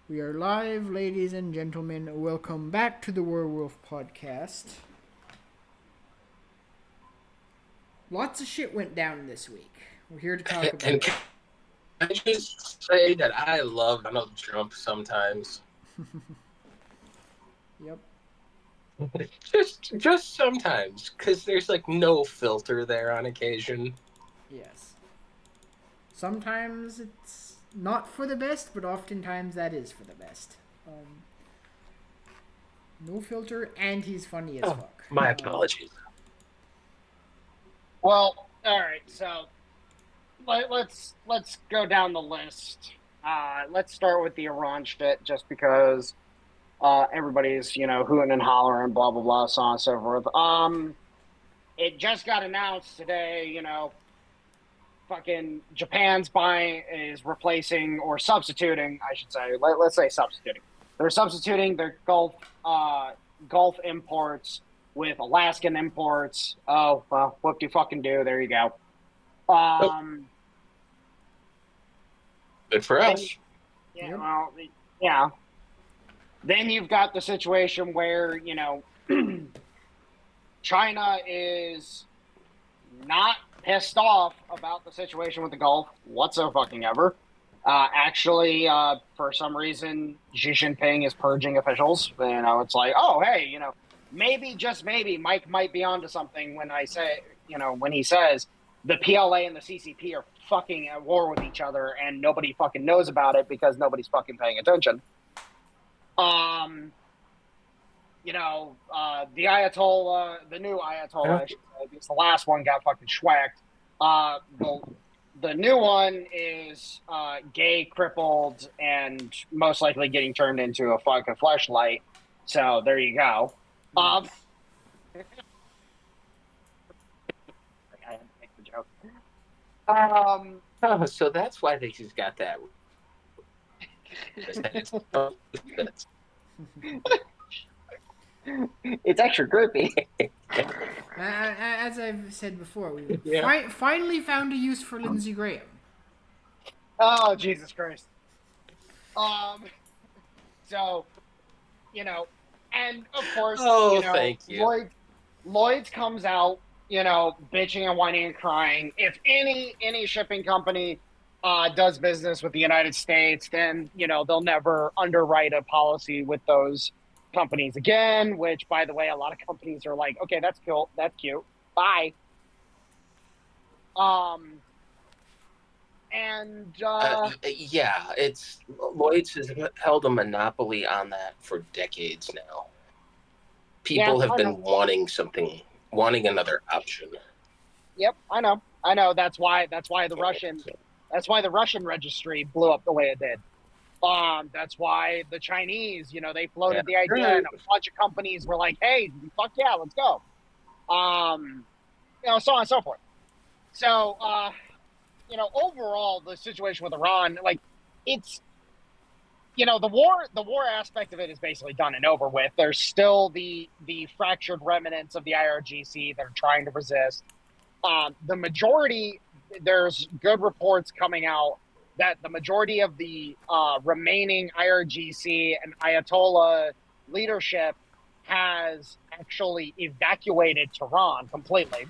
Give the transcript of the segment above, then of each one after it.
We are live, ladies and gentlemen. Welcome back to the WarWolf Podcast. Lots of shit went down this week. We're here to talk about And it. can I just say that I love Donald Trump sometimes? Yep. Just sometimes, because there's like no filter there on occasion. Yes. Sometimes it's not for the best, but oftentimes that is for the best. No filter, and he's funny as fuck. My apologies. Well, all right. So let's go down the list. Let's start with the Iran shit, just because everybody's hooting and hollering, blah blah blah, so on and so forth. It just got announced today. Fucking Japan's is replacing or substituting, I should say. Let's say substituting. They're substituting their Gulf imports with Alaskan imports. Oh, well, whoop-de-fucking-do. There you go. Good for us. Yeah, well, yeah. Then you've got the situation where, China is not pissed off about the situation with the Gulf whatsoever. Actually, for some reason, Xi Jinping is purging officials. It's like, oh, hey, maybe, just maybe, Mike might be onto something when he says the PLA and the CCP are fucking at war with each other and nobody fucking knows about it because nobody's fucking paying attention. The Ayatollah, the new Ayatollah, I should say, because the last one got fucking schwacked. The new one is gay, crippled, and most likely getting turned into a fucking fleshlight. So there you go. I had to make the joke. So that's why they just got that. It's extra groupy. As I've said before, we Yeah. finally found a use for Lindsey Graham. Oh, Jesus Christ. And of course, thank you. Lloyd's comes out, bitching and whining and crying. If any shipping company does business with the United States, then, they'll never underwrite a policy with those companies again, which, by the way, a lot of companies are like, okay, that's cool, that's cute, bye. It's Lloyd's has held a monopoly on that for decades now. People have been wanting another option. Yep, I know. That's why the Russian registry blew up the way it did. That's why the Chinese, they floated the idea, and a bunch of companies were like, "Hey, fuck yeah, let's go." So on and so forth. So, overall, the situation with Iran, like, it's, the war aspect of it is basically done and over with. There's still the fractured remnants of the IRGC that are trying to resist. The majority, there's good reports coming out that the majority of the remaining IRGC and Ayatollah leadership has actually evacuated Tehran completely.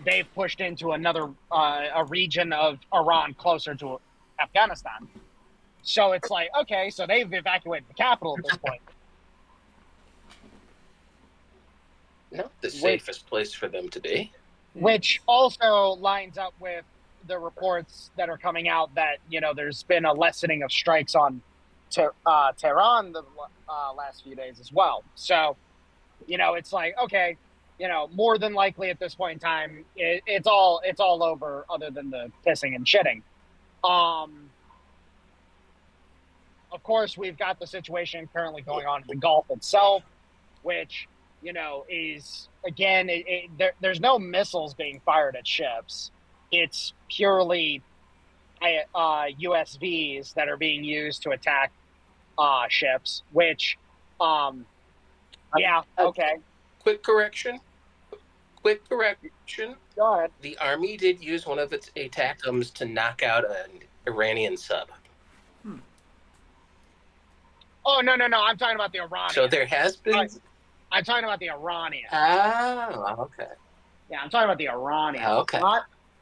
They've pushed into another a region of Iran closer to Afghanistan. So it's like, okay, so they've evacuated the capital at this point. Not the safest place for them to be. Which also lines up with the reports that are coming out that, there's been a lessening of strikes on Tehran the last few days as well. So, it's like, okay, more than likely at this point in time, it's all over other than the pissing and shitting. Of course, we've got the situation currently going on in the Gulf itself, which, is, again, there's no missiles being fired at ships. It's purely USVs that are being used to attack ships, which, okay. Quick correction. Go ahead. The Army did use one of its ATACMs to knock out an Iranian sub. Oh, no. I'm talking about the Iranians. So there has been... I'm talking about the Iranians. Oh, okay. Yeah, I'm talking about the Iranians. Okay.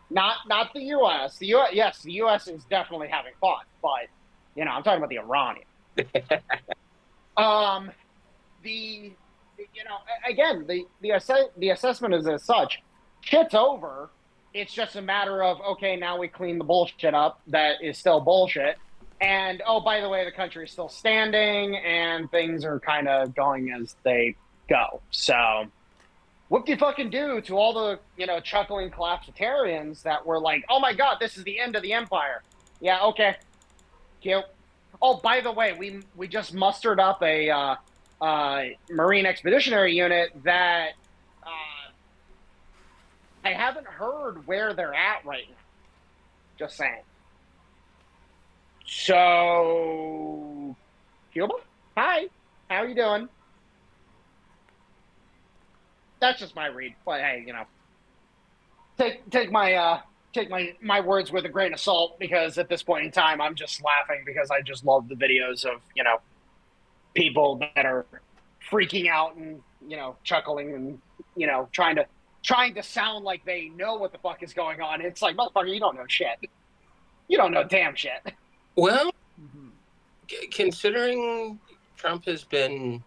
Not the U.S. The U.S. Yes, the U.S. is definitely having fun, but I'm talking about the Iranians. Again, the assessment is as such. Shit's over. It's just a matter of, okay, now we clean the bullshit up that is still bullshit. And, oh, by the way, the country is still standing and things are kind of going as they go. So what do you fucking do to all the, chuckling collapsitarians that were like, oh my God, this is the end of the empire? Yeah, okay. Cute. Oh, by the way, we just mustered up a Marine Expeditionary Unit that I haven't heard where they're at right now. Just saying. So, Cuba? Hi. How are you doing? That's just my read. But hey, take my words with a grain of salt, because at this point in time, I'm just laughing because I just love the videos of, people that are freaking out and, chuckling and, trying to sound like they know what the fuck is going on. It's like, motherfucker, you don't know shit. You don't know damn shit. Well, considering Trump has been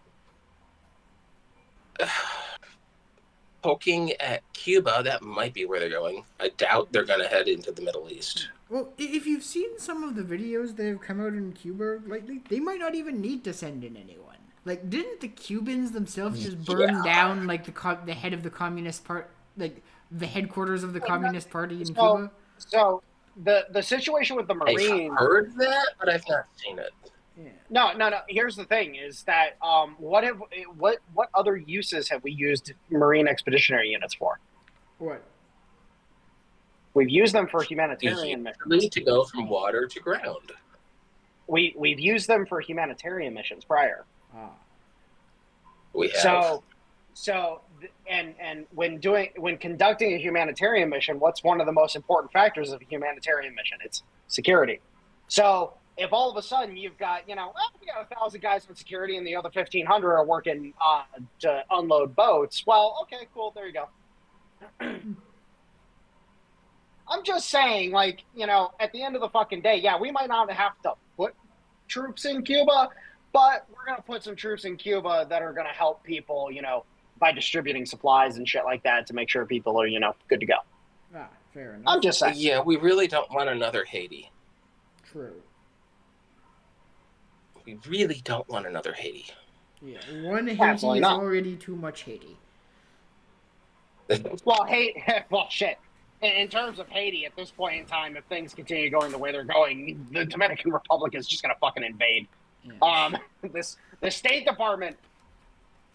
poking at Cuba, that might be where they're going. I doubt they're going to head into the Middle East. Well, if you've seen some of the videos that have come out in Cuba lately, they might not even need to send in anyone. Like, didn't the Cubans themselves just burn down, like, the head of the Communist Party, like, the headquarters of the Communist Party in Cuba? So, the situation with the Marines... I've heard that, but I've not seen it. Yeah. No. Here's the thing: is that what other uses have we used Marine Expeditionary Units for? What? We've used them for humanitarian missions. To go from water to ground. We've used them for humanitarian missions prior. Ah. We have. So when conducting a humanitarian mission, what's one of the most important factors of a humanitarian mission? It's security. So if all of a sudden you've got, we got 1,000 guys with security and the other 1,500 are working to unload boats, well, okay, cool, there you go. I'm just saying, like, at the end of the fucking day, yeah, we might not have to put troops in Cuba, but we're going to put some troops in Cuba that are going to help people, by distributing supplies and shit like that to make sure people are, good to go. Ah, fair enough. I'm just saying. Yeah, we really don't want another Haiti. True. We really don't want another Haiti. Yeah, one Haiti Absolutely is not. already too much Haiti. Well, shit. In terms of Haiti, at this point in time, if things continue going the way they're going, the Dominican Republic is just going to fucking invade. Yes. The State Department,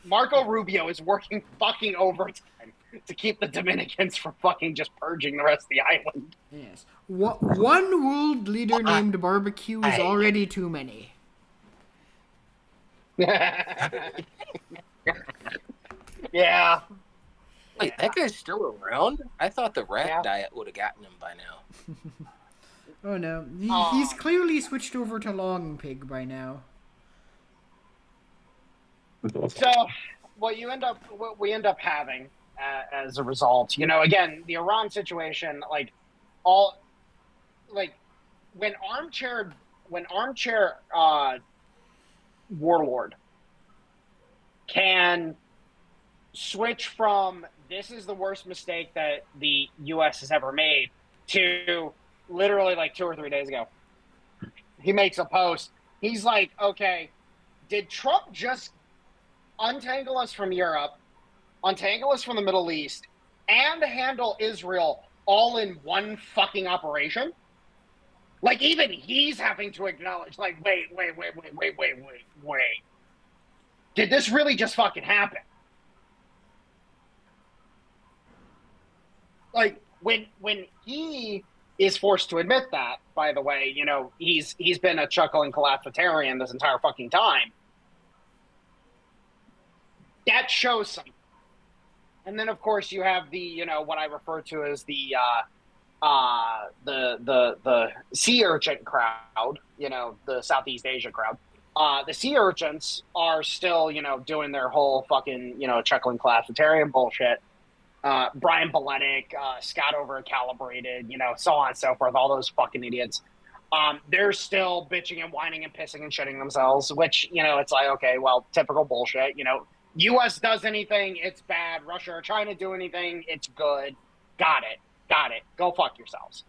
Marco Rubio is working fucking overtime to keep the Dominicans from fucking just purging the rest of the island. Yes. One world leader named Barbecue is already too many. Yeah. Wait, that guy's still around? I thought the rat diet would have gotten him by now. Oh no, he's clearly switched over to long pig by now. So, what we end up having as a result, again, the Iran situation, when armchair warlord can switch from this is the worst mistake that the U.S. has ever made to literally like 2 or 3 days ago, he makes a post. He's like, okay, did Trump just untangle us from Europe, untangle us from the Middle East, and handle Israel all in one fucking operation? Like, even he's having to acknowledge, like, wait. Did this really just fucking happen? Like, when he is forced to admit that, by the way, he's been a chuckling collapsitarian this entire fucking time. That shows something. And then, of course, you have the, what I refer to as the sea urchin crowd, the Southeast Asia crowd, The sea urchins are still, doing their whole fucking, chuckling classitarian bullshit. Brian Beletic, Scott Overcalibrated, so on and so forth, all those fucking idiots. They're still bitching and whining and pissing and shitting themselves, which, it's like, okay, well, typical bullshit. U.S. does anything, it's bad. Russia or China do anything, it's good. Got it. Go fuck yourselves.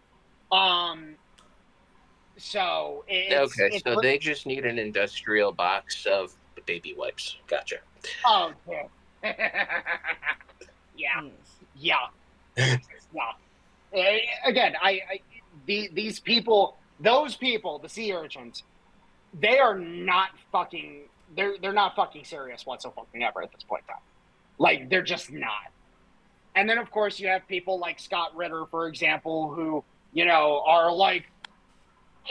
So they just need an industrial box of baby wipes. Gotcha. Oh, yeah. Again, these people, those people, the sea urchins, they are not fucking. They're not fucking serious whatsoever at this point in time. Like, they're just not. And then, of course, you have people like Scott Ritter, for example, who, are like,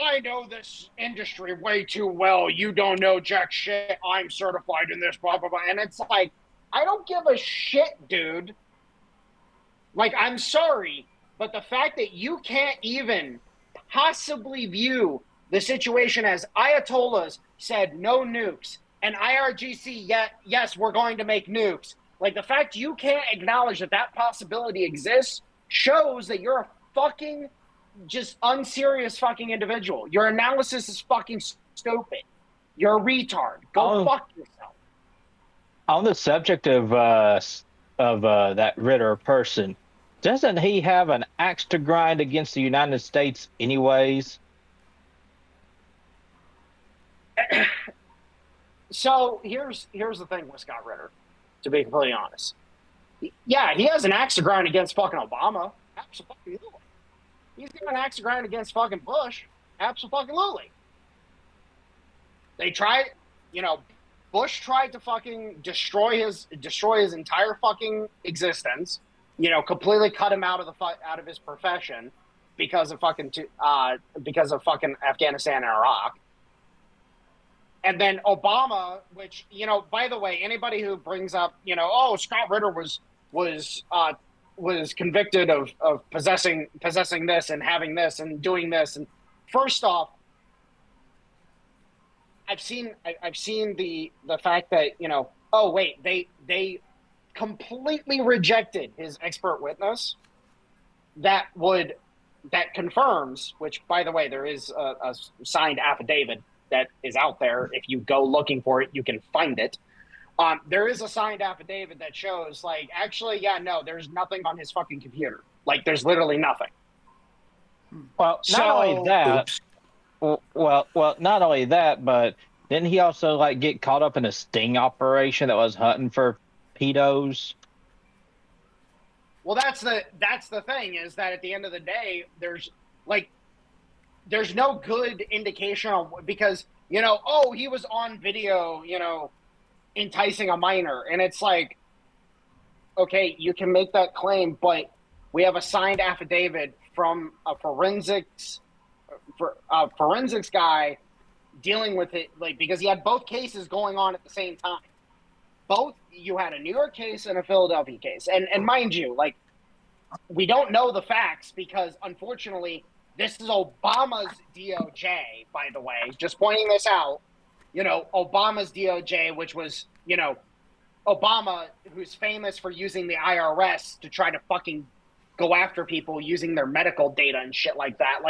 I know this industry way too well. You don't know jack shit. I'm certified in this, blah, blah, blah. And it's like, I don't give a shit, dude. Like, I'm sorry, but the fact that you can't even possibly view the situation as Ayatollahs said no nukes, and IRGC, yes, we're going to make nukes. Like, the fact you can't acknowledge that possibility exists shows that you're a fucking just unserious fucking individual. Your analysis is fucking stupid. You're a retard. Go fuck yourself. On the subject of that Ritter person, doesn't he have an axe to grind against the United States anyways? So here's the thing with Scott Ritter, to be completely honest. Yeah, he has an axe to grind against fucking Obama. Absolutely. He's got an axe to grind against fucking Bush. Absolutely. They tried, Bush tried to fucking destroy his entire fucking existence. Completely cut him out of his profession because of fucking Afghanistan and Iraq. And then Obama, which, by the way, anybody who brings up, Scott Ritter was convicted of possessing this and having this and doing this. And first off, I've seen the fact that, they completely rejected his expert witness that confirms, which, by the way, there is a signed affidavit that is out there. If you go looking for it, you can find it. There is a signed affidavit that shows, like, actually, there's nothing on his fucking computer. Like, there's literally nothing. Well, not only that, but didn't he also get caught up in a sting operation that was hunting for pedos? Well, that's the thing, is that at the end of the day, there's no good indication because, he was on video, enticing a minor. And it's like, okay, you can make that claim, but we have a signed affidavit from a forensics guy dealing with it, because he had both cases going on at the same time. You had a New York case and a Philadelphia case. And mind you, we don't know the facts because, unfortunately, this is Obama's DOJ, by the way. Just pointing this out. Obama's DOJ, which was, Obama, who's famous for using the IRS to try to fucking go after people using their medical data and shit like that.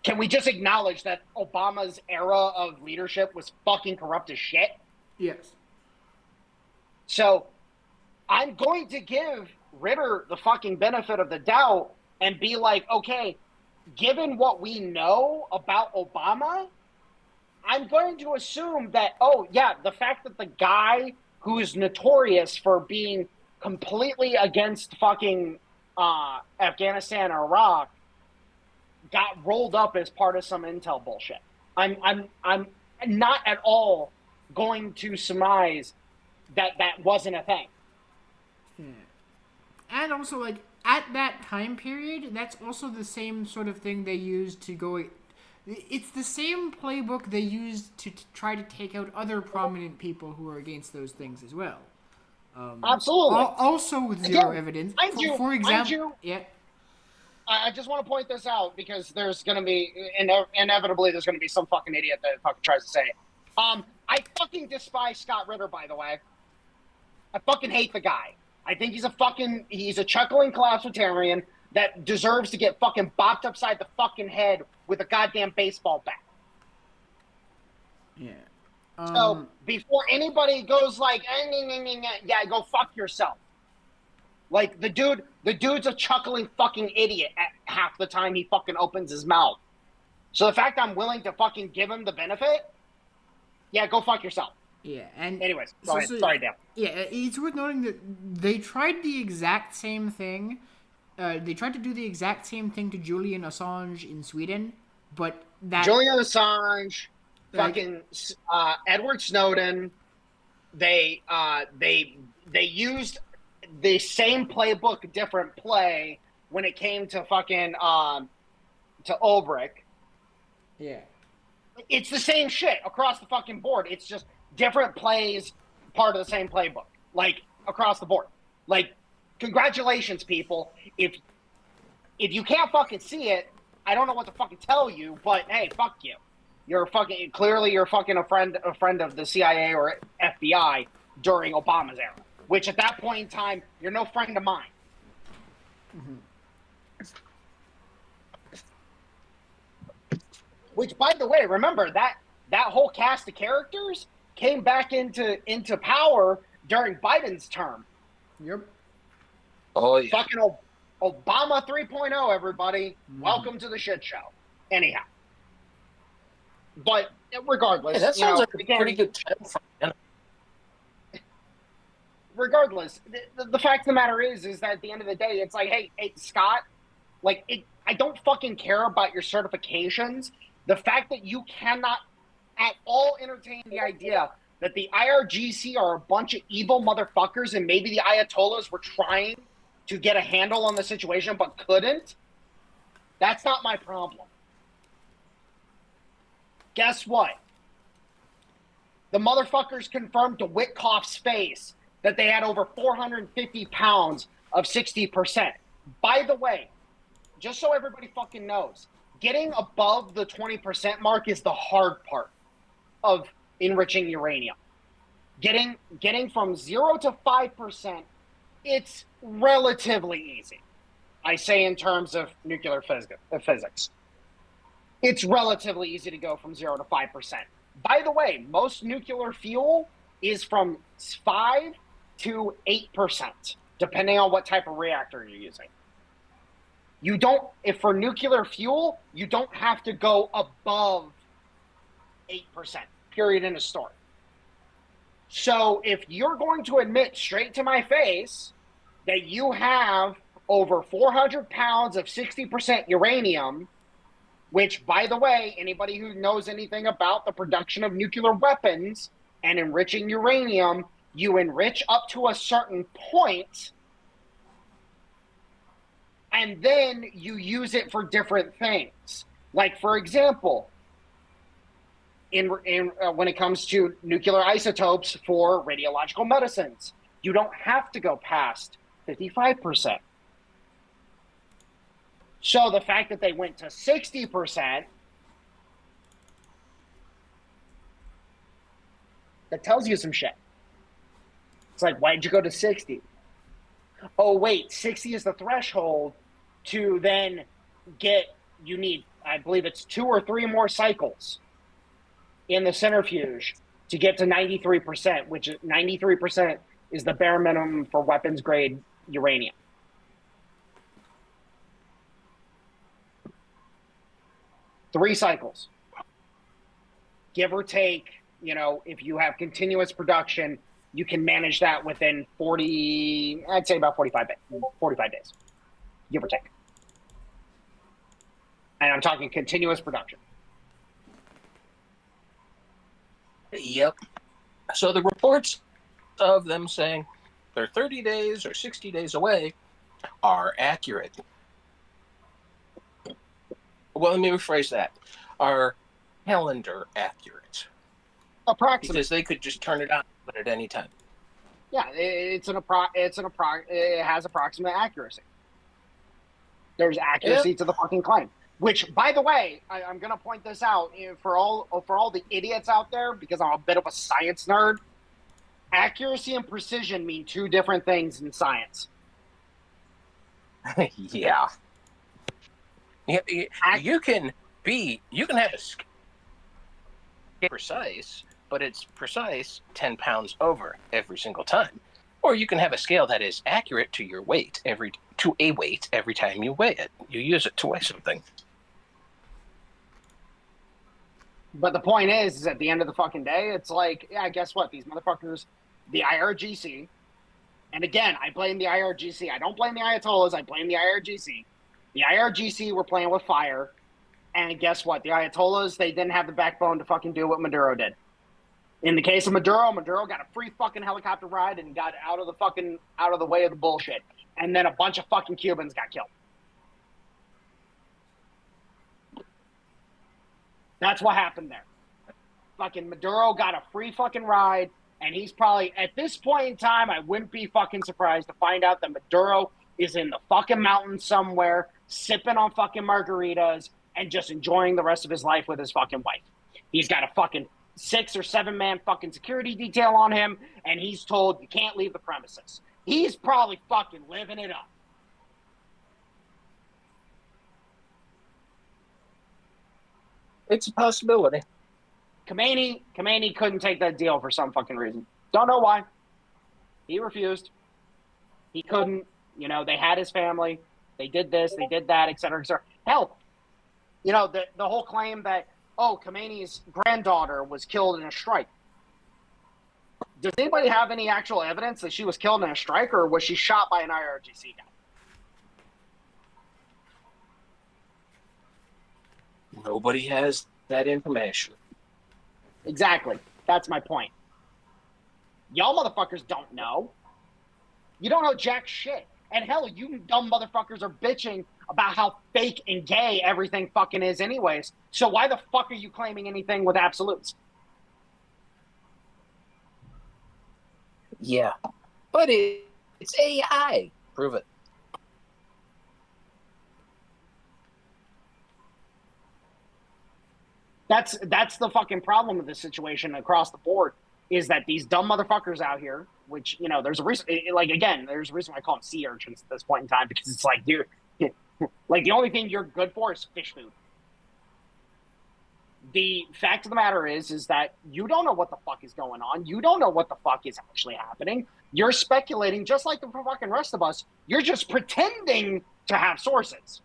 Can we just acknowledge that Obama's era of leadership was fucking corrupt as shit? Yes. So I'm going to give Ritter the fucking benefit of the doubt and be like, okay, given what we know about Obama, I'm going to assume that, the fact that the guy who is notorious for being completely against fucking Afghanistan or Iraq got rolled up as part of some intel bullshit. I'm not at all going to surmise that wasn't a thing. And also, at that time period, that's also the same sort of thing they used to go... It's the same playbook they used to try to take out other prominent people who are against those things as well. Absolutely. Also with zero evidence. For example... Yeah. I just want to point this out because there's going to be... inevitably, there's going to be some fucking idiot that fucking tries to say it. I fucking despise Scott Ritter, by the way. I fucking hate the guy. I think he's a chuckling collapsitarian that deserves to get fucking bopped upside the fucking head with a goddamn baseball bat. Yeah. So before anybody goes like, yeah, go fuck yourself. Like the dude's a chuckling fucking idiot at half the time he fucking opens his mouth. So the fact I'm willing to fucking give him the benefit, yeah, go fuck yourself. Yeah, and anyways, go ahead. Sorry, Dan. Yeah, it's worth noting that they tried the exact same thing. They tried to do the exact same thing to Julian Assange in Sweden, but that Julian Assange, fucking Edward Snowden, they used the same playbook, different play when it came to fucking to Ulbricht. Yeah, it's the same shit across the fucking board. It's just different plays, part of the same playbook, like across the board. Like, congratulations, people. If you can't fucking see it, I don't know what to fucking tell you. But hey, fuck you. You're fucking a friend of the CIA or FBI during Obama's era. Which at that point in time, you're no friend of mine. Mm-hmm. Which, by the way, remember that whole cast of characters came back into power during Biden's term. Yep. Oh, yeah. Fucking Obama 3.0, everybody. Mm-hmm. Welcome to the shit show. Anyhow. But regardless. Hey, that sounds like a pretty good time for him. Regardless, the fact of the matter is that at the end of the day, it's like, hey, Scott, like, I don't fucking care about your certifications. The fact that you cannot at all entertain the idea that the IRGC are a bunch of evil motherfuckers and maybe the Ayatollahs were trying to get a handle on the situation but couldn't, that's not my problem. Guess what? The motherfuckers confirmed to Witkoff's face that they had over 450 pounds of 60%. By the way, just so everybody fucking knows, getting above the 20% mark is the hard part of enriching uranium. Getting from 0 to 5%, it's relatively easy. I say in terms of nuclear physics. It's relatively easy to go from 0 to 5%. By the way, most nuclear fuel is from 5 to 8%, depending on what type of reactor you're using. If for nuclear fuel, you don't have to go above 8%, period, in a story. So if you're going to admit straight to my face that you have over 400 pounds of 60% uranium, which, by the way, anybody who knows anything about the production of nuclear weapons and enriching uranium, you enrich up to a certain point, and then you use it for different things. Like, for example, when it comes to nuclear isotopes for radiological medicines, you don't have to go past 55%. So the fact that they went to 60%, that tells you some shit. It's like, why'd you go to 60? Oh, wait, 60 is the threshold to then you need, I believe it's 2 or 3 more cycles in the centrifuge to get to 93%, which 93% is the bare minimum for weapons grade uranium. Three cycles. Give or take, if you have continuous production, you can manage that within 45 days, give or take. And I'm talking continuous production. Yep. So the reports of them saying they're 30 days or 60 days away are accurate. Well, let me rephrase that. Are calendar accurate? Approximately. Because they could just turn it on at any time. Yeah, it has approximate accuracy. There's accuracy to the fucking claim. Which, by the way, I'm going to point this out for all the idiots out there, because I'm a bit of a science nerd. Accuracy and precision mean two different things in science. Yeah. You can have a scale precise, but it's precise 10 pounds over every single time. Or you can have a scale that is accurate to your weight every time you weigh it. You use it to weigh something. But the point is at the end of the fucking day, it's like, yeah, guess what? These motherfuckers, the IRGC, and again, I blame the IRGC. I don't blame the Ayatollahs. I blame the IRGC. The IRGC were playing with fire. And guess what? The Ayatollahs, they didn't have the backbone to fucking do what Maduro did. In the case of Maduro got a free fucking helicopter ride and got out of the way of the bullshit. And then a bunch of fucking Cubans got killed. That's what happened there. Fucking Maduro got a free fucking ride, and he's probably, at this point in time, I wouldn't be fucking surprised to find out that Maduro is in the fucking mountains somewhere, sipping on fucking margaritas, and just enjoying the rest of his life with his fucking wife. He's got a fucking 6 or 7 man fucking security detail on him, and he's told you can't leave the premises. He's probably fucking living it up. It's a possibility. Khomeini couldn't take that deal for some fucking reason. Don't know why. He refused. He couldn't. You know, they had his family. They did this, they did that, et cetera, et cetera. Hell, you know, the whole claim that, Khomeini's granddaughter was killed in a strike. Does anybody have any actual evidence that she was killed in a strike, or was she shot by an IRGC guy? Nobody has that information. Exactly. That's my point. Y'all motherfuckers don't know. You don't know jack shit. And hell, you dumb motherfuckers are bitching about how fake and gay everything fucking is anyways. So why the fuck are you claiming anything with absolutes? Yeah. But it's AI. Prove it. That's the fucking problem with this situation across the board, is that these dumb motherfuckers out here, which, you know, there's a reason, like, again, there's a reason why I call them sea urchins at this point in time, because it's like, dude, like, the only thing you're good for is fish food. The fact of the matter is that you don't know what the fuck is going on. You don't know what the fuck is actually happening. You're speculating just like the fucking rest of us. You're just pretending to have sources.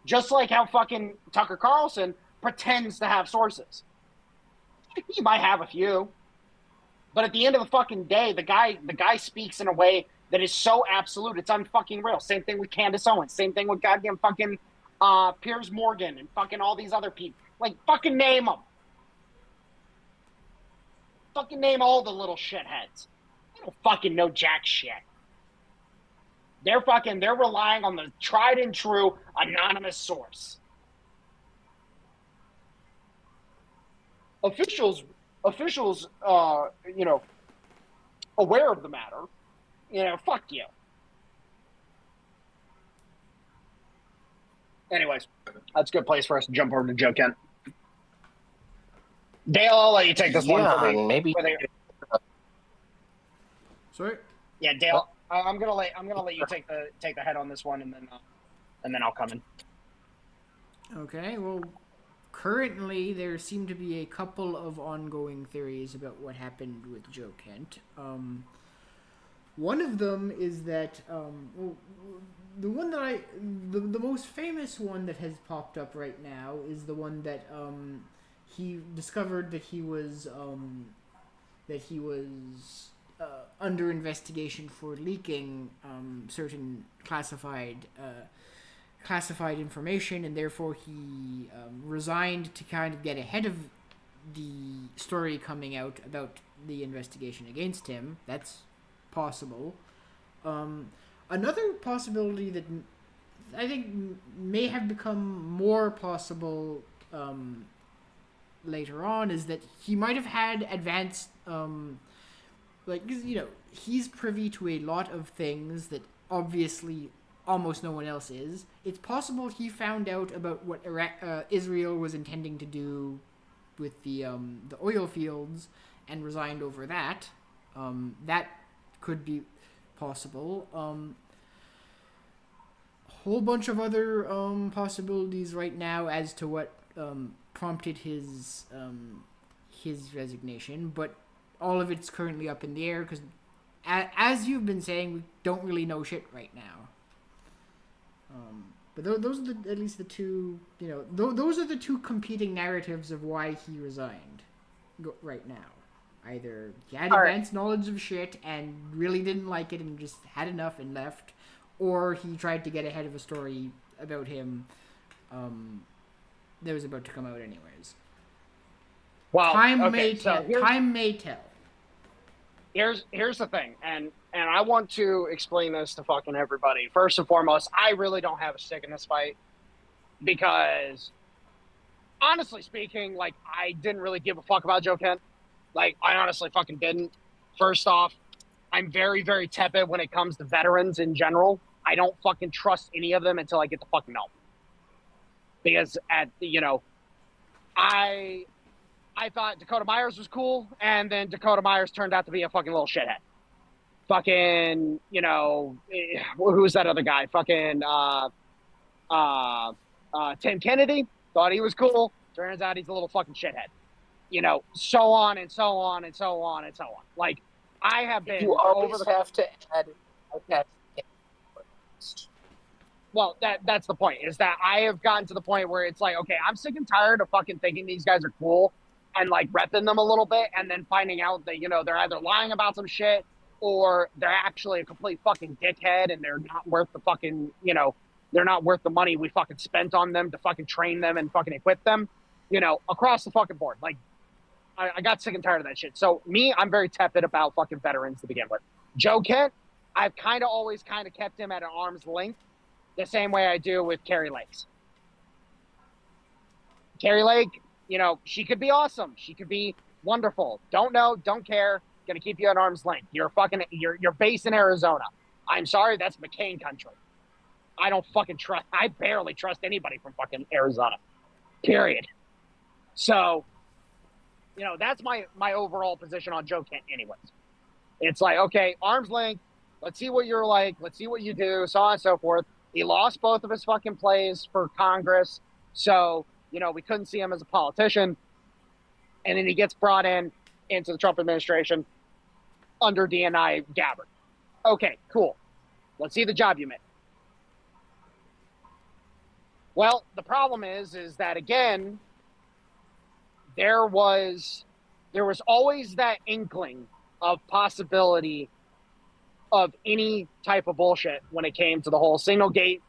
Just like how fucking Tucker Carlson pretends to have sources. He might have a few, but at the end of the fucking day, the guy speaks in a way that is so absolute, it's unfucking real. Same thing with Candace Owens. Same thing with goddamn fucking Piers Morgan and fucking all these other people. Like, fucking name them. Fucking name all the little shitheads. They don't fucking know jack shit. They're relying on the tried and true anonymous source. Officials, you know, aware of the matter, you know, fuck you. Anyways, that's a good place for us to jump over to Joe Kent. Dale, I'll let you take this one. Maybe. Sorry. Yeah, Dale, I'm gonna let you take the head on this one, and then I'll come in. Okay. Well, currently there seem to be a couple of ongoing theories about what happened with Joe Kent. One of them is that the one that the most famous one that has popped up right now is the one that he discovered that he was under investigation for leaking certain classified information, and therefore he resigned to kind of get ahead of the story coming out about the investigation against him. That's possible. Another possibility that I think may have become more possible later on is that he might have had advanced, like, you know, he's privy to a lot of things that obviously almost no one else is. It's possible he found out about what Israel was intending to do with the oil fields and resigned over that. That could be possible. Whole bunch of other possibilities right now as to what prompted his resignation, but all of it's currently up in the air because, as you've been saying, we don't really know shit right now. But those are at least the two, those are the two competing narratives of why he resigned right now. Either he had advanced knowledge of shit and really didn't like it and just had enough and left, or he tried to get ahead of a story about him that was about to come out anyways. Well, time may tell. Here's the thing, and I want to explain this to fucking everybody. First and foremost, I really don't have a stick in this fight because, honestly speaking, like, I didn't really give a fuck about Joe Kent. Like, I honestly fucking didn't. First off, I'm very, very tepid when it comes to veterans in general. I don't fucking trust any of them until I get to fucking know them. Because I thought Dakota Myers was cool, and then Dakota Myers turned out to be a fucking little shithead. Fucking, who's that other guy? Fucking Tim Kennedy, thought he was cool. Turns out he's a little fucking shithead. So on and so on and so on and so on. Like, I have been You always have to add that. Well, that's the point, is that I have gotten to the point where it's like, okay, I'm sick and tired of fucking thinking these guys are cool and, like, repping them a little bit and then finding out that, they're either lying about some shit or they're actually a complete fucking dickhead and they're not worth the fucking, they're not worth the money we fucking spent on them to fucking train them and fucking equip them, across the fucking board. Like, I got sick and tired of that shit. So I'm very tepid about fucking veterans to begin with. Joe Kent, I've always kept him at an arm's length, the same way I do with Carrie Lakes. Carrie Lake, she could be awesome. She could be wonderful. Don't know, don't care. Gonna keep you at arm's length. You're based in Arizona. I'm sorry, that's McCain country. I don't fucking trust. I barely trust anybody from fucking Arizona. Period. So, that's my overall position on Joe Kent anyways. It's like, okay, arm's length. Let's see what you're like. Let's see what you do, so on and so forth. He lost both of his fucking plays for Congress. So, we couldn't see him as a politician. And then he gets brought into the Trump administration under DNI Gabbard. Okay, cool. Let's see the job you made. Well, the problem is that, again, there was always that inkling of possibility of any type of bullshit when it came to the whole Signal Gate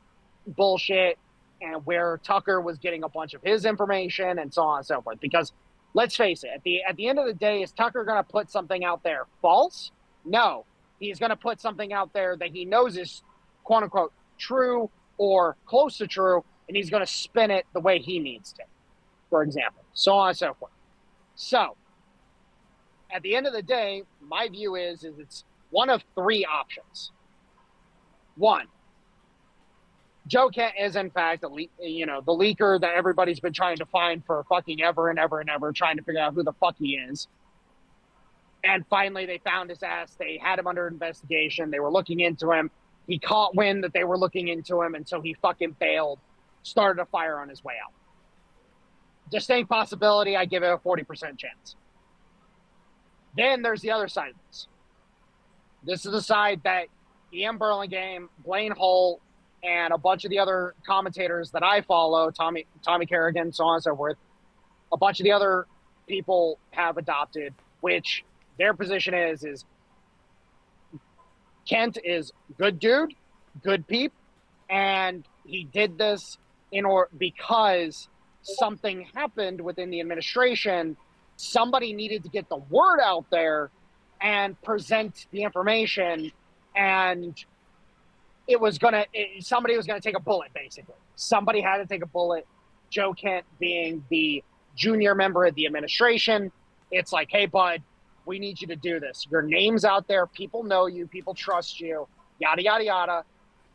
bullshit and where Tucker was getting a bunch of his information and so on and so forth. Because let's face it, at the end of the day, is Tucker going to put something out there false? No. He's going to put something out there that he knows is quote unquote true or close to true, and he's going to spin it the way he needs to, for example, so on and so forth. So at the end of the day, my view is it's one of three options. One, Joe Kent is in fact the leaker that everybody's been trying to find for fucking ever and ever and ever, trying to figure out who the fuck he is. And finally they found his ass. They had him under investigation. They were looking into him. He caught wind that they were looking into him, and so he fucking bailed, started a fire on his way out. Distinct possibility, I give it a 40% chance. Then there's the other side of this. This is the side that Ian Burlingame, Blaine Hull, and a bunch of the other commentators that I follow, Tommy Kerrigan, so on and so forth, a bunch of the other people have adopted, which their position is Kent is good dude, good peep, and he did this because something happened within the administration. Somebody needed to get the word out there and present the information, and somebody was gonna take a bullet, basically. Somebody had to take a bullet. Joe Kent being the junior member of the administration, it's like, hey, bud, we need you to do this. Your name's out there. People know you. People trust you. Yada, yada, yada.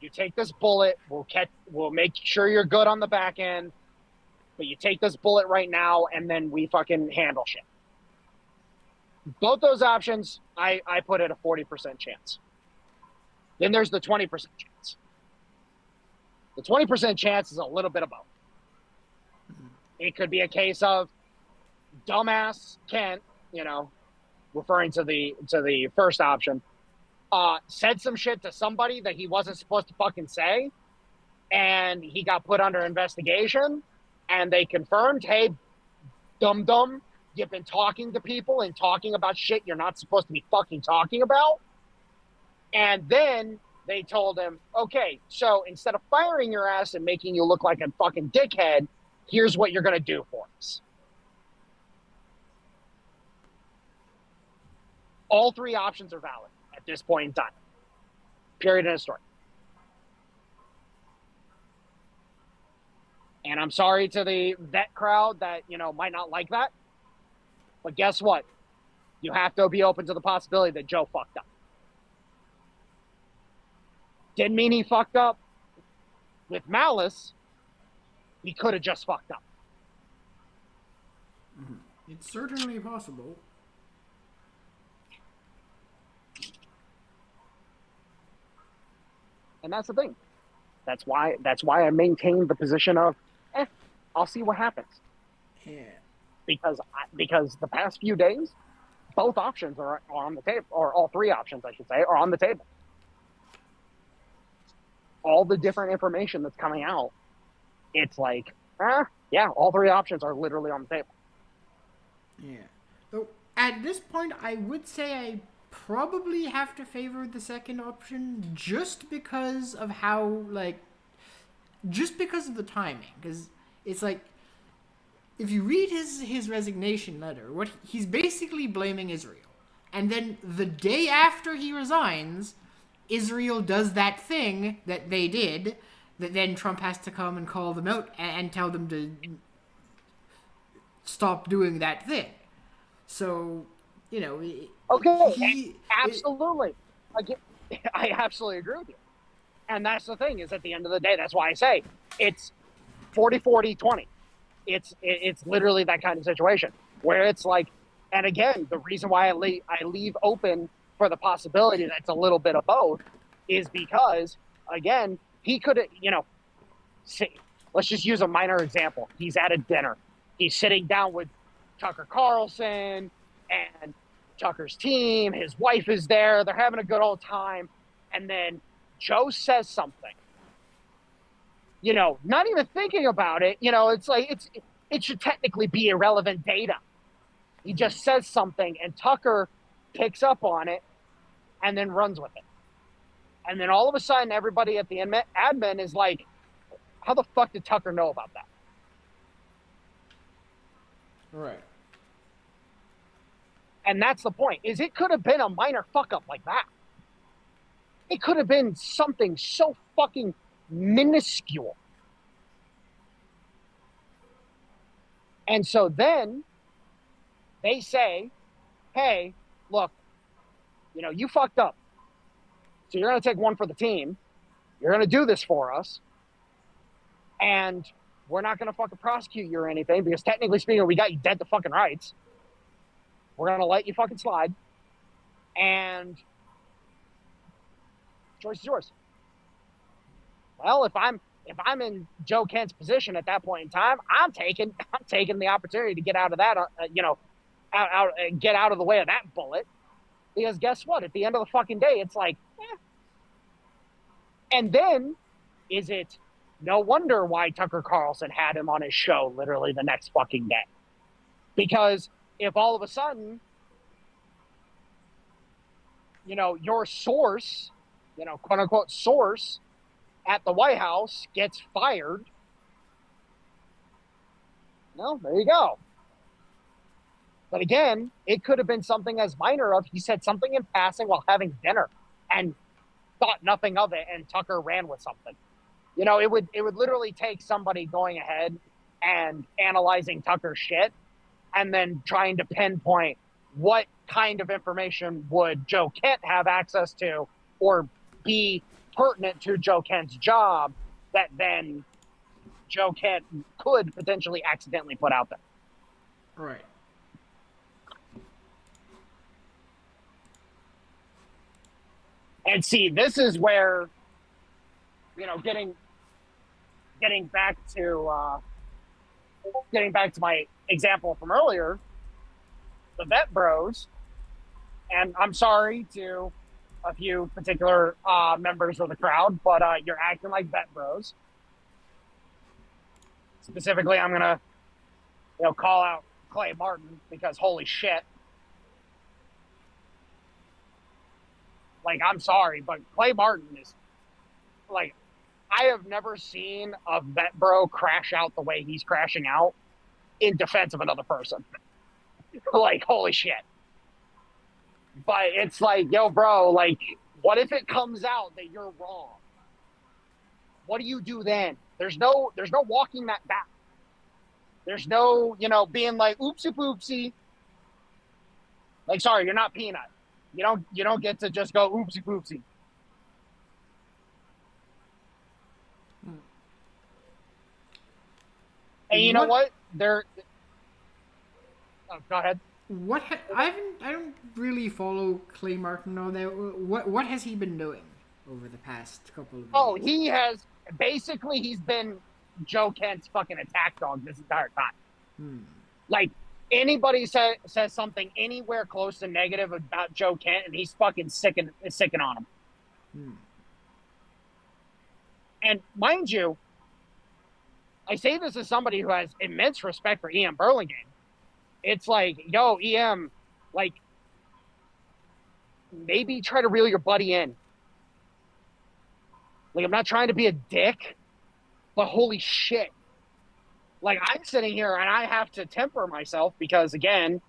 You take this bullet. We'll make sure you're good on the back end. But you take this bullet right now, and then we fucking handle shit. Both those options, I put at a 40% chance. Then there's the 20% chance. The 20% chance is a little bit of both. It could be a case of dumbass Kent, referring to the first option, said some shit to somebody that he wasn't supposed to fucking say, and he got put under investigation, and they confirmed, hey, dum-dum, you've been talking to people and talking about shit you're not supposed to be fucking talking about. And then they told him, okay, so instead of firing your ass and making you look like a fucking dickhead, here's what you're going to do for us. All three options are valid at this point in time. Period in the story. And I'm sorry to the vet crowd that, might not like that. But guess what? You have to be open to the possibility that Joe fucked up. Didn't mean he fucked up with malice. He could have just fucked up. It's certainly possible. And that's the thing. That's why I maintain the position of, I'll see what happens. Yeah. Because the past few days, both options are on the table, or all three options, I should say, are on the table. All the different information that's coming out, it's like, yeah, all three options are literally on the table. Yeah. So at this point, I would say I probably have to favor the second option just because of just because of the timing. Because it's like, if you read his resignation letter, he's basically blaming Israel. And then the day after he resigns, Israel does that thing that they did, that then Trump has to come and call them out and tell them to stop doing that thing. So, Okay, absolutely. I absolutely agree with you. And that's the thing, is at the end of the day, that's why I say it's 40-40-20. It's literally that kind of situation where it's like, and again, the reason why I leave open for the possibility that's a little bit of both is because, again, he could have, let's just use a minor example. He's at a dinner. He's sitting down with Tucker Carlson and Tucker's team. His wife is there. They're having a good old time. And then Joe says something. Not even thinking about it. It's like it should technically be irrelevant data. He just says something, and Tucker picks up on it and then runs with it. And then all of a sudden, everybody at the admin is like, how the fuck did Tucker know about that? Right. And that's the point, is it could have been a minor fuck-up like that. It could have been something so fucking minuscule. And so then they say, hey, look, you fucked up. So you're going to take one for the team. You're going to do this for us. And we're not going to fucking prosecute you or anything because technically speaking, we got you dead to fucking rights. We're going to let you fucking slide. And choice is yours. Well, if I'm in Joe Kent's position at that point in time, I'm taking the opportunity to get out of that, get out of the way of that bullet. Because guess what? At the end of the fucking day, it's like, And then, is it no wonder why Tucker Carlson had him on his show literally the next fucking day? Because if all of a sudden, your source, quote unquote source at the White House gets fired, well, there you go. But again, it could have been something as minor of he said something in passing while having dinner and thought nothing of it, and Tucker ran with something. It would literally take somebody going ahead and analyzing Tucker's shit and then trying to pinpoint what kind of information would Joe Kent have access to or be pertinent to Joe Kent's job that then Joe Kent could potentially accidentally put out there. Right. And see, this is where, getting back to my example from earlier, the vet bros, and I'm sorry to a few particular members of the crowd, but you're acting like vet bros. Specifically, I'm gonna, call out Clay Martin because holy shit. Like, I'm sorry, but Clay Martin is, like, I have never seen a vet bro crash out the way he's crashing out in defense of another person. Like, holy shit. But it's like, yo, bro, like, what if it comes out that you're wrong? What do you do then? There's no walking that back. There's no, being like, oopsie poopsie. Like, sorry, you're not Peanut. You don't get to just go oopsie poopsie. And you know what? Oh, go ahead. I don't really follow Clay Martin all that. What has he been doing over the past couple of years? Oh, he's been Joe Kent's fucking attack dog this entire time. Like, anybody says something anywhere close to negative about Joe Kent, and he's fucking sicking on him. And mind you, I say this as somebody who has immense respect for EM Burlingame. It's like, yo, EM, like, maybe try to reel your buddy in. Like, I'm not trying to be a dick, but holy shit. Like, I'm sitting here and I have to temper myself because, again,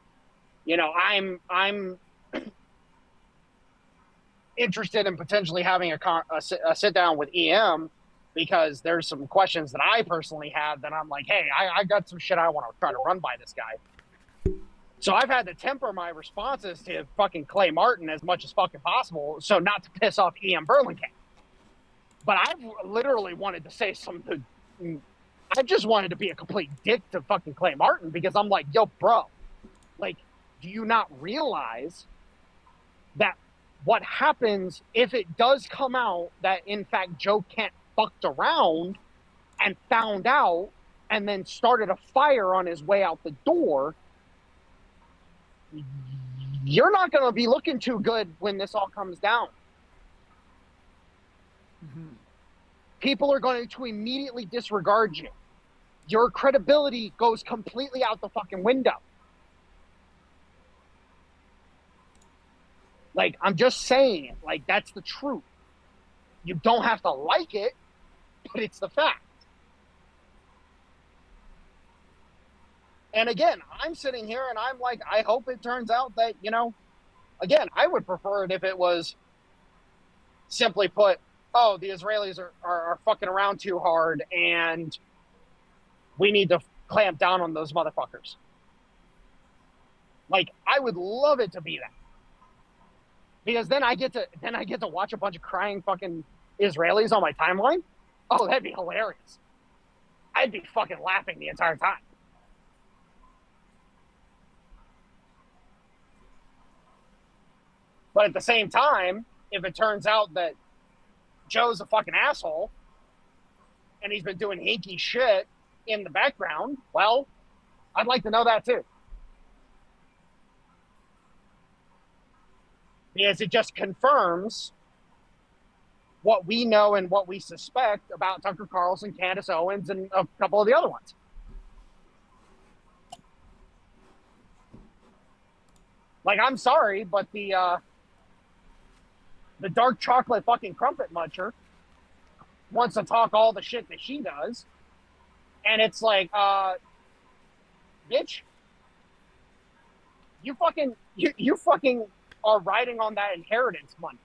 I'm interested in potentially having a sit down with EM because there's some questions that I personally have that I'm like, hey, I got some shit I want to try to run by this guy. So I've had to temper my responses to fucking Clay Martin as much as fucking possible so not to piss off EM Burlingame. But I've literally wanted to say something. I just wanted to be a complete dick to fucking Clay Martin because I'm like, yo, bro, like, do you not realize that what happens if it does come out that, in fact, Joe Kent fucked around and found out and then started a fire on his way out the door? You're not going to be looking too good when this all comes down. People are going to immediately disregard you. Your credibility goes completely out the fucking window. Like, I'm just saying it. Like, that's the truth. You don't have to like it, but it's the fact. And again, I'm sitting here and I'm like, I hope it turns out that, again, I would prefer it if it was simply put, oh, the Israelis are fucking around too hard and we need to clamp down on those motherfuckers. Like, I would love it to be that. Because then I get to watch a bunch of crying fucking Israelis on my timeline. Oh, that'd be hilarious. I'd be fucking laughing the entire time. But at the same time, if it turns out that Joe's a fucking asshole and he's been doing hinky shit in the background, well, I'd like to know that too. Because it just confirms what we know and what we suspect about Tucker Carlson, Candace Owens, and a couple of the other ones. Like, I'm sorry, but the dark chocolate fucking crumpet muncher wants to talk all the shit that she does. And it's like, bitch, you fucking are riding on that inheritance money.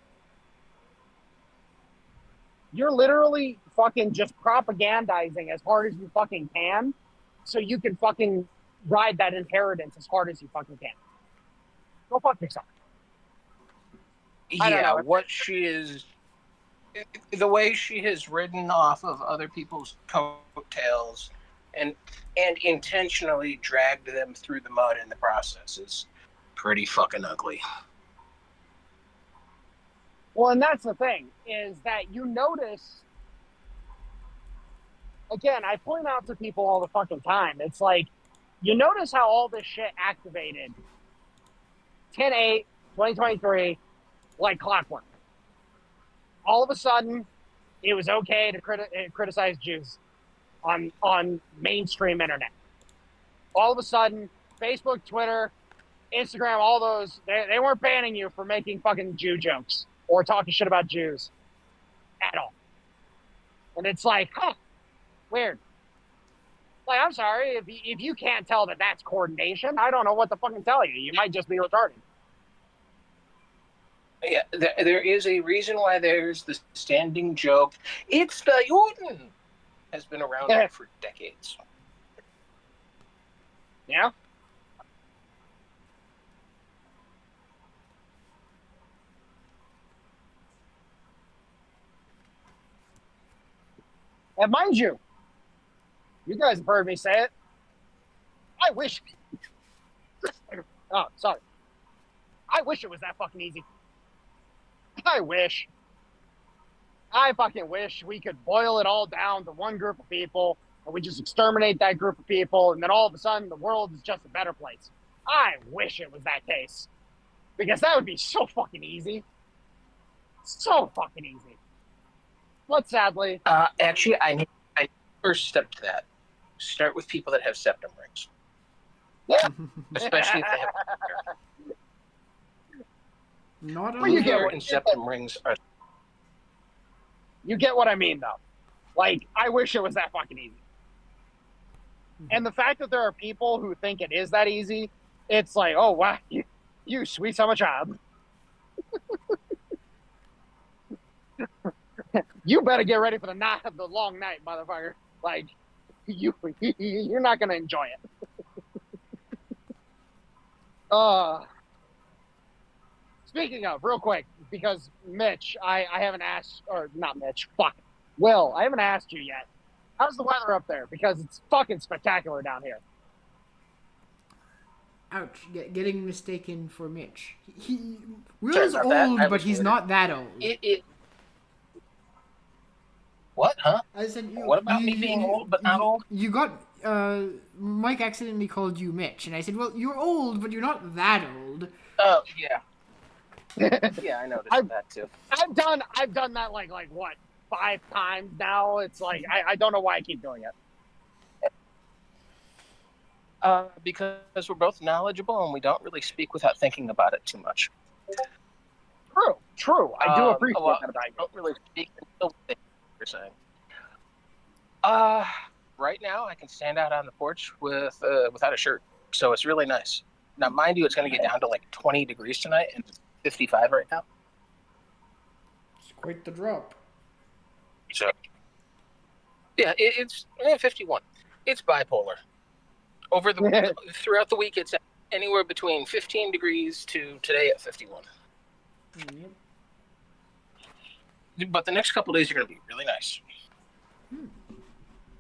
You're literally fucking just propagandizing as hard as you fucking can so you can fucking ride that inheritance as hard as you fucking can. Go fuck yourself. Yeah, what she is the way she has ridden off of other people's coattails and intentionally dragged them through the mud in the process is pretty fucking ugly. Well, and that's the thing, is that you notice, again, I point out to people all the fucking time, it's like, you notice how all this shit activated 10/8/2023 like clockwork. All of a sudden, it was okay to criticize Jews on mainstream internet. All of a sudden, Facebook, Twitter, Instagram, all those, they weren't banning you for making fucking Jew jokes or talking shit about Jews at all. And it's like, huh, weird. Like, I'm sorry, if you can't tell that that's coordination, I don't know what to fucking tell you. You might just be retarded. Yeah, there is a reason why there's the standing joke. It's the Juden has been around for decades. Yeah? And mind you, you guys have heard me say it. I wish. Oh, sorry. I wish it was that fucking easy. I wish. I fucking wish we could boil it all down to one group of people and we just exterminate that group of people and then all of a sudden the world is just a better place. I wish it was that case. Because that would be so fucking easy. So fucking easy. But sadly... Actually, I first step to that. Start with people that have septum rings. Yeah. Especially if they have Not Well, you only get hair what- and septum rings are... You get what I mean, though. Like, I wish it was that fucking easy. And the fact that there are people who think it is that easy, it's like, oh, wow, you sweet summer child. You better get ready for the long night, motherfucker. Like, you're not going to enjoy it. Speaking of, real quick, because Mitch, I haven't asked, or not Mitch, fuck, Will, I haven't asked you yet. How's the weather up there? Because it's fucking spectacular down here. ouch, getting mistaken for Mitch. Will Sorry is about that. old, I but was he's worried. not that old. What, huh? I said, What about me being old but not old? You got Mike accidentally called you Mitch, and I said, well, you're old, but you're not that old. Oh, yeah. Yeah, I noticed that too. I've done that like what, 5 times now? It's like I don't know why I keep doing it. Because we're both knowledgeable and we don't really speak without thinking about it too much. True. I do appreciate that about I you. don't really speak until you're saying. Right now I can stand out on the porch without a shirt, so it's really nice. Now, mind you, it's going to get down to like 20 degrees tonight, and it's 55 right now. It's quite the drop. So, yeah, it's 51. It's bipolar. Throughout the week, it's anywhere between 15 degrees to today at 51. Yep. But the next couple of days are going to be really nice.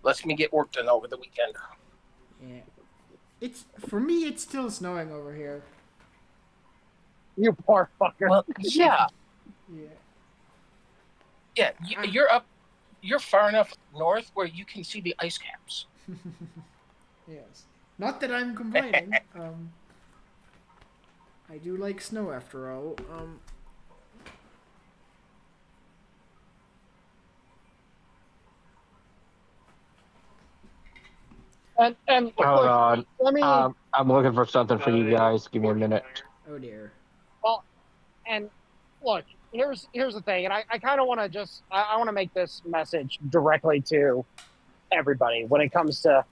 Lets me get work done over the weekend. Yeah. For me, it's still snowing over here. You poor fucker. Well, yeah. Yeah. Yeah, you're far enough north where you can see the ice caps. Yes. Not that I'm complaining. I do like snow after all. And Hold on. let me I'm looking for something for you guys. Give me a minute. Oh dear. and look, here's the thing, and I kind of want to I want to make this message directly to everybody when it comes to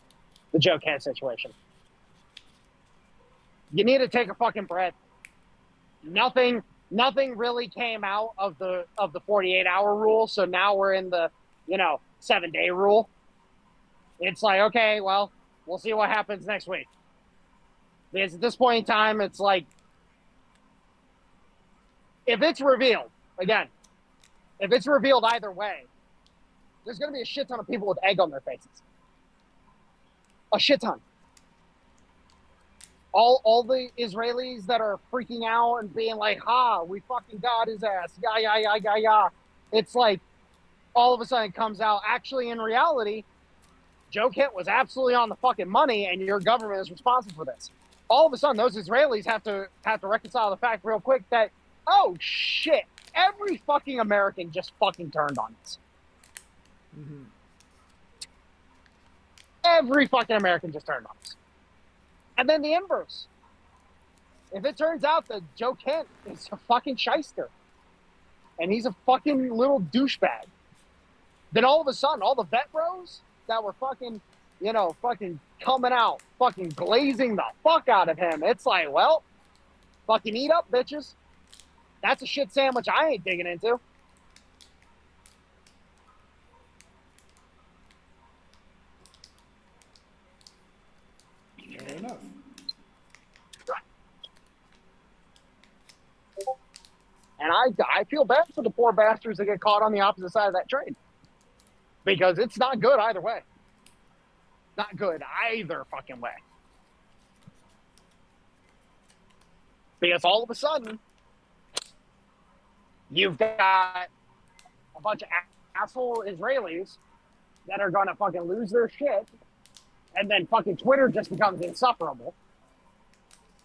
the Joe Kent situation. You need to take a fucking breath. Nothing really came out of the 48-hour rule, so now we're in the 7-day rule. It's like, okay, well, we'll see what happens next week. Because at this point in time, it's like, if it's revealed, again, if it's revealed either way, there's going to be a shit ton of people with egg on their faces. A shit ton. All the Israelis that are freaking out and being like, ha, we fucking got his ass. Yeah. It's like, all of a sudden it comes out, actually, in reality, Joe Kent was absolutely on the fucking money, and your government is responsible for this. All of a sudden, those Israelis have to reconcile the fact real quick that, oh, shit, every fucking American just fucking turned on us. Mm-hmm. Every fucking American just turned on us. And then the inverse. If it turns out that Joe Kent is a fucking shyster and he's a fucking little douchebag, then all of a sudden, all the vet bros that were fucking, fucking coming out, fucking glazing the fuck out of him, it's like, well, fucking eat up, bitches. That's a shit sandwich I ain't digging into. Fair enough. And I feel bad for the poor bastards that get caught on the opposite side of that train. Because it's not good either way. Not good either fucking way. Because all of a sudden, you've got a bunch of asshole Israelis that are going to fucking lose their shit, and then fucking Twitter just becomes insufferable.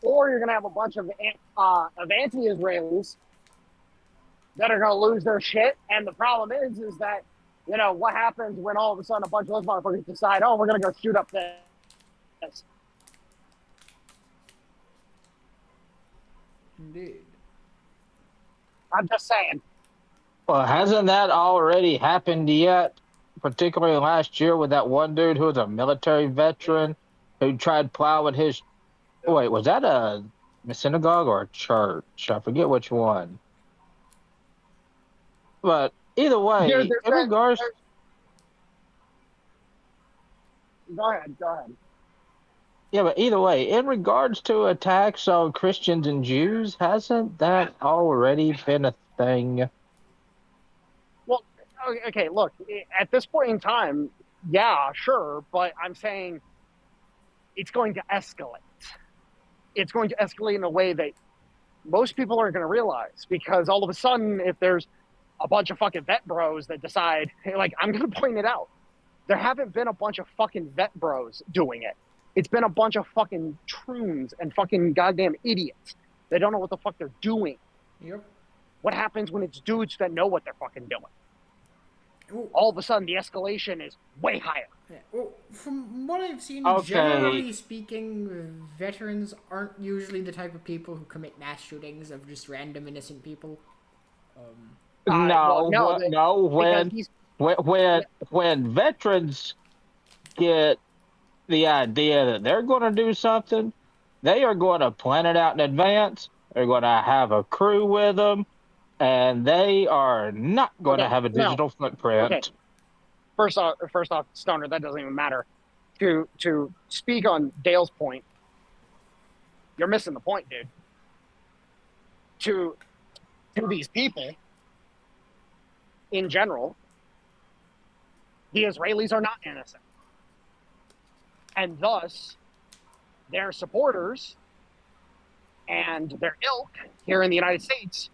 Or you're going to have a bunch of anti-Israelis that are going to lose their shit, and the problem is that, what happens when all of a sudden a bunch of those motherfuckers decide, oh, we're going to go shoot up this. Indeed. I'm just saying. Well, hasn't that already happened yet? Particularly last year with that one dude who was a military veteran who tried plowing his... Wait, was that a synagogue or a church? I forget which one. But either way, in regards... Go ahead. Yeah, but either way, in regards to attacks on Christians and Jews, hasn't that already been a thing? Well, okay, look, at this point in time, yeah, sure, but I'm saying it's going to escalate. It's going to escalate in a way that most people aren't going to realize, because all of a sudden, if there's a bunch of fucking vet bros that decide, hey, like, I'm going to point it out, there haven't been a bunch of fucking vet bros doing it. It's been a bunch of fucking troons and fucking goddamn idiots. They don't know what the fuck they're doing. Yep. What happens when it's dudes that know what they're fucking doing? Ooh. All of a sudden, the escalation is way higher. Yeah. Well, from what I've seen, Okay. generally speaking, veterans aren't usually the type of people who commit mass shootings of just random innocent people. When veterans get the idea that they're going to do something, they are going to plan it out in advance. They're going to have a crew with them, and they are not going to have a digital footprint. Okay. First off, Stoner, that doesn't even matter. To speak on Dale's point, you're missing the point, dude. To these people, in general, the Israelis are not innocent. And thus, their supporters and their ilk here in the United States,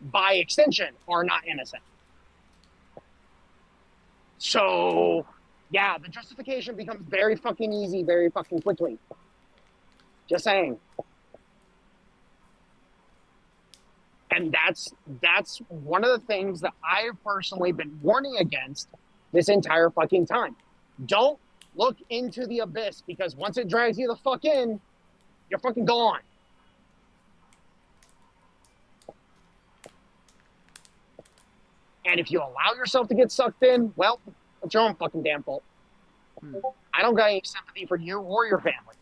by extension, are not innocent. So, yeah, the justification becomes very fucking easy, very fucking quickly. Just saying. And that's one of the things that I've personally been warning against this entire fucking time. Don't look into the abyss, because once it drags you the fuck in, you're fucking gone. And if you allow yourself to get sucked in, well, it's your own fucking damn fault. I don't got any sympathy for you or your family.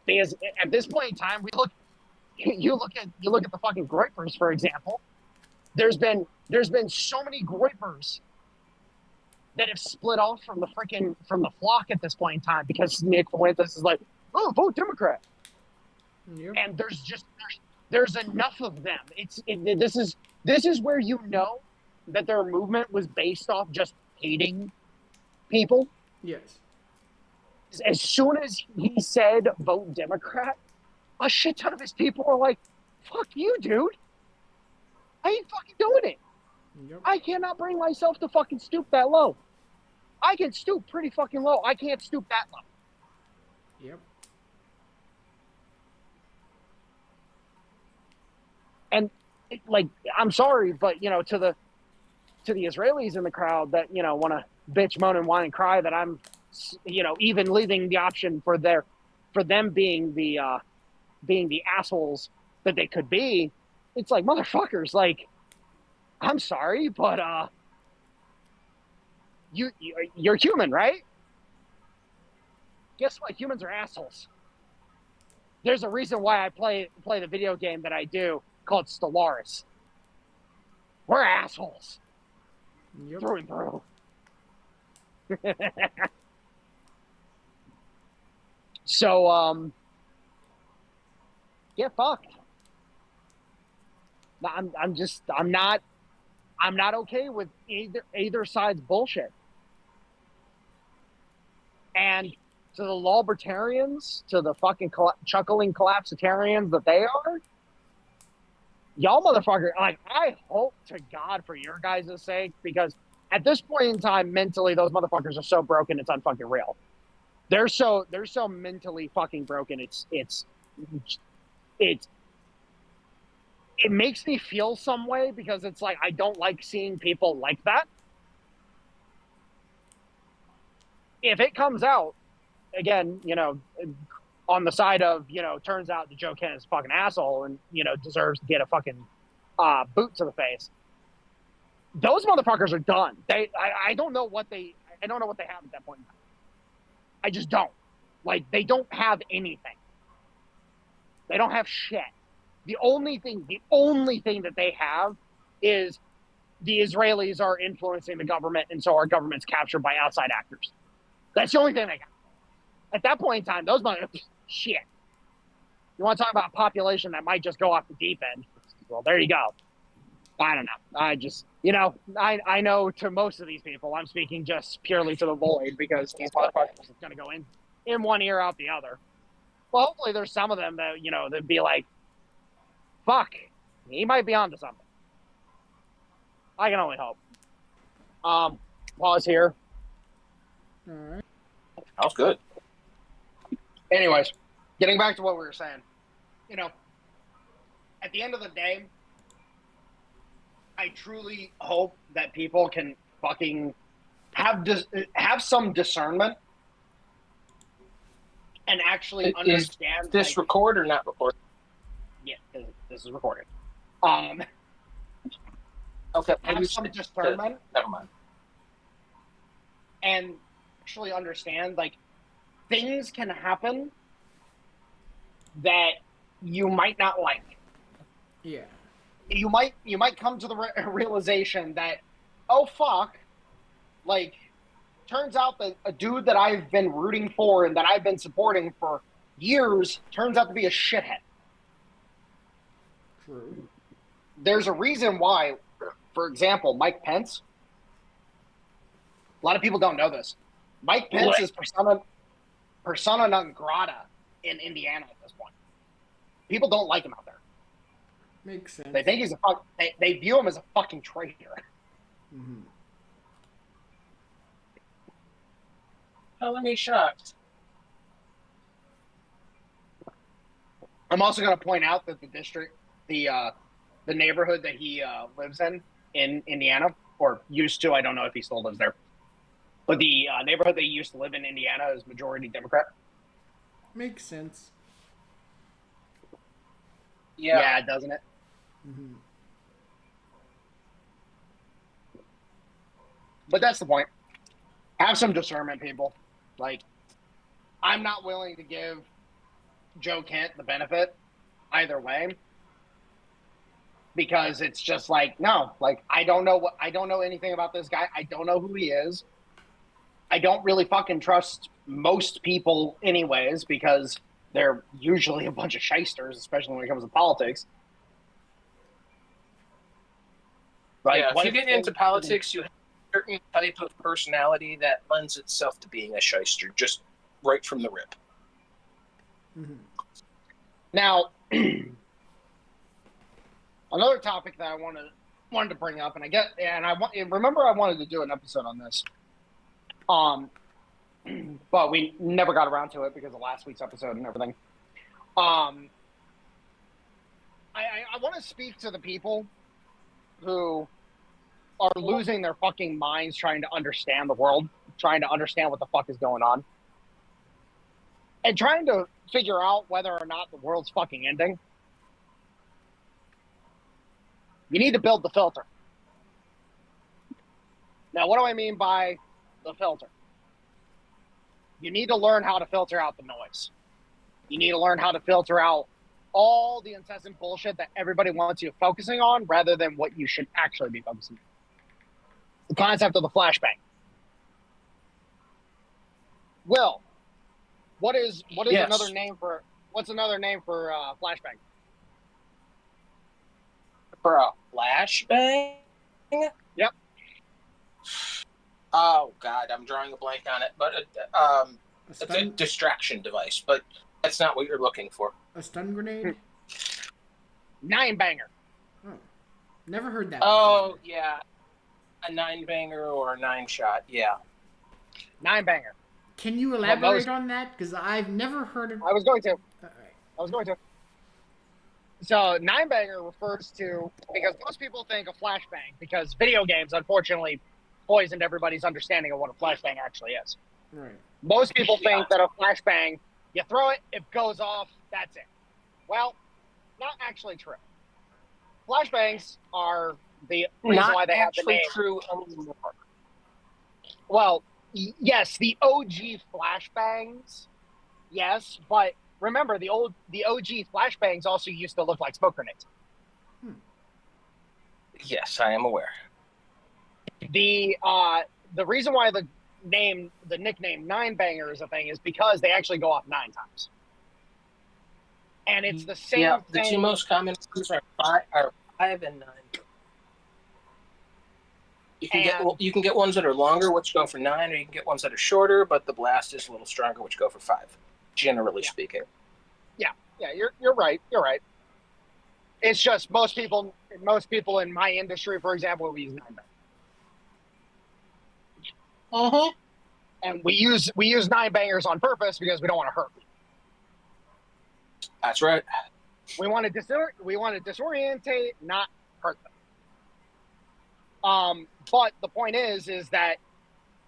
Because at this point in time, you look at the fucking Groypers, for example. There's been so many Groypers that have split off from the flock at this point in time, because Nick Fuentes is like, oh, vote Democrat. Yep. And there's enough of them. This is where you know that their movement was based off just hating people. Yes. As soon as he said vote Democrat, a shit ton of his people are like, fuck you, dude. I ain't fucking doing it. Yep. I cannot bring myself to fucking stoop that low. I can stoop pretty fucking low. I can't stoop that low. Yep. And like, I'm sorry, but you know, to the Israelis in the crowd that, you know, want to bitch, moan, and whine and cry that I'm, you know, even leaving the option for them being the assholes that they could be. It's like, motherfuckers, like, I'm sorry, but you're human, right? Guess what? Humans are assholes. There's a reason why I play the video game that I do called Stellaris. We're assholes. Yep. Through and through. So, get fucked. I'm not okay with either side's bullshit. And to the libertarians, to the fucking chuckling collapsitarians that they are, y'all motherfucker, like, I hope to God for your guys' sake, because at this point in time, mentally, those motherfuckers are so broken, it's unfucking real. They're so mentally fucking broken. It makes me feel some way, because it's like, I don't like seeing people like that. If it comes out, again, you know, on the side of, you know, turns out that Joe Kent is a fucking asshole and, you know, deserves to get a fucking boot to the face, those motherfuckers are done. I don't know what they have at that point in time. I just don't. Like, they don't have anything. They don't have shit. The only thing that they have is the Israelis are influencing the government, and so our government's captured by outside actors. That's the only thing they got. At that point in time, those motherfuckers, shit. You want to talk about a population that might just go off the deep end? Well, there you go. I don't know. I just, you know, I know to most of these people, I'm speaking just purely to the void, because these motherfuckers are going to go in one ear, out the other. Well, hopefully there's some of them that, you know, that'd be like, fuck, he might be onto something. I can only hope. Pause here. All right. That was good. Anyways, getting back to what we were saying, you know, at the end of the day, I truly hope that people can fucking have some discernment and actually understand. Is this record or not record? Yeah, this is recorded. Okay. Have some discernment. Never mind. And actually understand, like, things can happen that you might not like. Yeah. You might come to the realization that, oh fuck, like, turns out that a dude that I've been rooting for and that I've been supporting for years turns out to be a shithead. True. There's a reason why, for example, Mike Pence. A lot of people don't know this. Mike Pence is persona non grata in Indiana at this point. People don't like him out there. Makes sense. They think he's they view him as a fucking traitor. Mm-hmm. Color me shocked. I'm also going to point out that the district, the neighborhood that he lives in Indiana, or used to, I don't know if he still lives there, but the neighborhood that he used to live in Indiana is majority Democrat. Makes sense. Yeah, doesn't it? Mm-hmm. But that's the point. Have some discernment, people. Like, I'm not willing to give Joe Kent the benefit either way, because it's just like, no, like, I don't know anything about this guy. I don't know who he is. I don't really fucking trust most people anyways, because they're usually a bunch of shysters, especially when it comes to politics. Like, Yeah, what if you get into politics, you have a certain type of personality that lends itself to being a shyster, just right from the rip. Mm-hmm. Now, another topic that I wanted to bring up, and remember I wanted to do an episode on this, but we never got around to it because of last week's episode and everything. I want to speak to the people who are losing their fucking minds trying to understand the world, trying to understand what the fuck is going on, and trying to figure out whether or not the world's fucking ending. You need to build the filter. Now, what do I mean by the filter? You need to learn how to filter out the noise. You need to learn how to filter out all the incessant bullshit that everybody wants you focusing on rather than what you should actually be focusing on. The concept of the flashbang. Will, what's another name for flashbang? For a flashbang? Yep. Oh, God, I'm drawing a blank on it. But it's a distraction device, but that's not what you're looking for. A stun grenade? 9-banger. Oh, never heard that Oh, before. yeah. A 9-banger or a 9-shot, yeah. 9-banger. Can you elaborate on that? Because I've never heard of... I was going to. Alright. So 9-banger refers to, because most people think of flashbang, because video games, unfortunately, poisoned everybody's understanding of what a flashbang actually is. Right. Most people think that a flashbang, you throw it, it goes off, that's it. Well, not actually true. Flashbangs are the reason why they have the name. Not actually true anymore. Well, yes, the OG flashbangs, yes, but remember the OG flashbangs also used to look like smoke grenades. Yes, I am aware. The reason why the nickname 9-banger is a thing is because they actually go off 9 times. And it's the same thing. The two most common ones are 5 and 9. You can get ones that are longer, which go for 9, or you can get ones that are shorter, but the blast is a little stronger, which go for 5. Generally speaking. Yeah, you're right. You're right. It's just most people in my industry, for example, we use 9-banger. And we use 9-bangers on purpose because we don't want to hurt people. That's right. We want to disorientate, not hurt them. But the point is that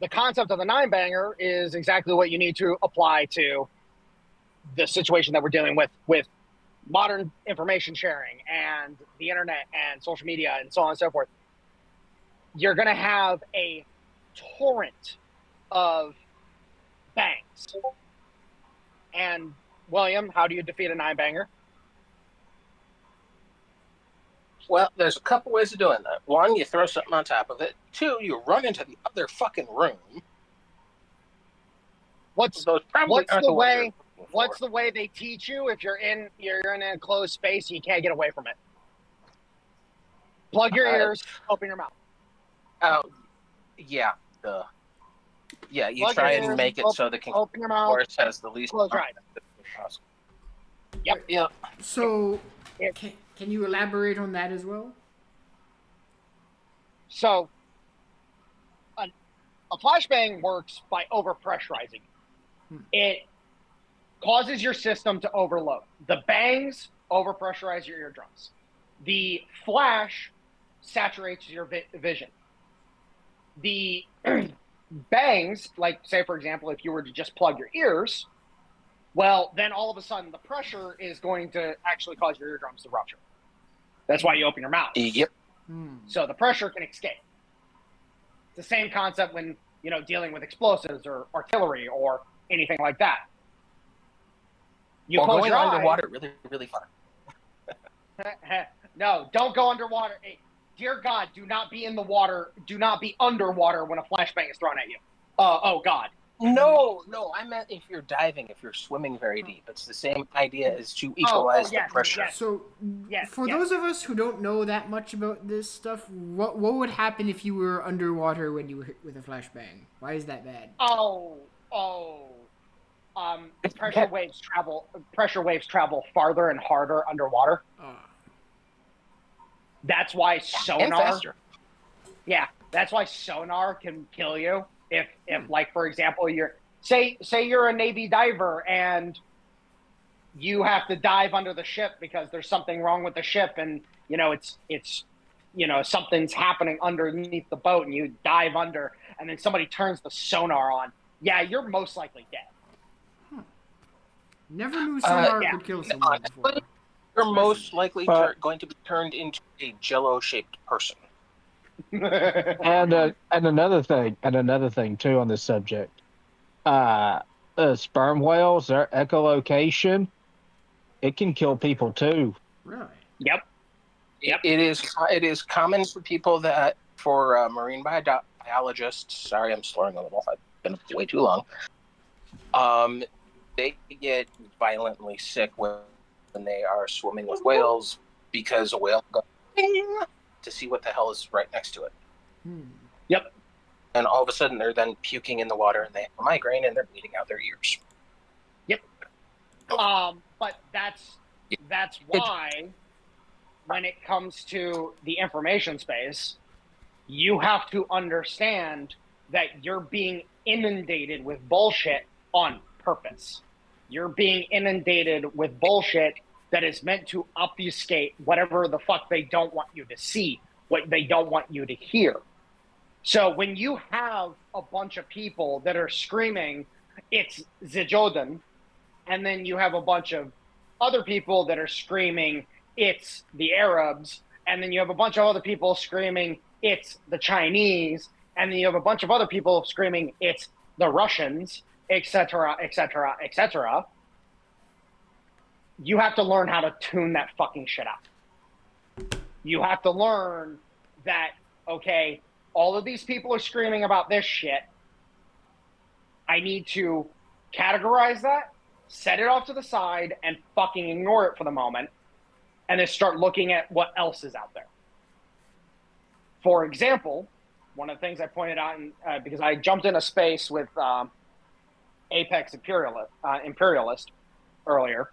the concept of the 9-banger is exactly what you need to apply to the situation that we're dealing with modern information sharing and the internet and social media and so on and so forth. You're going to have a torrent of bangs. And William, how do you defeat a 9-banger? Well, there's a couple ways of doing that. 1, you throw something on top of it. 2, you run into the other fucking room. What's the way they teach you if you're in a closed space and you can't get away from it? Plug your ears, open your mouth. Oh, yeah. Yeah, you Plug try your and ears, make it so the open your mouth, course has the least close your eyes. possible. Yep. So, can you elaborate on that as well? So, a flashbang works by overpressurizing. It causes your system to overload. The bangs overpressurize your eardrums. The flash saturates your vision. The bangs, like say for example, if you were to just plug your ears, well, then all of a sudden the pressure is going to actually cause your eardrums to rupture. That's why you open your mouth. Yep. So the pressure can escape. It's the same concept when, dealing with explosives or artillery or anything like that. You or close going your underwater really, really far. No, don't go underwater. Hey, dear God, do not be in the water. Do not be underwater when a flashbang is thrown at you. Oh God. No, I meant if you're diving, if you're swimming very deep. It's the same idea as to equalize the pressure. Yes. So, for those of us who don't know that much about this stuff, what would happen if you were underwater when you were hit with a flashbang? Why is that bad? Pressure waves travel farther and harder underwater. That's why sonar. And faster. Yeah, that's why sonar can kill you. If like, for example, say you're a Navy diver and you have to dive under the ship because there's something wrong with the ship, and it's something's happening underneath the boat, and you dive under, and then somebody turns the sonar on. Yeah, you're most likely dead. Never knew sonar could kill someone before. You're most likely going to be turned into a Jello-shaped person. and another thing too on this subject, sperm whales, their echolocation, it can kill people too. Really? Yep. It is common for people for marine biologists. Sorry, I'm slurring a little. I've been up way too long. They get violently sick when they are swimming with whales because a whale goes ding to see what the hell is right next to it. Yep. And all of a sudden they're then puking in the water and they have a migraine and they're bleeding out their ears. Yep. But that's why when it comes to the information space, you have to understand that you're being inundated with bullshit on purpose. You're being inundated with bullshit that is meant to obfuscate whatever the fuck they don't want you to see, what they don't want you to hear. So when you have a bunch of people that are screaming, it's Zijoden, and then you have a bunch of other people that are screaming, it's the Arabs, and then you have a bunch of other people screaming, it's the Chinese, and then you have a bunch of other people screaming, it's the Russians, etc., etc., etc., you have to learn how to tune that fucking shit out. You have to learn that, okay, all of these people are screaming about this shit. I need to categorize that, set it off to the side, and fucking ignore it for the moment, and then start looking at what else is out there. For example, one of the things I pointed out, because I jumped in a space with Apex Imperialist earlier.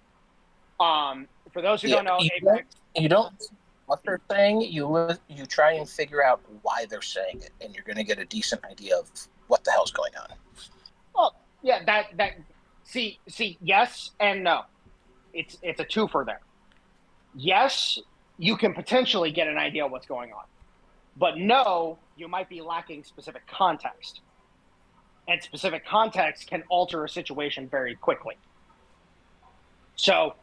For those who don't know, Apex... You don't what they're saying, you try and figure out why they're saying it, and you're going to get a decent idea of what the hell's going on. Well, yeah, see, yes and no. It's a twofer there. Yes, you can potentially get an idea of what's going on. But no, you might be lacking specific context. And specific context can alter a situation very quickly. So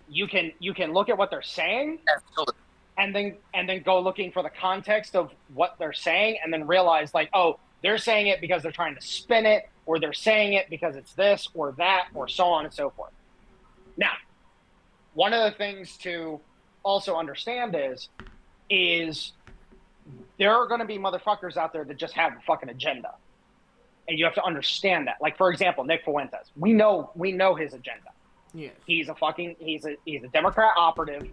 you can look at what they're saying, Absolutely. and then go looking for the context of what they're saying, and then realize, like, oh, they're saying it because they're trying to spin it, or they're saying it because it's this or that, or so on and so forth. Now, one of the things to also understand is there are going to be motherfuckers out there that just have a fucking agenda. And you have to understand that. Like, for example, Nick Fuentes. We know his agenda. Yes. He's a Democrat operative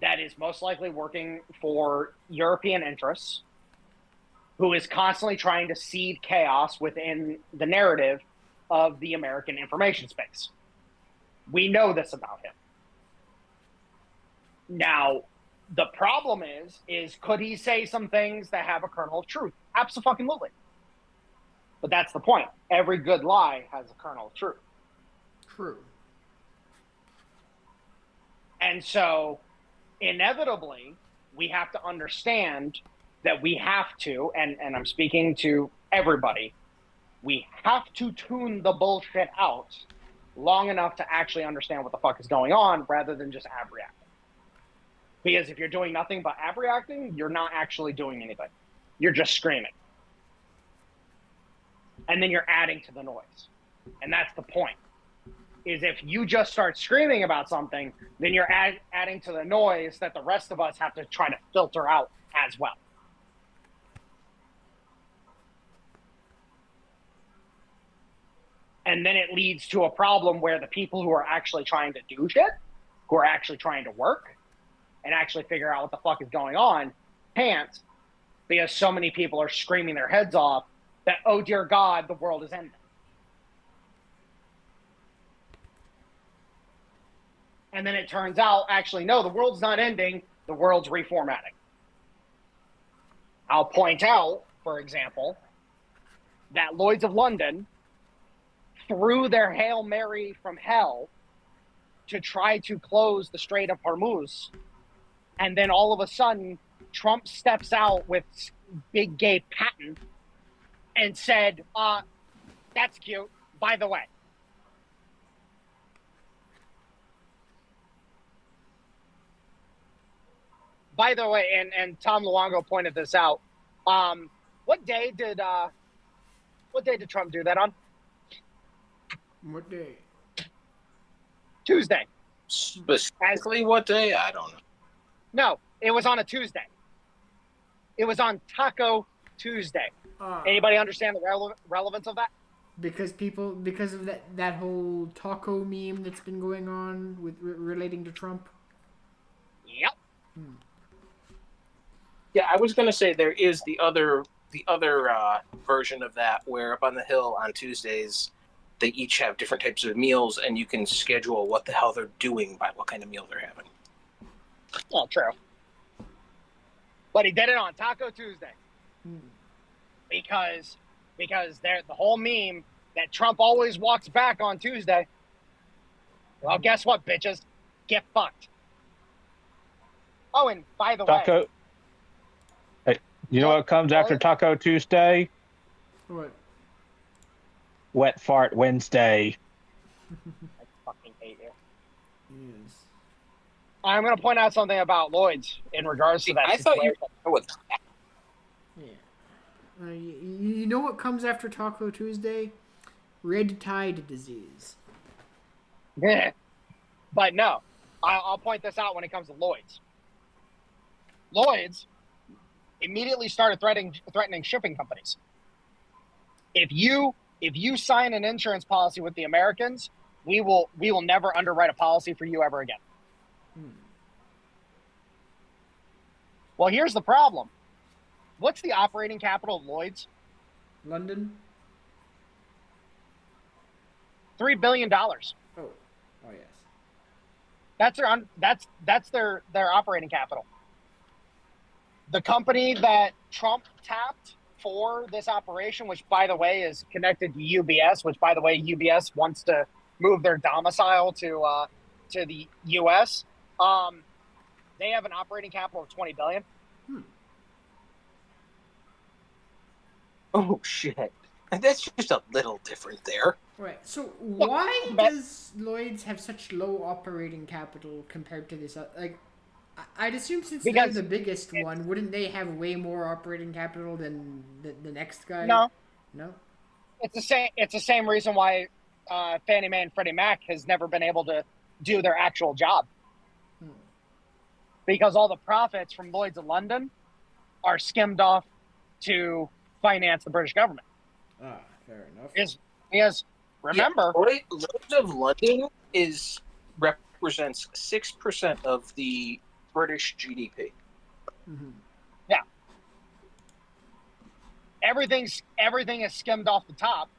that is most likely working for European interests, who is constantly trying to seed chaos within the narrative of the American information space. We know this about him. Now, the problem is could he say some things that have a kernel of truth? Absolutely. But that's the point. Every good lie has a kernel of truth. True. And so, inevitably, we have to understand that we have to, and I'm speaking to everybody, we have to tune the bullshit out long enough to actually understand what the fuck is going on, rather than just ab-reacting. Because if you're doing nothing but ab-reacting, you're not actually doing anything. You're just screaming. And then you're adding to the noise. And that's the point. Is if you just start screaming about something, then you're adding to the noise that the rest of us have to try to filter out as well. And then it leads to a problem where the people who are actually trying to do shit, who are actually trying to work and actually figure out what the fuck is going on, can't, because so many people are screaming their heads off that, oh dear God, the world is ending. And then it turns out, actually, no, the world's not ending, the world's reformatting. I'll point out, for example, that Lloyd's of London threw their Hail Mary from hell to try to close the Strait of Hormuz. And then all of a sudden, Trump steps out with big gay patent and said, that's cute, by the way. By the way, and Tom Luongo pointed this out. What day did Trump do that on? What day? Tuesday. Specifically, what day? I don't know. No, it was on a Tuesday. It was on Taco Tuesday. Anybody understand the relevance of that? Because of that whole taco meme that's been going on with relating to Trump. Yep. Yeah, I was going to say there is the other version of that where up on the Hill on Tuesdays they each have different types of meals and you can schedule what the hell they're doing by what kind of meal they're having. Oh, true. But he did it on Taco Tuesday because the whole meme that Trump always walks back on Tuesday. Well, guess what, bitches? Get fucked. Oh, and by the way. Hey, you know what comes after Taco Tuesday? What? Wet Fart Wednesday. I fucking hate you. Yes. I'm going to point out something about Lloyd's in regards to that. I thought you were with that. Yeah. You know what comes after Taco Tuesday? Red tide disease. But no, I'll point this out when it comes to Lloyd's. Lloyd's immediately started threatening shipping companies. If you sign an insurance policy with the Americans, we will never underwrite a policy for you ever again. Well, here's the problem. What's the operating capital of Lloyd's? London? $3 billion. Oh yes. That's their operating capital. The company that Trump tapped for this operation, which by the way is connected to UBS, which by the way UBS wants to move their domicile to the US. They have an operating capital of $20 billion. Oh shit. That's just a little different there. Right. So why does Lloyd's have such low operating capital compared to this? I'd assume since they're the biggest one, wouldn't they have way more operating capital than the next guy? No. No. It's the same reason why Fannie Mae and Freddie Mac has never been able to do their actual job. Because all the profits from Lloyd's of London are skimmed off to finance the British government. Ah, fair enough. Because remember, Lloyd's of London represents 6% of the British GDP. Mm-hmm. Yeah. Everything is skimmed off the top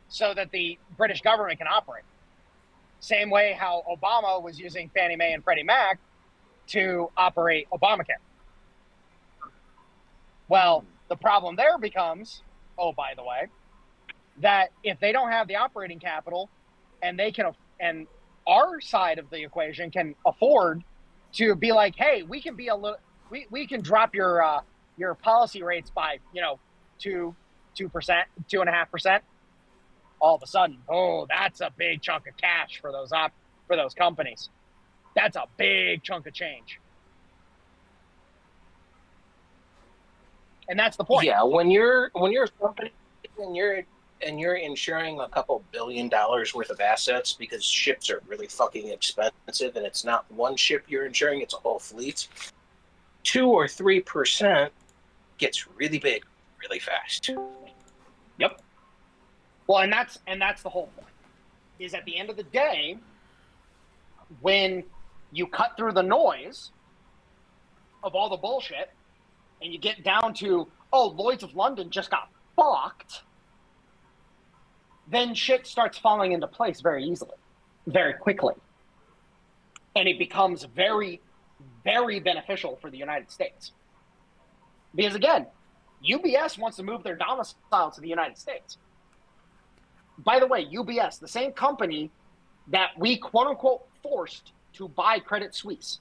so that the British government can operate. Same way how Obama was using Fannie Mae and Freddie Mac to operate Obamacare. Well, the problem there becomes, oh, by the way, that if they don't have the operating capital and and our side of the equation can afford to be like, hey, we can be we can drop your policy rates by 2%, 2.5%. All of a sudden, oh, that's a big chunk of cash for those companies. That's a big chunk of change. And that's the point. Yeah, when you're a company and you're insuring a couple $1 billion worth of assets because ships are really fucking expensive and it's not one ship you're insuring, it's a whole fleet. 2 or 3% gets really big really fast. Yep. Well, and that's the whole point. Is at the end of the day, when you cut through the noise of all the bullshit, and you get down to, oh, Lloyd's of London just got fucked, then shit starts falling into place very easily, very quickly. And it becomes very, very beneficial for the United States. Because again, UBS wants to move their domicile to the United States. By the way, UBS, the same company that we quote unquote forced to buy Credit Suisse.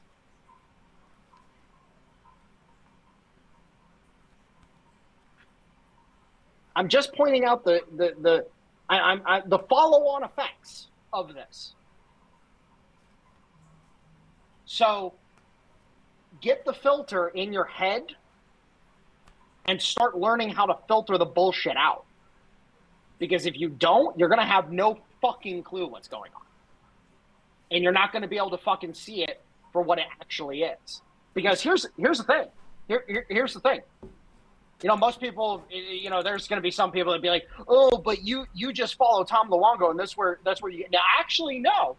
I'm just pointing out the follow-on effects of this. So get the filter in your head and start learning how to filter the bullshit out. Because if you don't, you're going to have no fucking clue what's going on. And you're not going to be able to fucking see it for what it actually is. Because here's the thing. Here's the thing. You know, most people, you know, there's going to be some people that be like, oh, but you just follow Tom Luongo and that's where you get. Now, actually, no.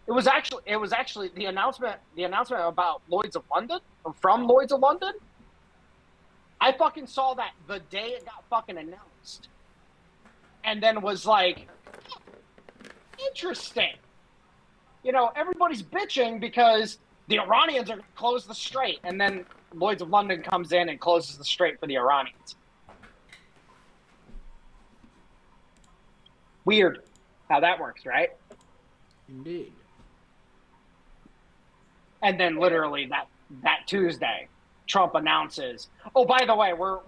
It was actually the announcement about Lloyd's of London, or from Lloyd's of London. I fucking saw that the day it got fucking announced. And then was like, interesting. You know, everybody's bitching because the Iranians are going to close the strait. And then Lloyd's of London comes in and closes the strait for the Iranians. Weird how that works, right? Indeed. And then literally that Tuesday, Trump announces, oh, by the way, we're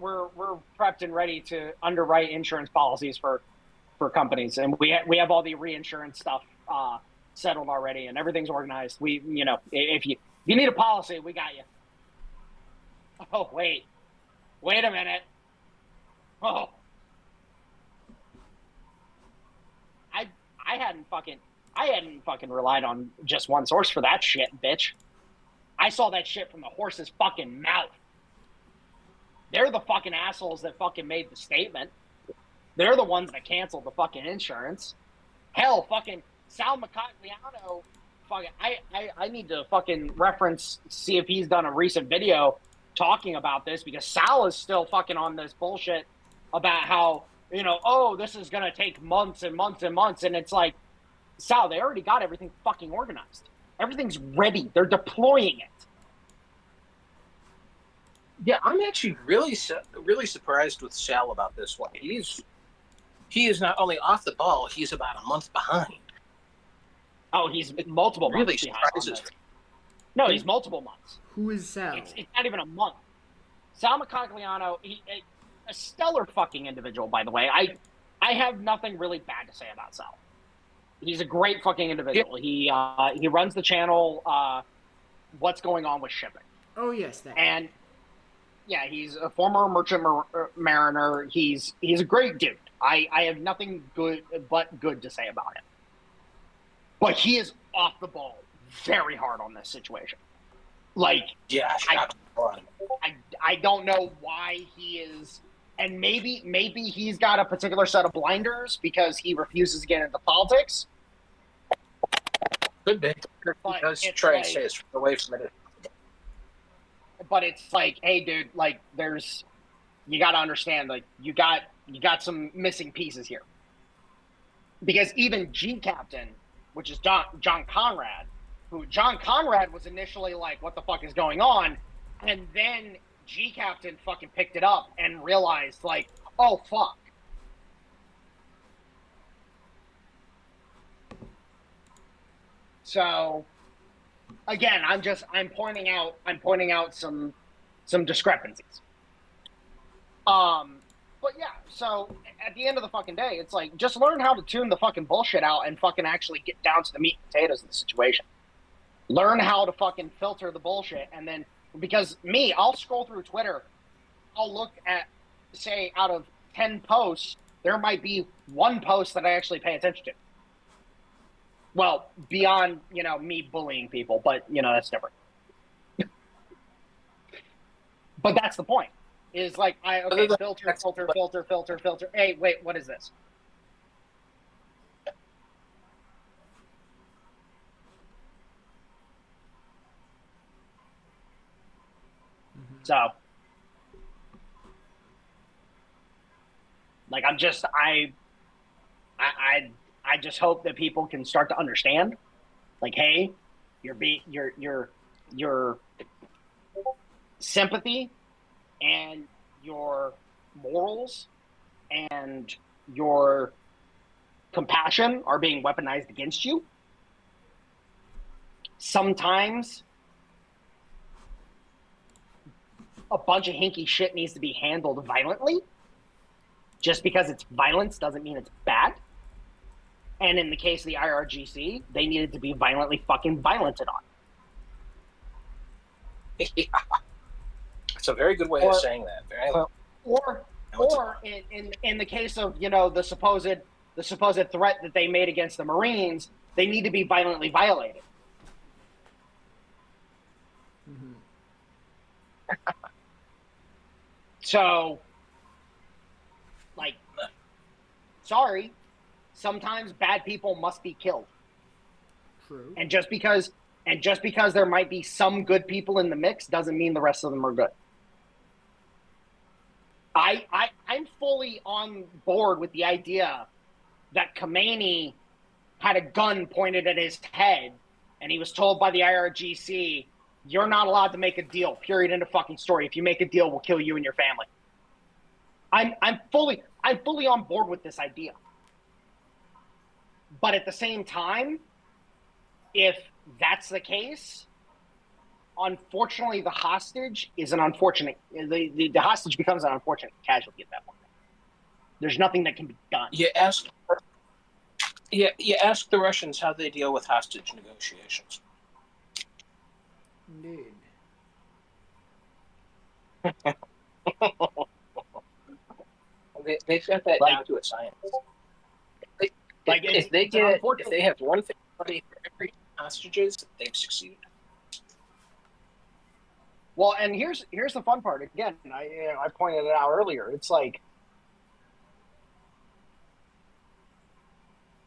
prepped and ready to underwrite insurance policies for companies, and we have all the reinsurance stuff settled already, and everything's organized. We, you know, if you need a policy, we got you. Oh, wait a minute. Oh, I hadn't fucking relied on just one source for that shit, bitch. I saw that shit from the horse's fucking mouth. They're the fucking assholes that fucking made the statement. They're the ones that canceled the fucking insurance. Hell, fucking Sal Macagliano, fucking, I need to fucking see if he's done a recent video talking about this, because Sal is still fucking on this bullshit about how, you know, oh, this is going to take months and months and months. And it's like, Sal, they already got everything fucking organized. Everything's ready. They're deploying it. Yeah, I'm actually really surprised with Sal about this one. He is not only off the ball, he's about a month behind. Oh, he's multiple months really behind. surprises me. No, he's multiple months. Who is Sal? It's not even a month. Sal Macagliano, a stellar fucking individual, by the way. I have nothing really bad to say about Sal. He's a great fucking individual. Yeah. He runs the channel, What's Going On with Shipping. Oh, yes. And, yeah, he's a former merchant mariner. He's a great dude. I have nothing good to say about him. But he is off the ball very hard on this situation. Like, yeah, I don't know why he is, and maybe he's got a particular set of blinders because he refuses to get into politics. Could be. Because try and stay as far away from it. But it's like, hey, dude, like, you got to understand, like, you got some missing pieces here. Because even G Captain, which is John Conrad, John Conrad was initially like, what the fuck is going on? And then G Captain fucking picked it up and realized, like, oh, fuck. So, again, I'm pointing out some discrepancies. But yeah, so at the end of the fucking day, it's like, just learn how to tune the fucking bullshit out and fucking actually get down to the meat and potatoes of the situation. Learn how to fucking filter the bullshit, and then, because I'll scroll through Twitter, I'll look at, say, out of 10 posts, there might be one post that I actually pay attention to. Well, beyond, you know, me bullying people, but, you know, that's different. But that's the point, is like, filter. Hey, wait, what is this? So, like, I just hope that people can start to understand, like, hey, your sympathy and your morals and your compassion are being weaponized against you. Sometimes a bunch of hinky shit needs to be handled violently. Just because it's violence doesn't mean it's bad. And in the case of the IRGC, they needed to be violently fucking violented on. Yeah. It's a very good way of saying that. Very well. Or in the case of, you know, the supposed threat that they made against the Marines, they need to be violently violated. Mm-hmm. So, like, sorry, sometimes bad people must be killed. True. And just because there might be some good people in the mix doesn't mean the rest of them are good. I'm fully on board with the idea that Khomeini had a gun pointed at his head and he was told by the IRGC, you're not allowed to make a deal, period, end of fucking story. If you make a deal, we'll kill you and your family. I'm fully on board with this idea. But at the same time, if that's the case, unfortunately, the hostage becomes an unfortunate casualty at that point. There's nothing that can be done. You ask the Russians how they deal with hostage negotiations. Indeed. They've got that down to a science. If they have one thing for every hostages, they've succeeded. Well, and here's the fun part. Again, I pointed it out earlier. It's like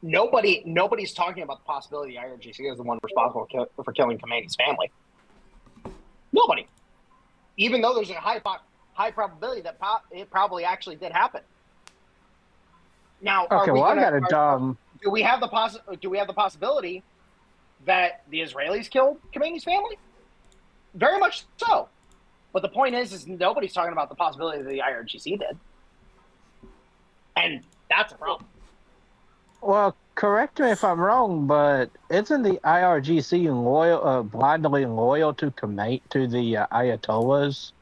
nobody's talking about the possibility the IRGC is the one responsible for killing Khomeini's family. Nobody. Even though there's a high probability that it probably actually did happen. Now, do we have the possibility that the Israelis killed Khomeini's family? Very much so. But the point is nobody's talking about the possibility that the IRGC did. And that's a problem. Well, correct me if I'm wrong, but isn't the IRGC blindly loyal to the Ayatollahs?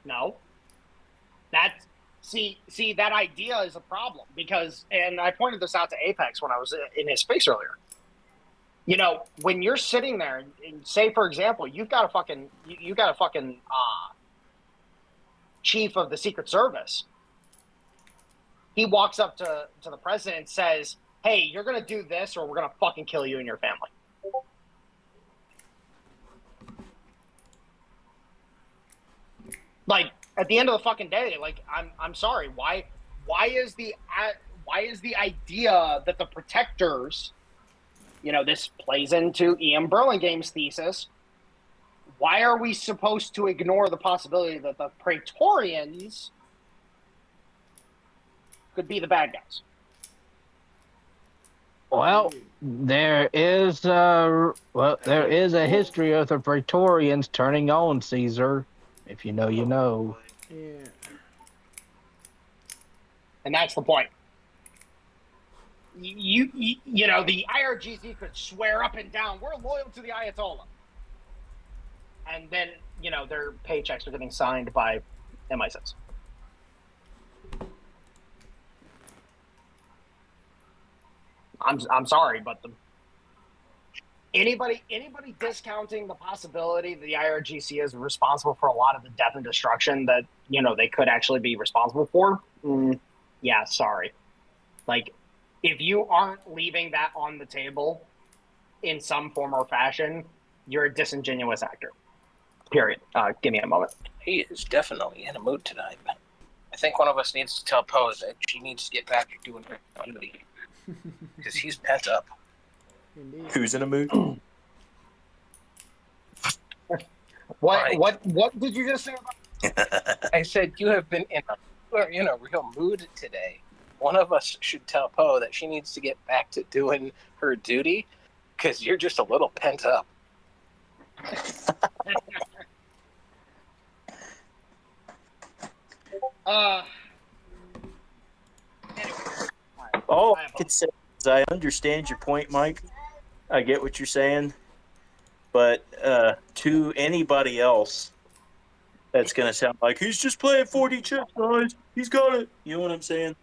No. See, that idea is a problem because, and I pointed this out to Apex when I was in his space earlier. You know, when you're sitting there, and say for example, you've got a fucking chief of the Secret Service. He walks up to the president and says, "Hey, you're gonna do this, or we're gonna fucking kill you and your family." Like, at the end of the fucking day, like, I'm sorry, why is the idea that the protectors, you know, this plays into Ian Burlingame's thesis, why are we supposed to ignore the possibility that the Praetorians could be the bad guys? Well, there is a history of the Praetorians turning on Caesar. If you know, you know. Yeah. And that's the point. You know, the IRGC could swear up and down, we're loyal to the Ayatollah. And then, you know, their paychecks are getting signed by MI6. I'm sorry, but anybody discounting the possibility that the IRGC is responsible for a lot of the death and destruction that, you know, they could actually be responsible for, yeah, sorry. Like, if you aren't leaving that on the table in some form or fashion, you're a disingenuous actor. Period. Give me a moment. He is definitely in a mood tonight. I think one of us needs to tell Poe that she needs to get back to doing her duty. Because he's pent up. Indeed. Who's in a mood? What did you just say about? I said you are in a real mood today. One of us should tell Poe that she needs to get back to doing her duty because you're just a little pent up. Anyway. All I could say is I understand your point, Mike. I get what you're saying. But to anybody else, that's going to sound like, he's just playing 4D chess, guys. He's got it. You know what I'm saying?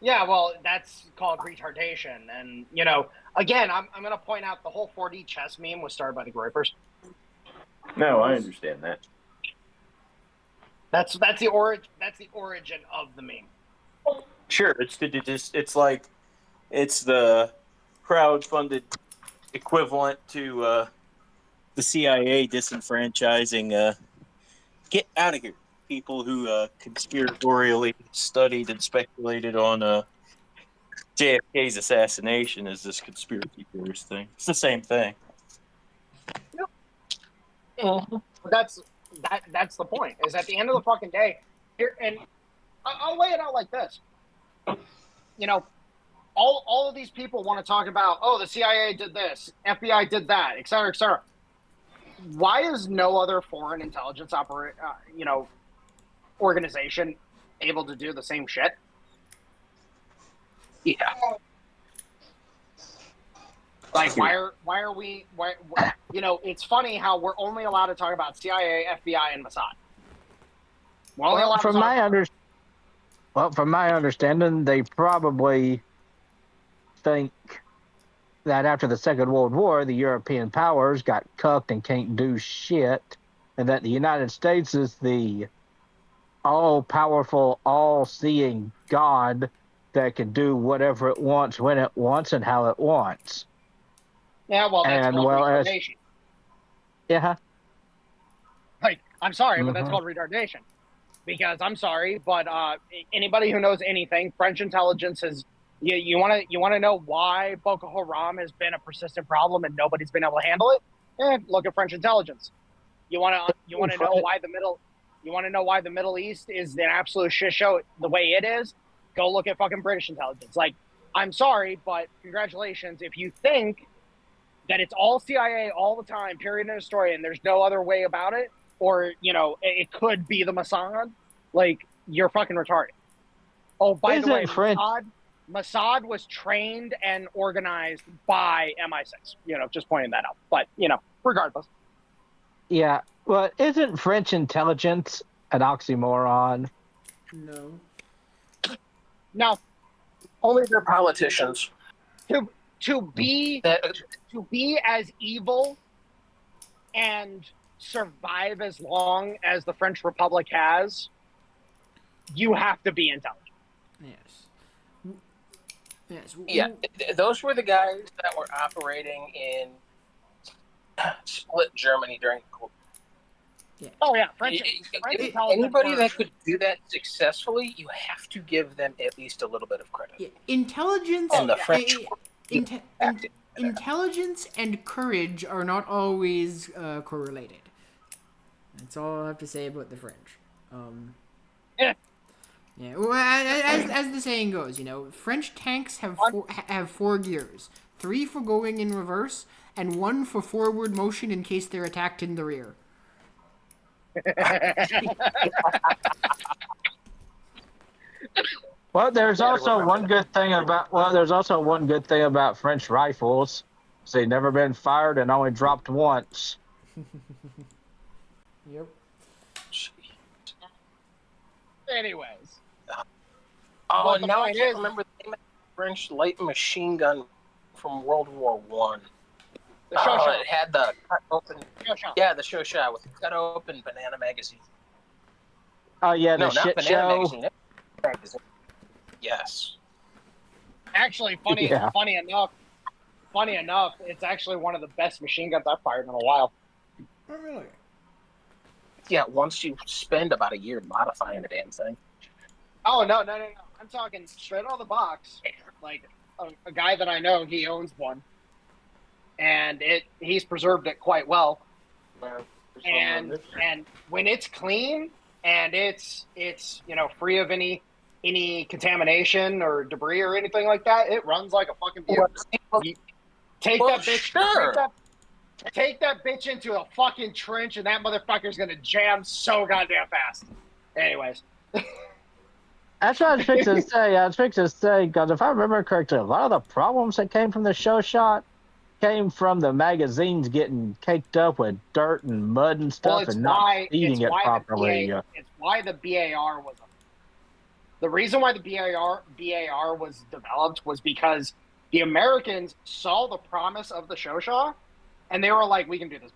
Yeah, well, that's called retardation. And, again, I'm going to point out the whole 4D chess meme was started by the Groypers. No, I understand that. That's the origin of the meme. Sure, it's like it's the crowd-funded equivalent to the CIA disenfranchising. Get out of here, people who conspiratorially studied and speculated on JFK's assassination as this conspiracy theorist thing. It's the same thing. But that's the point. Is at the end of the fucking day, here, and I'll lay it out like this. All of these people want to talk about, the CIA did this, FBI did that, et cetera, et cetera. Why is no other foreign intelligence organization able to do the same shit? Yeah. Like, why are we, it's funny how we're only allowed to talk about CIA, FBI, and Mossad. We're only allowed From my understanding, they probably think that after the Second World War, the European powers got cucked and can't do shit, and that the United States is the all-powerful, all-seeing God that can do whatever it wants, when it wants, and how it wants. Yeah, well, that's And, called well, retardation. Yeah. Like, I'm sorry, but that's called retardation. Because I'm sorry, but anybody who knows anything, French intelligence has. You want to know why Boko Haram has been a persistent problem and nobody's been able to handle it? Look at French intelligence. You want to know why the Middle East is an absolute shit show the way it is? Go look at fucking British intelligence. Like, I'm sorry, but congratulations if you think that it's all CIA all the time, period in a story, and there's no other way about it, or it could be the Mossad. Like, you're fucking retarded. Oh, by the way, Mossad was trained and organized by MI6. Just pointing that out. But, regardless. Yeah. Well, isn't French intelligence an oxymoron? No. No. Only they're politicians. To be as evil and survive as long as the French Republic has, you have to be intelligent. Yes. Yeah, those were the guys that were operating in split Germany during the Cold War. Yeah. Oh, yeah. French intelligence. Anybody that could do that successfully, you have to give them at least a little bit of credit. Yeah. Intelligence. And the French. Intelligence and courage are not always correlated. That's all I have to say about the French. Yeah. Well, as the saying goes, French tanks have four gears: 3 for going in reverse, and 1 for forward motion in case they're attacked in the rear. Well, there's also one good thing about French rifles. They've never been fired and only dropped once. Yep. Anyways. Oh, now I can't remember the name of the French light machine gun from World War One. It had the cut open. Yeah, the show shot with the cut open banana magazine. Oh yeah, no, the not shit banana show. magazine. Yes. Actually, funny enough, it's actually one of the best machine guns I've fired in a while. Oh, really? Yeah, once you spend about a year modifying the damn thing. Oh, no. I'm talking straight out of the box. Like, a guy that I know, he owns one. And he's preserved it quite well. And when it's clean and it's free of any contamination or debris or anything like that, it runs like a fucking beaut. Take that bitch into a fucking trench, and that motherfucker's gonna jam so goddamn fast. Anyways. That's what I was fixing to say. Because if I remember correctly, a lot of the problems that came from the show shot came from the magazines getting caked up with dirt and mud and stuff, and not feeding it properly. It's why the BAR was. The reason why the BAR was developed was because the Americans saw the promise of the Shosha, and they were like, "We can do this,"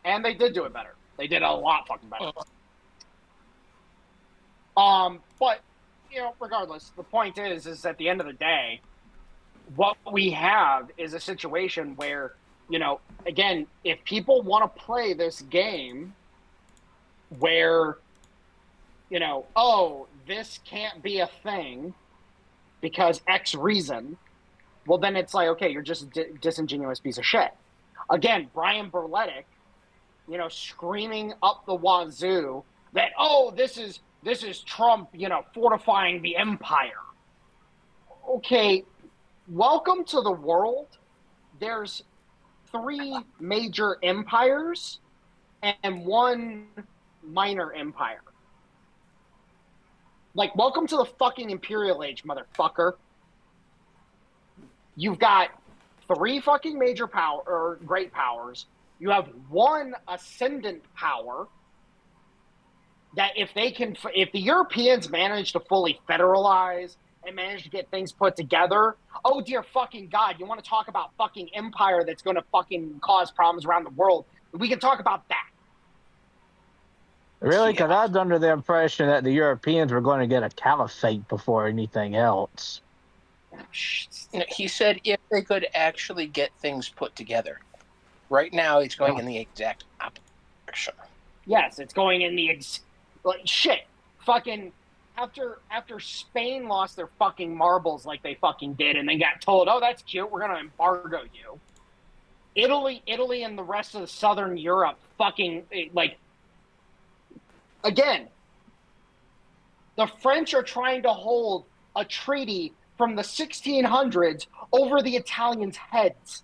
and they did do it better. They did a lot fucking better. But regardless, the point is at the end of the day, what we have is a situation where, again, if people want to play this game where, this can't be a thing because X reason, well, then it's like, okay, you're just a disingenuous piece of shit. Again, Brian Berletic, screaming up the wazoo that, this is Trump, fortifying the empire. Okay, welcome to the world. There's 3 major empires and 1 minor empire. Like, welcome to the fucking imperial age, motherfucker. You've got 3 fucking major great powers. You have 1 ascendant power that if the Europeans manage to fully federalize and manage to get things put together, oh dear fucking God, you want to talk about fucking empire that's going to fucking cause problems around the world? We can talk about that. Really? Because I was under the impression that the Europeans were going to get a caliphate before anything else. He said if they could actually get things put together. Right now, it's going in the exact opposite direction. Yes, it's going in the shit. Fucking after Spain lost their fucking marbles like they fucking did, and then got told, "Oh, that's cute, we're gonna embargo you." Italy, and the rest of Southern Europe, fucking again. The French are trying to hold a treaty from the 1600s over the Italians' heads.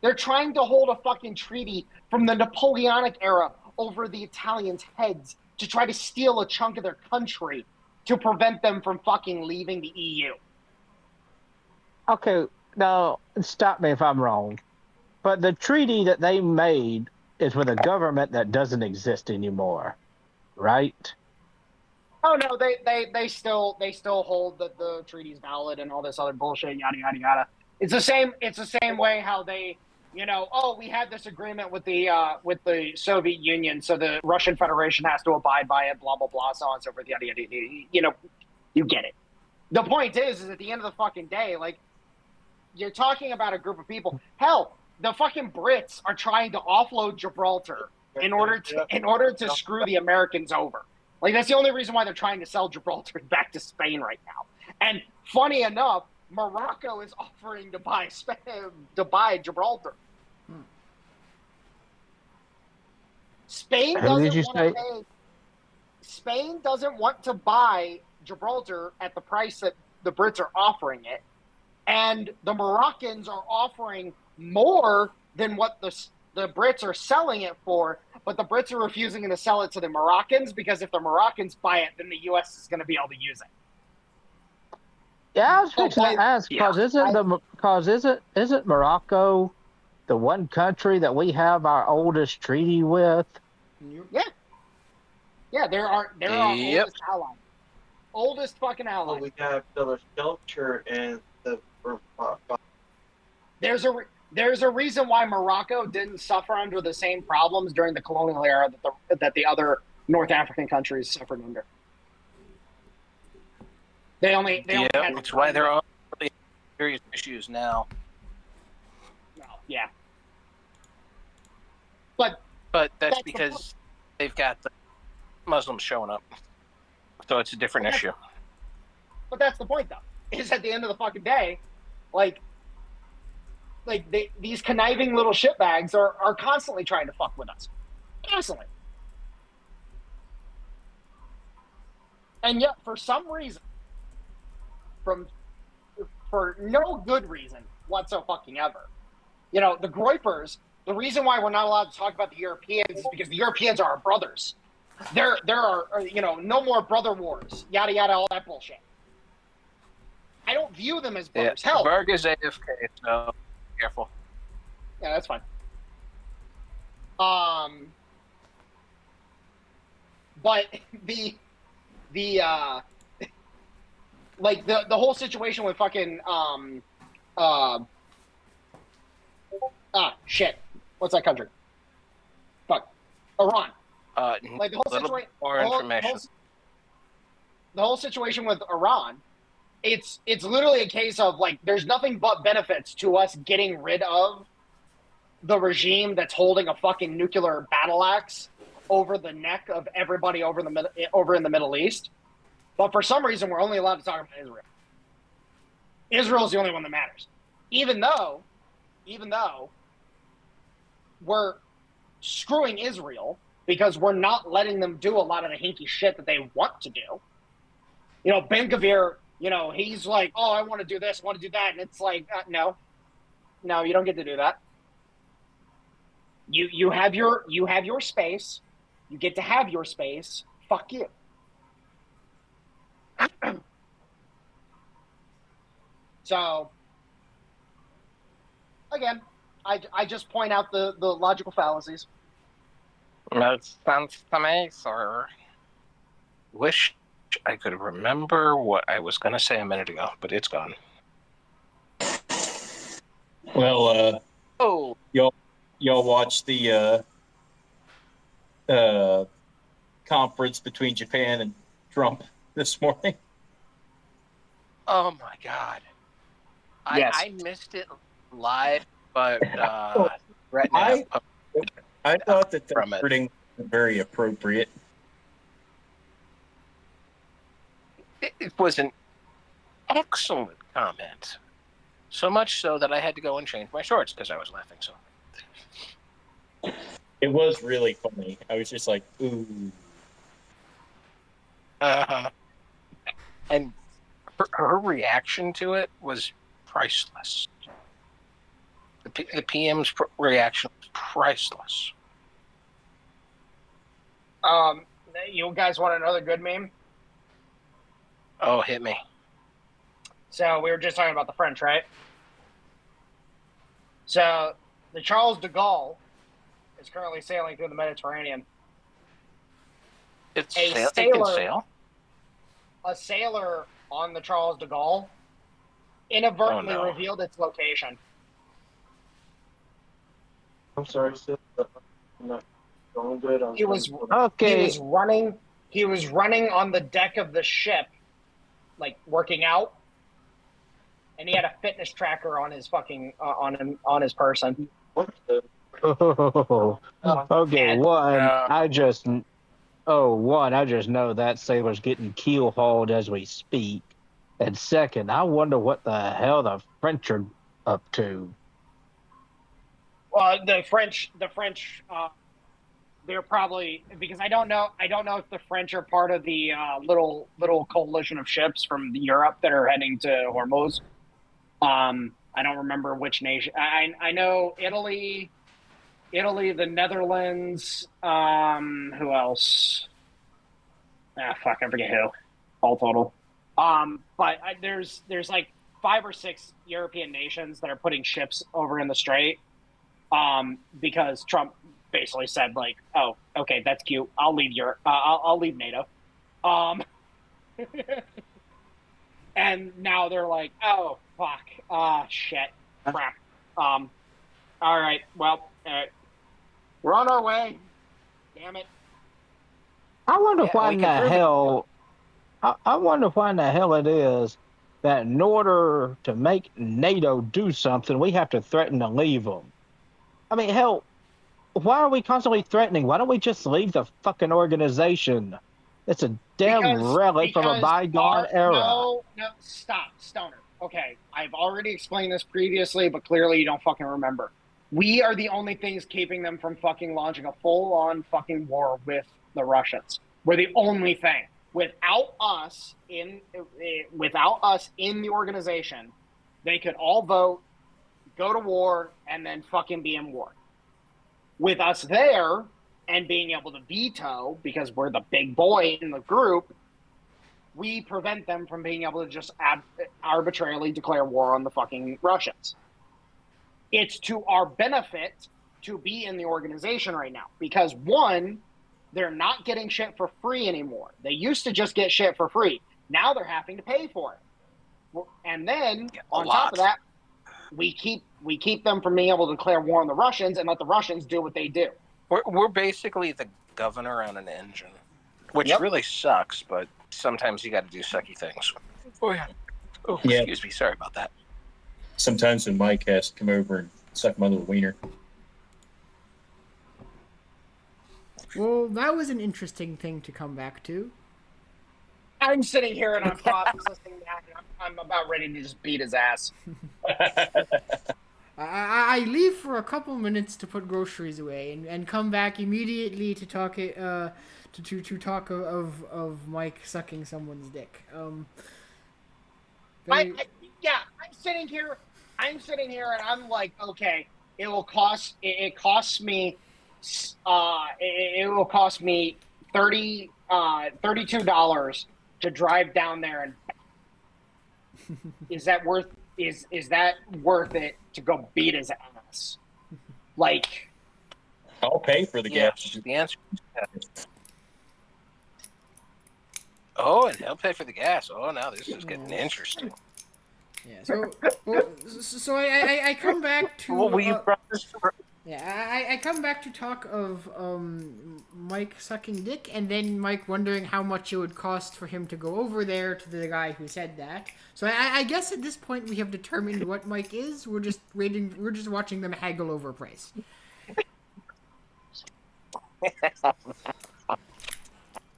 They're trying to hold a fucking treaty from the Napoleonic era over the Italians' heads to try to steal a chunk of their country to prevent them from fucking leaving the EU. Okay, now, stop me if I'm wrong, but the treaty that they made is with a government that doesn't exist anymore, right? Oh no, they still hold that the treaty's valid and all this other bullshit, yada yada yada. It's the same way how they, we had this agreement with the Soviet Union, so the Russian Federation has to abide by it, blah blah blah, so on and so forth, yada yada yada. You get it. The point is at the end of the fucking day, like, you're talking about a group of people. Hell, the fucking Brits are trying to offload Gibraltar in order to screw the Americans over. Like, that's the only reason why they're trying to sell Gibraltar back to Spain right now. And funny enough, Morocco is offering to buy Gibraltar. Spain doesn't want to buy Gibraltar at the price that the Brits are offering it, and the Moroccans are offering more than what the Brits are selling it for, but the Brits are refusing to sell it to the Moroccans because if the Moroccans buy it, then the U.S. is going to be able to use it. Yeah, I was fixing to ask, because isn't Morocco the one country that we have our oldest treaty with? Yeah, they're our oldest ally. Oldest fucking ally. Well, we have the shelter and the. There's a reason why Morocco didn't suffer under the same problems during the colonial era that the other North African countries suffered under. They only had that's why they're all really serious issues now. No, yeah. But that's because they've got the Muslims showing up, so it's a different issue. But that's the point, though. Is at the end of the fucking day, like these conniving little shitbags are constantly trying to fuck with us, constantly. And yet, for some reason, for no good reason whatsoever, you know, the Groypers. The reason why we're not allowed to talk about the Europeans is because the Europeans are our brothers. There are, you know, no more brother wars, yada yada, all that bullshit. I don't view them as brothers. Yeah, Hell, Berg is AFK, so careful. yeah, that's fine. But like the whole situation with fucking shit. What's that country? Fuck. Iran. Like the whole situation. More information. The whole situation with Iran. It's literally a case of like there's nothing but benefits to us getting rid of the regime that's holding a fucking nuclear battle axe over the neck of everybody over in the Middle East. But for some reason we're only allowed to talk about Israel. Israel's the only one that matters. Even though we're screwing Israel because we're not letting them do a lot of the hinky shit that they want to do. You know, Ben Gvir, you know, he's like, oh, I want to do this, I want to do that. And it's like, no, you don't get to do that. You have your space. You get to have your space. Fuck you. So, again, I just point out the logical fallacies. Makes sense to me, sir. Wish I could remember what I was going to say a minute ago, but it's gone. Well, y'all watched the conference between Japan and Trump this morning? Oh my God. Yes. I missed it live, but right now I thought that wording was very appropriate. it was an excellent comment. So much so that I had to go and change my shorts because I was laughing so hard. It was really funny. I was just like, ooh. And her reaction to it was priceless. The PM's reaction was priceless. You guys want another good meme? Oh, hit me. So we were just talking about the French, right? So the Charles de Gaulle is currently sailing through the Mediterranean. It A can sailor- sail. A sailor on the Charles de Gaulle inadvertently revealed its location. I'm sorry, sis, but I'm not going good. He was Okay. He was running on the deck of the ship, like working out, and he had a fitness tracker on his fucking on his person. What the? Okay, and- I just know that sailor's getting keel hauled as we speak. And second, I wonder what the hell the French are up to. Well, the French, they're probably, because I don't know if the French are part of the little coalition of ships from Europe that are heading to Hormuz. I don't remember which nation. I know Italy, the Netherlands. Who else? I forget who. All total. But there's like 5 or 6 European nations that are putting ships over in the strait. Because Trump basically said like, "Oh, okay, that's cute. I'll leave Europe. I'll leave NATO." And now they're like, "Oh, fuck. Shit. Crap. All right. Well, we're on our way. Damn it." I wonder Yeah, why we in can the prove it. hell. I wonder why in the hell it is that in order to make NATO do something, we have to threaten to leave them. I mean, hell, why are we constantly threatening? Why don't we just leave the fucking organization? It's a damn relic from a bygone era. No, stop, Stoner. Okay, I've already explained this previously, but clearly you don't fucking remember. We are the only things keeping them from fucking launching a full-on fucking war with the Russians. We're the only thing. Without us in the organization, they could all vote, go to war, and then fucking be in war. With us there and being able to veto, because we're the big boy in the group, we prevent them from being able to just arbitrarily declare war on the fucking Russians. It's to our benefit to be in the organization right now because, one, they're not getting shit for free anymore. They used to just get shit for free. Now they're having to pay for it. And then, on top of that, we keep them from being able to declare war on the Russians and let the Russians do what they do. We're basically the governor on an engine, which really sucks, but sometimes you got to do sucky things. Oh, yeah. Oh, Yeah. Excuse me. Sorry about that. Sometimes when Mike has to come over and suck my little wiener. Well, that was an interesting thing to come back to. I'm sitting here and I'm processing that, and I'm about ready to just beat his ass. I leave for a couple minutes to put groceries away and come back immediately to talk of Mike sucking someone's dick. I'm sitting here and I'm like, okay, it will cost me $32 to drive down there, and is that worth it to go beat his ass? Like, I'll pay for the gas. The answer is yes. Oh, and he'll pay for the gas. Oh, now this is getting interesting. Yeah. So I come back to. Well, will you promise? Yeah, I come back to talk of Mike sucking dick, and then Mike wondering how much it would cost for him to go over there to the guy who said that. So I guess at this point we have determined what Mike is. We're just waiting. We're just watching them haggle over price.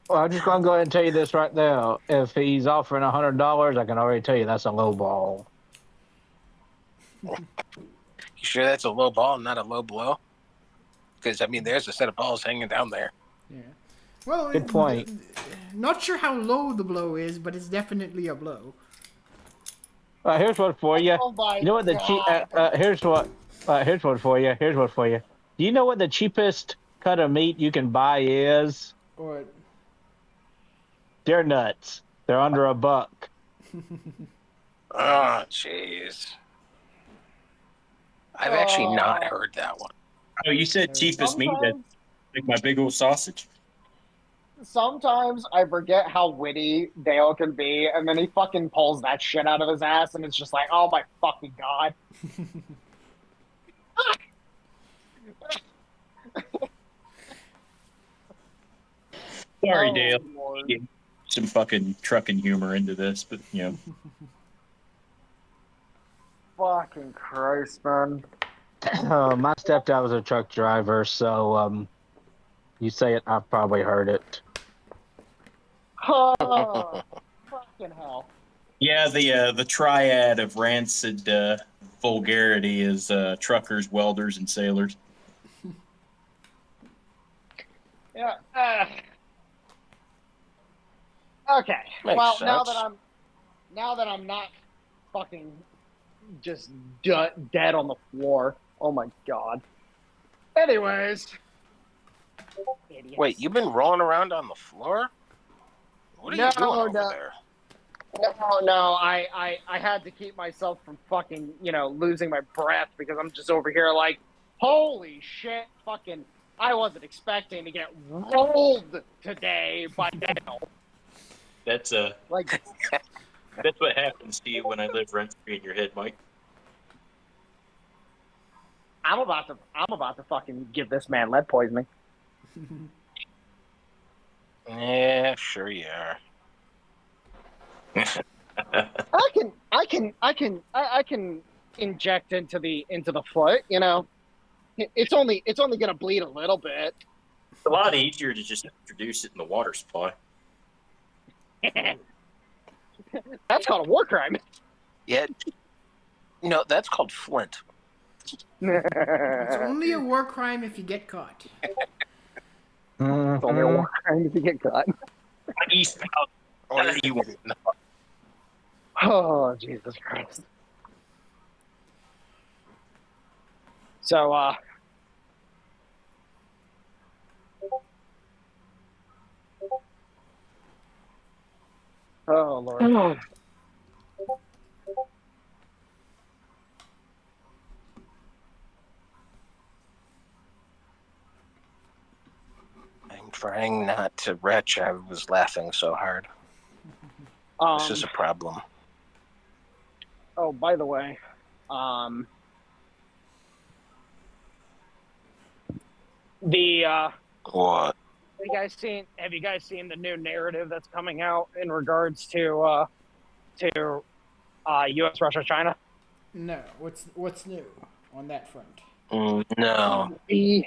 Well, I'm just gonna go ahead and tell you this right now. If he's offering $100, I can already tell you that's a low ball. You sure that's a low ball, not a low blow? Because I mean, there's a set of balls hanging down there. Yeah. Well, Good point. Not sure how low the blow is, but it's definitely a blow. Here's one for you. oh my You know what the here's one for you. Here's one for you. Do you know what the cheapest cut of meat you can buy is? Or They're nuts. They're under $1. Oh, jeez. I've actually not heard that one. Oh, you said cheapest meat. That's like my big old sausage. Sometimes I forget how witty Dale can be, and then he fucking pulls that shit out of his ass, and it's just like, oh my fucking god. Sorry, Dale. Lord. Get some fucking trucking humor into this, but you know. Fucking Christ, man. My stepdad was a truck driver, so you say it, I've probably heard it. Oh, fucking hell. Yeah, the triad of rancid vulgarity is truckers, welders, and sailors. Yeah. Okay. Makes well, sense. now that I'm not fucking just dead on the floor. Oh my god. Anyways. Idiots. Wait, you've been rolling around on the floor? What are you doing over there? No. I had to keep myself from fucking, losing my breath because I'm just over here like, holy shit, fucking, I wasn't expecting to get rolled today by Dale. That's Like, that's what happens to you when I live rent free in your head, Mike. I'm about to fucking give this man lead poisoning. Yeah, sure you are. I can inject into the foot, It's only going to bleed a little bit. It's a lot easier to just introduce it in the water supply. That's called a war crime. Yeah. That's called Flint. It's only a war crime if you get caught. It's only a war crime if you get caught. East Or Coast. you Oh, Jesus Christ. So, oh, Lord. I'm trying not to retch. I was laughing so hard. This is a problem. Oh, by the way, What? have you guys seen the new narrative that's coming out in regards to U.S., Russia, China? No, what's new on that front? No. The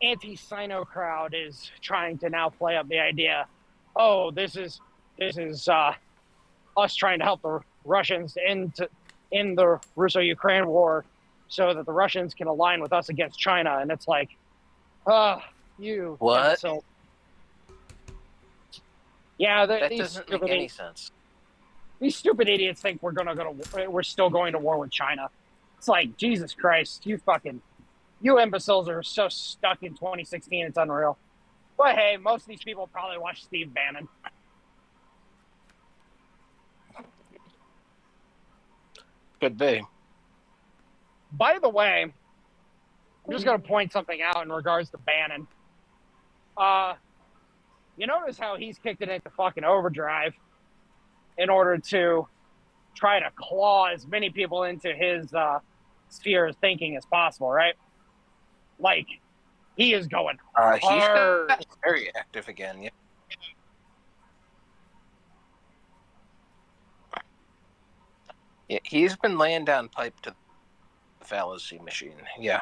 anti-Sino crowd is trying to now play up the idea, oh, this is us trying to help the Russians in the Russo-Ukraine war so that the Russians can align with us against China. And it's like, you. What? So, yeah, That doesn't make any sense. These stupid idiots think we're still going to war with China. It's like, Jesus Christ, you imbeciles are so stuck in 2016, it's unreal. But hey, most of these people probably watch Steve Bannon. Could be. By the way, I'm just going to point something out in regards to Bannon. You notice how he's kicked it into fucking overdrive in order to try to claw as many people into his sphere of thinking as possible, right? Like, he is going He's hard. very active again. Yeah. Yeah, he's been laying down pipe to the fallacy machine. Yeah.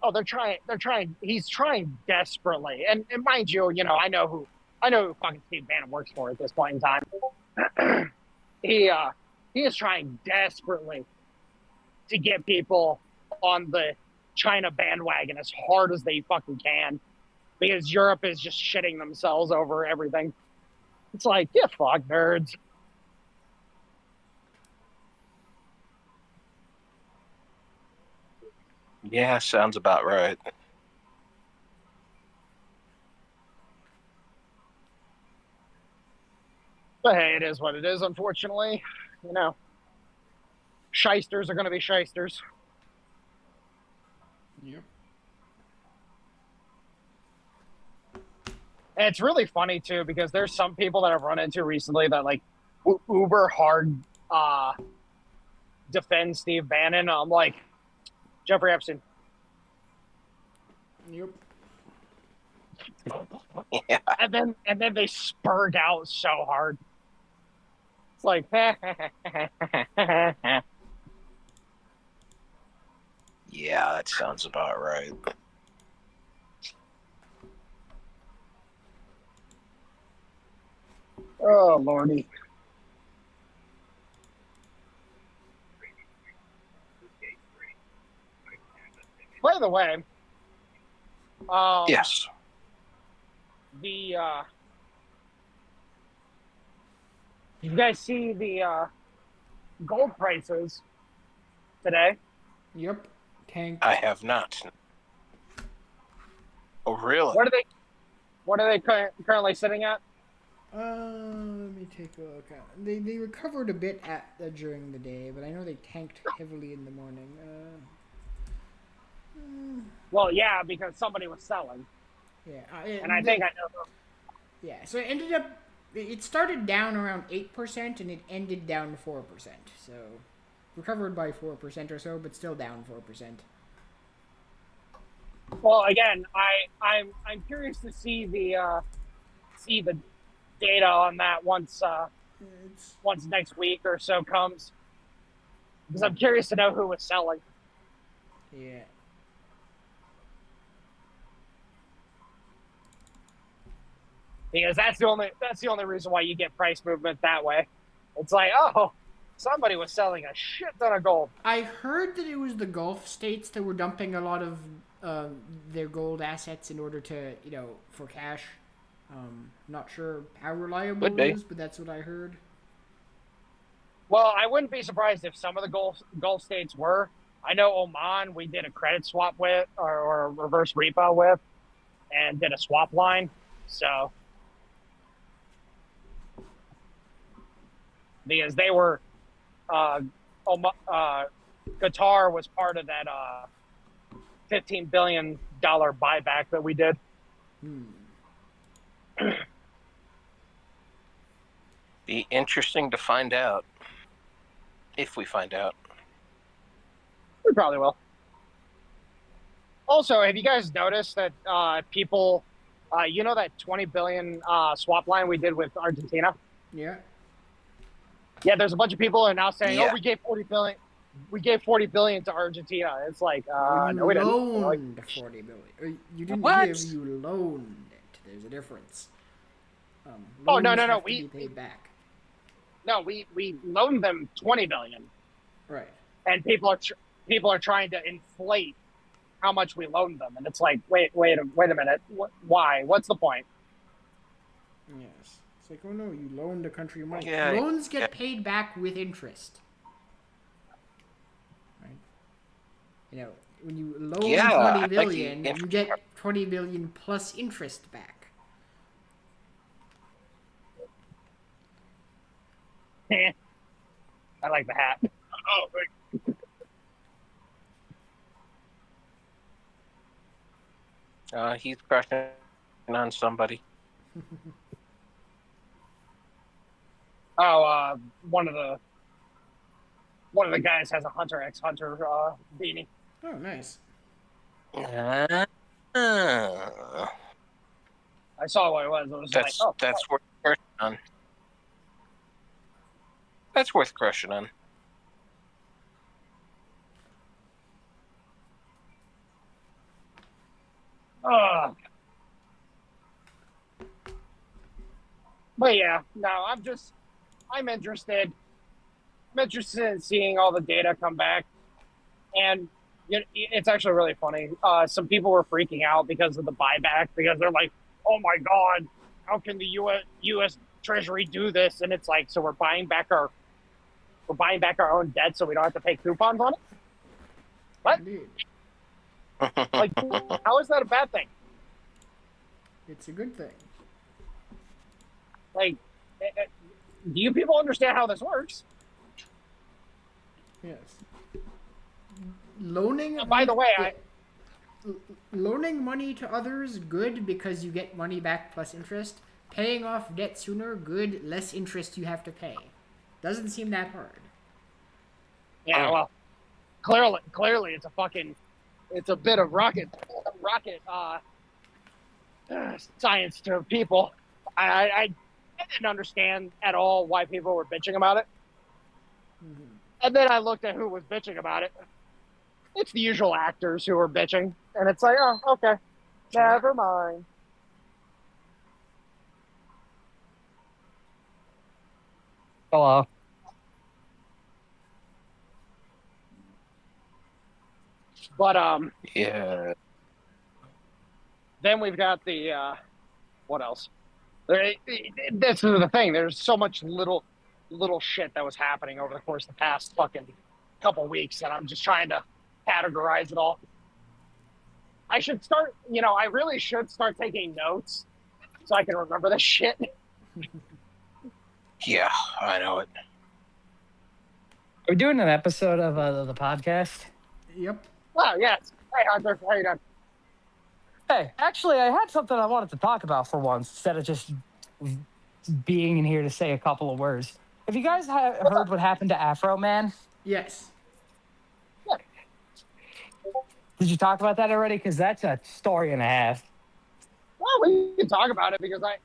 Oh, he's trying desperately. And mind you, I know who fucking Steve Bannon works for at this point in time. He is trying desperately to get people on the China bandwagon as hard as they fucking can, because Europe is just shitting themselves over everything. It's like, yeah, fuck nerds. Yeah, sounds about right. But hey, it is what it is, unfortunately. Shysters are going to be shysters. Yep. And it's really funny, too, because there's some people that I've run into recently that, like, uber hard defend Steve Bannon. I'm like, Jeffrey Epstein. Yep. Yeah. And then they spurred out so hard. It's like, Yeah, that sounds about right. oh, Lordy. By the way, Yes. the you guys see the gold prices today? Yep. Tank. I have not. Oh, really? What are they currently sitting at? Let me take a look. They recovered a bit during the day, but I know they tanked heavily in the morning. Well, yeah, because somebody was selling, Yeah. and I think I know. Yeah. So it ended up. It started down around 8%, and it ended down 4%. So recovered by 4% or so, but still down 4%. Well, again, I'm curious to see the data on that once next week or so comes, Because I'm curious to know who was selling. Yeah. Because that's the only reason why you get price movement that way. It's like, oh, somebody was selling a shit ton of gold. I heard that it was the Gulf states that were dumping a lot of their gold assets in order to, for cash. Not sure how reliable Could be. it is, but that's what I heard. Well, I wouldn't be surprised if some of the Gulf states were. I know Oman, we did a credit swap with, or a reverse repo with, and did a swap line. So, because they were, Qatar was part of that $15 billion buyback that we did. Be interesting to find out. If we find out. We probably will. Also, have you guys noticed that people, that 20 billion swap line we did with Argentina? Yeah. Yeah, there's a bunch of people who are now saying, Yeah. "Oh, we gave 40 billion. We gave 40 billion to Argentina." It's like, You no, we didn't. loaned 40 billion. Or you didn't What? give, you loaned it. There's a difference. Oh, no, Loans no, no, have to we- be paid back. No, we loaned them 20 billion, Right. and people are trying to inflate how much we loaned them, and it's like, wait a minute, why? What's the point? Yes. It's like, oh no, you loaned a country money. Yeah, Loans get yeah. paid back with interest. Right? When you loan Yeah, 20 like billion, the you get 20 billion plus interest back. I like the hat. He's crushing on somebody. Oh, one of the guys has a Hunter x Hunter beanie. Oh, nice. Uh, I saw what it was. It was like, that's oh, that's worth crushing on. That's worth crushing on. But yeah, no, I'm interested. I'm interested in seeing all the data come back, and it's actually really funny. Some people were freaking out because of the buyback, because they're like, "Oh my God, how can the U.S. Treasury do this?" And it's like, so we're buying back our own debt, so we don't have to pay coupons on it. What? Indeed. Like, how is that a bad thing? It's a good thing. Like, do you people understand how this works? Yes. Loaning. By the way, loaning money to others, good, because you get money back plus interest. Paying off debt sooner, good, less interest you have to pay. Doesn't seem that hard. Yeah, well, clearly, it's a bit of rocket science to people. I didn't understand at all why people were bitching about it. Mm-hmm. And then I looked at who was bitching about it. It's the usual actors who are bitching, and it's like, oh, okay, never mind. Hello. But Yeah. then we've got the what else? This is the thing. There's so much little shit that was happening over the course of the past fucking couple weeks, and I'm just trying to categorize it all. I should start. I really should start taking notes so I can remember this shit. Yeah, I know it. Are we doing an episode of the podcast? Yep. Oh yes. Hey Hunter, how you doing? Hey, actually, I had something I wanted to talk about for once, instead of just being in here to say a couple of words. Have you guys heard what happened to Afro Man? Yes. Did you talk about that already? Because that's a story and a half. Well, we can talk about it because I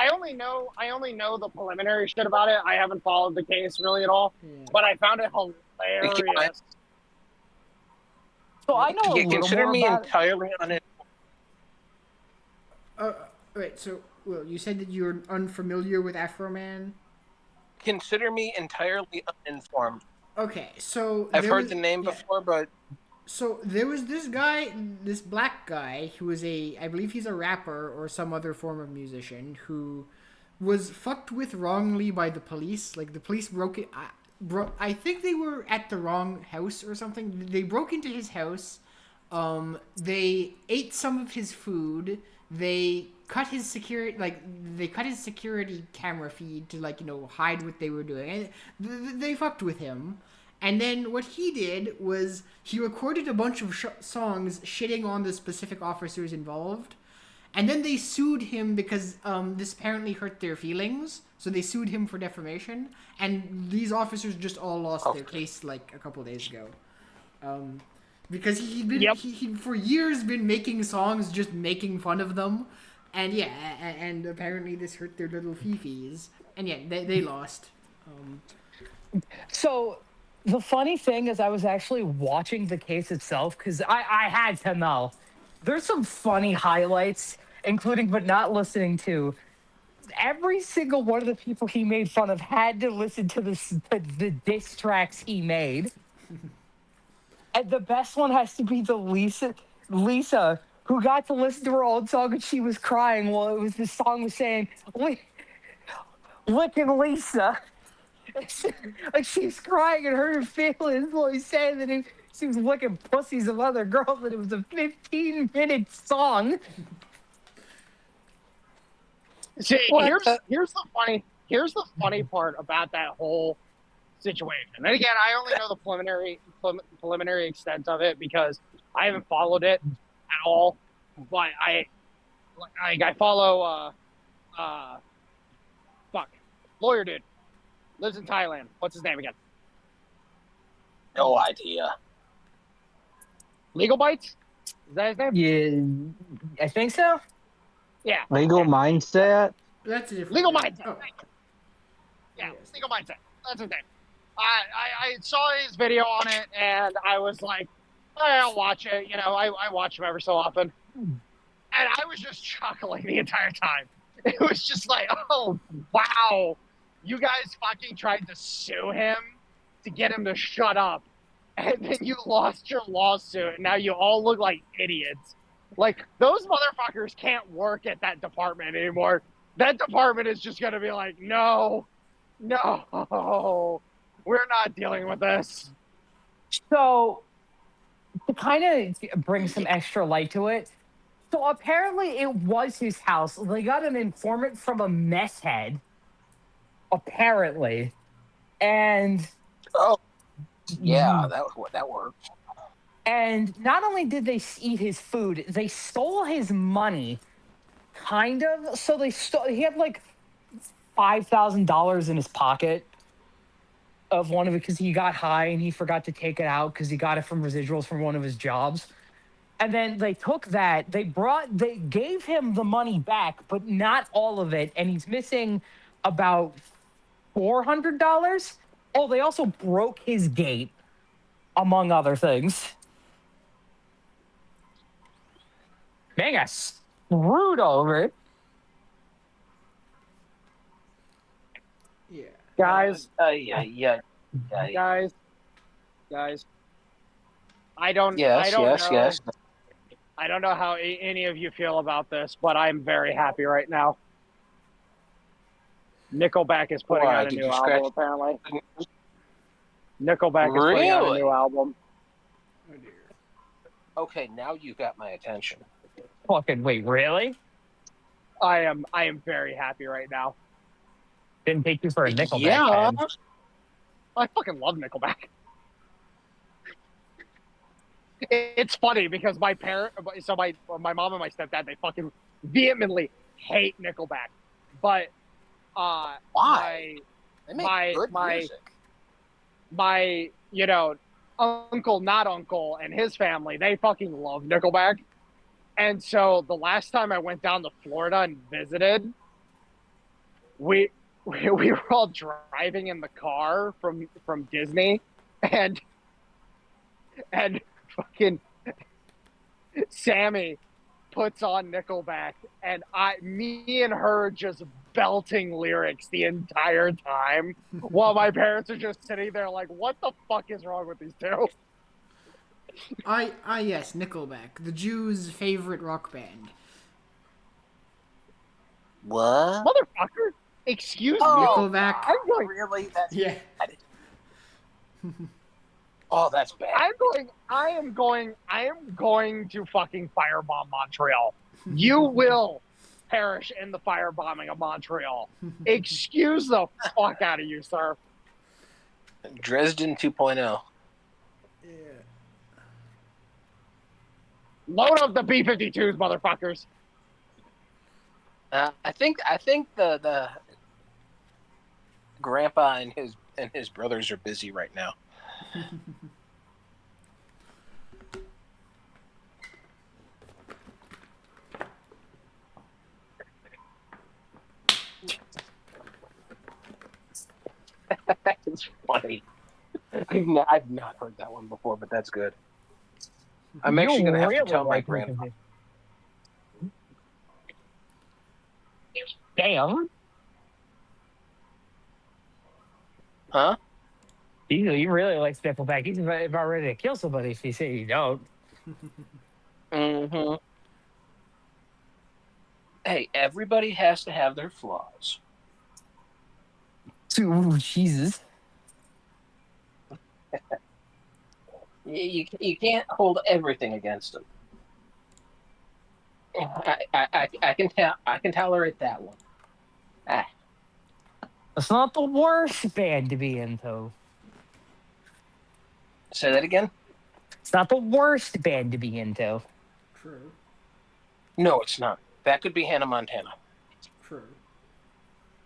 I only know the preliminary shit about it. I haven't followed the case really at all, Yeah. but I found it hilarious. So I know a You little consider more me about it. entirely uninformed. Right. So, well, you said that you're unfamiliar with Afro Man. Consider me entirely uninformed. Okay, so I've there heard was- the name yeah. before, but So there was this guy, this black guy, who was I believe he's a rapper or some other form of musician, who was fucked with wrongly by the police. Like, the police broke it. I think they were at the wrong house or something. They broke into his house. They ate some of his food. They cut his security camera feed to, like, hide what they were doing. And they fucked with him. And then what he did was he recorded a bunch of songs shitting on the specific officers involved. And then they sued him because this apparently hurt their feelings. So they sued him for defamation. And these officers just all lost their case like a couple days ago. Because he'd for years been making songs just making fun of them. And yeah, and apparently this hurt their little fifis. And yeah, they lost. So the funny thing is I was actually watching the case itself because I had to know. There's some funny highlights, including but not listening to. Every single one of the people he made fun of had to listen to the diss tracks he made. And the best one has to be the Lisa, who got to listen to her old song and she was crying while it was the song was saying, "Licking Lisa." Like, she's crying and hurt her feelings while he's saying that she was licking pussies of other girls, and it was a 15-minute song. See, here's the funny part about that whole situation. And again, I only know the preliminary extent of it because I haven't followed it at all. But I follow lawyer dude, lives in Thailand. What's his name again? no idea. Legal Bites? Is that his name? Yeah, I think so. Yeah. Legal mindset. That's a different Legal thing. Mindset. Oh. Yeah, Yes. Legal Mindset. That's his name. I saw his video on it, and I was like, I'll watch it. I watch him every so often. And I was just chuckling the entire time. It was just like, oh, wow. You guys fucking tried to sue him to get him to shut up. And then you lost your lawsuit, and now you all look like idiots. Like, those motherfuckers can't work at that department anymore. That department is just going to be like, no, we're not dealing with this. So, to kind of bring some extra light to it, so apparently it was his house. They got an informant from a mess head, apparently, and Oh, yeah, that worked. and not only did they eat his food, they stole his money, kind of. So he had like $5,000 in his pocket of one of it because he got high and he forgot to take it out because he got it from residuals from one of his jobs. And then they took that, they gave him the money back, but not all of it. And he's missing about $400. Oh, they also broke his gate, among other things. Man got screwed over. Yeah. Guys, Yeah. guys. I don't Yes, know. yes. I don't know how any of you feel about this, but I'm very happy right now. Nickelback is putting Why? out a Did new you album, scratch- apparently. Nickelback is putting out a Really? new album. Oh dear. Okay, now you got my attention. Fucking wait, really? I am very happy right now. Didn't take you for a Nickelback Yeah. fan. I fucking love Nickelback. It's funny because my mom and my stepdad, they fucking vehemently hate Nickelback, but Why? They make good music. my uncle and his family, they fucking love Nickelback. And so the last time I went down to Florida and visited, we were all driving in the car from Disney, and fucking Sammy puts on Nickelback, and me and her just belting lyrics the entire time while my parents are just sitting there like, what the fuck is wrong with these two? Yes, Nickelback, the Jews' favorite rock band. What? Motherfucker, excuse me. Nickelback. I'm going, Really? That's Yeah. bad. Oh, that's bad. I am going to fucking firebomb Montreal. You will perish in the firebombing of Montreal. Excuse the fuck out of you, sir. Dresden 2.0. Yeah. Load up the B-52s, motherfuckers. I think the grandpa and his brothers are busy right now. That's funny. I've not heard that one before, but that's good. I'm actually going to have to tell my grandpa. Damn. Huh? You really like Nickelback. He's about ready to kill somebody if you say you don't. Mm-hmm. Hey, everybody has to have their flaws. Ooh, Jesus. You can't hold everything against them. I can tolerate that one. Ah. It's not the worst band to be into. Say that again? It's not the worst band to be into. True. No, it's not. That could be Hannah Montana. True.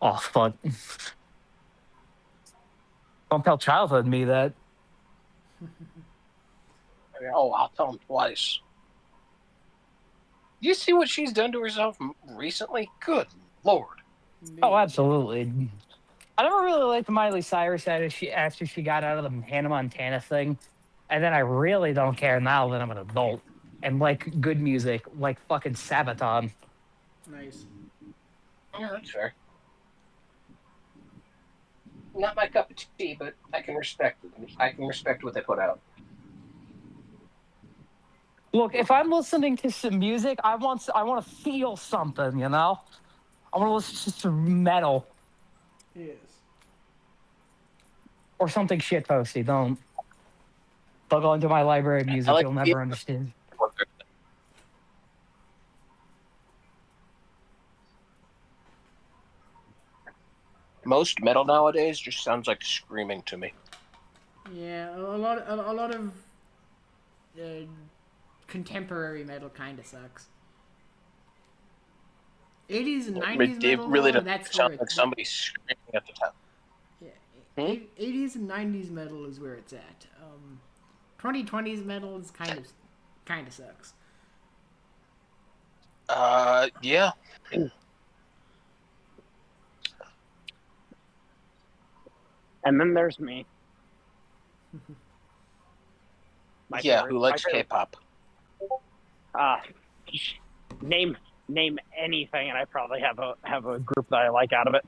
Oh, fuck. Don't tell childhood me that. Oh, I'll tell him twice. You see what she's done to herself recently? Good Lord. Oh, absolutely. I never really liked Miley Cyrus after she got out of the Hannah Montana thing. And then I really don't care now that I'm an adult and like good music, like fucking Sabaton. Nice. Yeah, that's fair. Not my cup of tea, but I can respect it. I can respect what they put out. Look, if I'm listening to some music, I want to feel something, you know? I want to listen to some metal Yes. or something shitposty. Don't go into my library of music. You'll never understand. Most metal nowadays just sounds like screaming to me. Yeah, a lot of contemporary metal kind of sucks. 80s and 90s It metal, really though, doesn't that's sound where like somebody screaming at the top. Yeah, Hmm? 80s and 90s metal is where it's at. 2020s metal is kind of sucks. Yeah. And then there's me. Who likes K-pop? Name anything, and I probably have a group that I like out of it.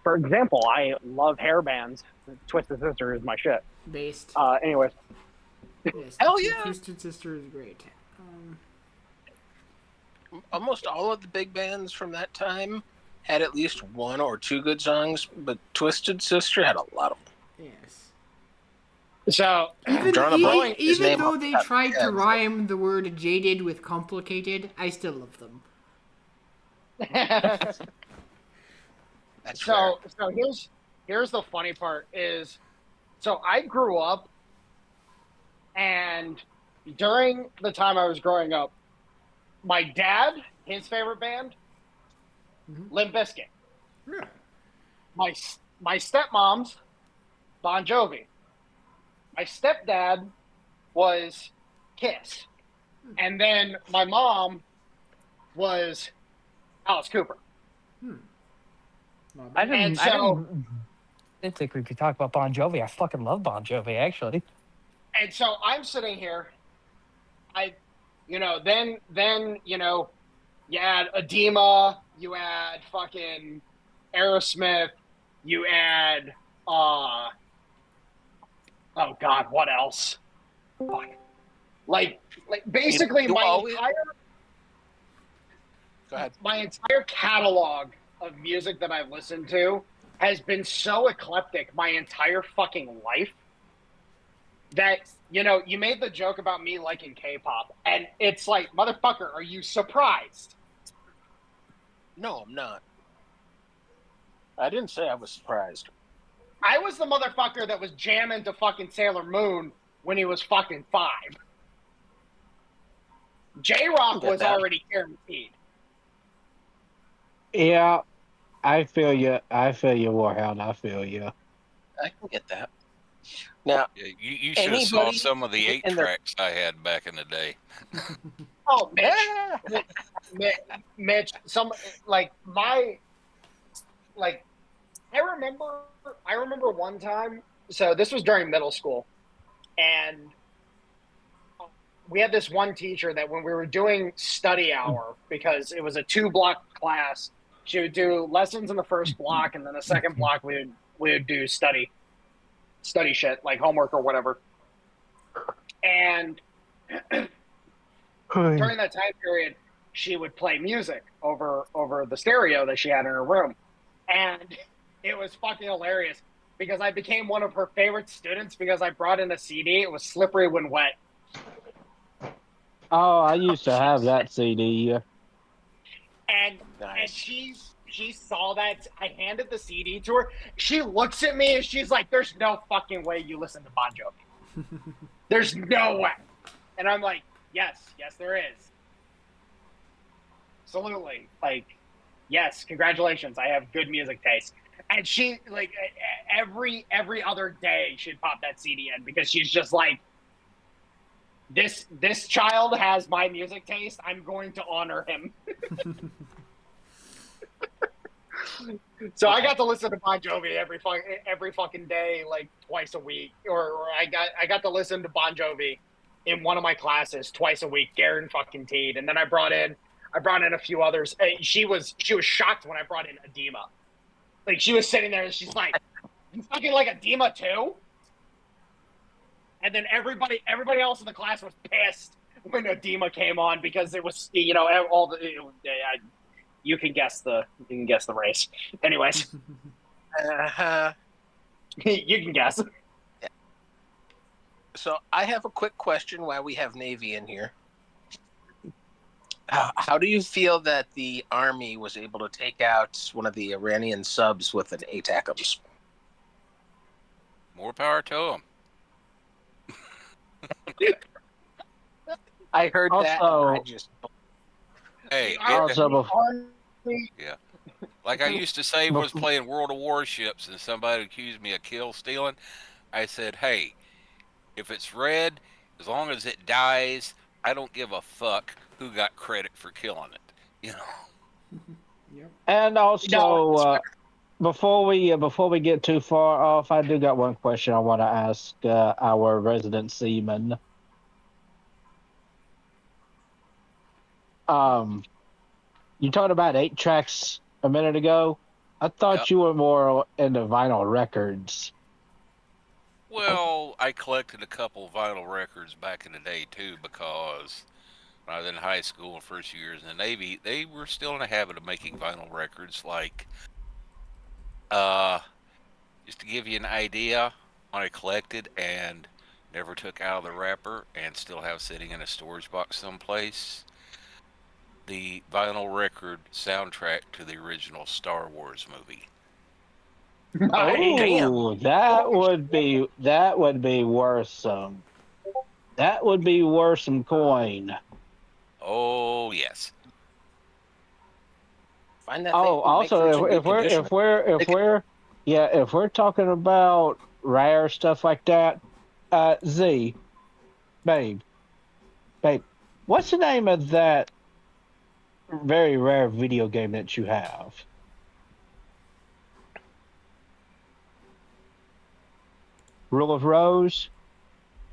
For example, I love hair bands. Twisted Sister is my shit. Based. Anyways, Yes, Hell yeah! Twisted Sister is great. Almost all of the big bands from that time had at least one or two good songs, but Twisted Sister had a lot of them. Yes. so Even though they tried to rhyme the word jaded with complicated, I still love them. That's fair. so here's the funny part is, so I grew up, and during the time I was growing up, my dad, his favorite band, Limp Bizkit. Yeah. My stepmom's Bon Jovi. My stepdad was Kiss. And then my mom was Alice Cooper. I And didn't think we could talk about Bon Jovi. I fucking love Bon Jovi, actually. And so I'm sitting here. Then you add Edema, you add fucking Aerosmith, you add oh god, what else? Fuck. Like basically my entire catalog of music that I've listened to has been so eclectic my entire fucking life that, you made the joke about me liking K-pop, and it's like, motherfucker, are you surprised? No, I'm not. I didn't say I was surprised. I was the motherfucker that was jamming to fucking Sailor Moon when he was fucking 5. J-Rock was already guaranteed. Yeah, I feel you. Warhound. I feel you. I can get that. Now, Yeah, you should have saw some of the 8 tracks I had back in the day. Oh, Mitch, I remember one time, so this was during middle school, and we had this one teacher that when we were doing study hour, because it was a 2-block class, she would do lessons in the first block, and then the second block we would do study shit, like homework or whatever. And during that time period, she would play music over the stereo that she had in her room. And it was fucking hilarious because I became one of her favorite students because I brought in a CD. It was Slippery When Wet. Oh, I used to have that CD. And she saw that. I handed the CD to her. She looks at me and she's like, "There's no fucking way you listen to Bon Jovi. There's no way." And I'm like, yes, there is. Absolutely. Like, yes, congratulations. I have good music taste. And she, like, every other day she'd pop that CD in because she's just like, this child has my music taste. I'm going to honor him. So I got to listen to Bon Jovi every fucking day, like twice a week, or I got to listen to Bon Jovi in one of my classes twice a week, guaranteed. And then I brought in a few others. She was shocked when I brought in Edema. Like, she was sitting there and she's like, "You fucking like Edema too?" And then everybody else in the class was pissed when Edema came on because it was, all the. You can guess the race. Anyways, you can guess. Yeah. So I have a quick question while we have Navy in here. How do you feel that the Army was able to take out one of the Iranian subs with an ATACMS? More power to them. I heard that. And I just... Hey, yeah. Like I used to say, was playing World of Warships and somebody accused me of kill stealing. I said, hey, if it's red, as long as it dies, I don't give a fuck who got credit for killing it. Yep. And also, before we get too far off, I do got one question I want to ask our resident seaman. You talked about 8 tracks a minute ago. I thought you were more into vinyl records. Well, I collected a couple vinyl records back in the day too, because when I was in high school and first years in the Navy, they were still in the habit of making vinyl records. Like, just to give you an idea, what I collected and never took out of the wrapper and still have sitting in a storage box someplace, the vinyl record soundtrack to the original Star Wars movie. Oh, that would be worth some. That would be worth some coin. Oh yes. Find that also, if we're talking about rare stuff like that, Z, babe, what's the name of that very rare video game that you have? Rule of Rose.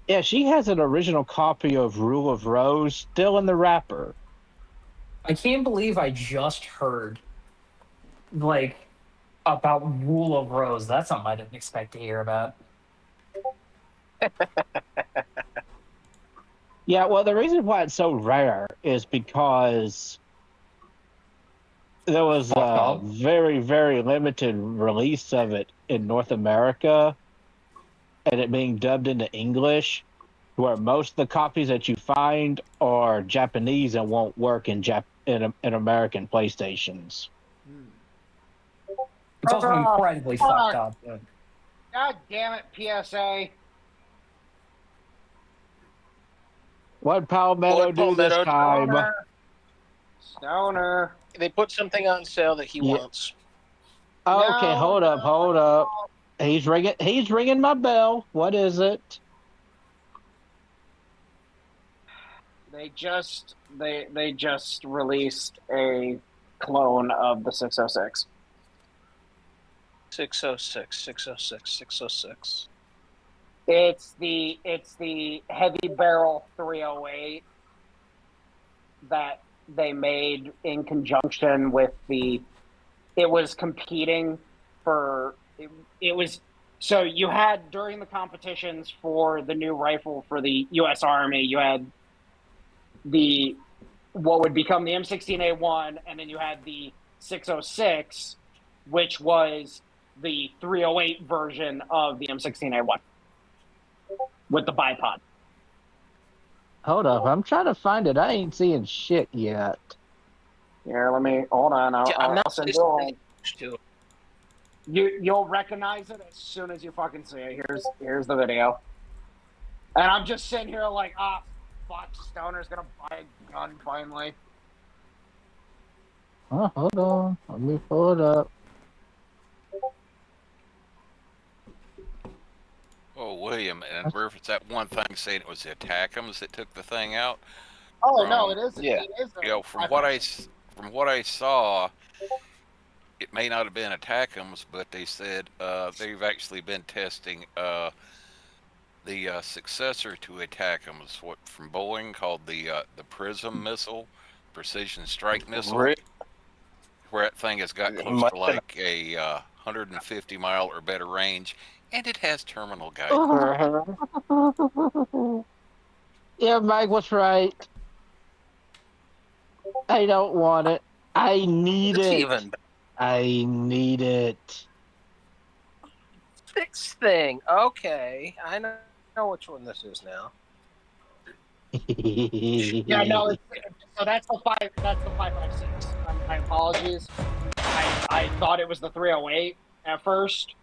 Yeah, she has an original copy of Rule of Rose still in the wrapper. I can't believe I just heard, like, about Rule of Rose. That's something I didn't expect to hear about. Yeah, well, the reason why it's so rare is because there was a very, very limited release of it in North America, and it being dubbed into English, where most of the copies that you find are Japanese and won't work in American PlayStations. It's also incredibly fucked up. But... God damn it, PSA. What Palmetto do this time? Stoner. They put something on sale that he wants. Okay, hold up. He's ringing my bell. What is it? They just released a clone of the 606. 606. It's the heavy barrel 308 that they made in conjunction with it was competing for it was so you had during the competitions for the new rifle for the US Army, you had what would become the M16A1, and then you had the 606, which was the 308 version of the M16A1 with the bipod. Hold up, I'm trying to find it. I ain't seeing shit yet. Here, let me hold on. I'll send you. To You'll recognize it as soon as you fucking see it. Here's the video, and I'm just sitting here like, fuck, Stoner's gonna buy a gun finally. Oh, hold on, let me pull it up. Oh, William, and reference that one thing saying it was the Attackums that took the thing out. Oh no, it is. Yeah. It is. From what I saw, it may not have been Attackums, but they said they've actually been testing the successor to Attackums, what from Boeing called the Prism missile, precision strike missile, where that thing has got close to like a 150 mile or better range. And it has terminal guidance. Yeah, Mike was right. I don't want it. I need it. I need it. fixed thing. Okay, I know which one this is now. Yeah, no. So that's the 5.56. My apologies. I thought it was the 308 at first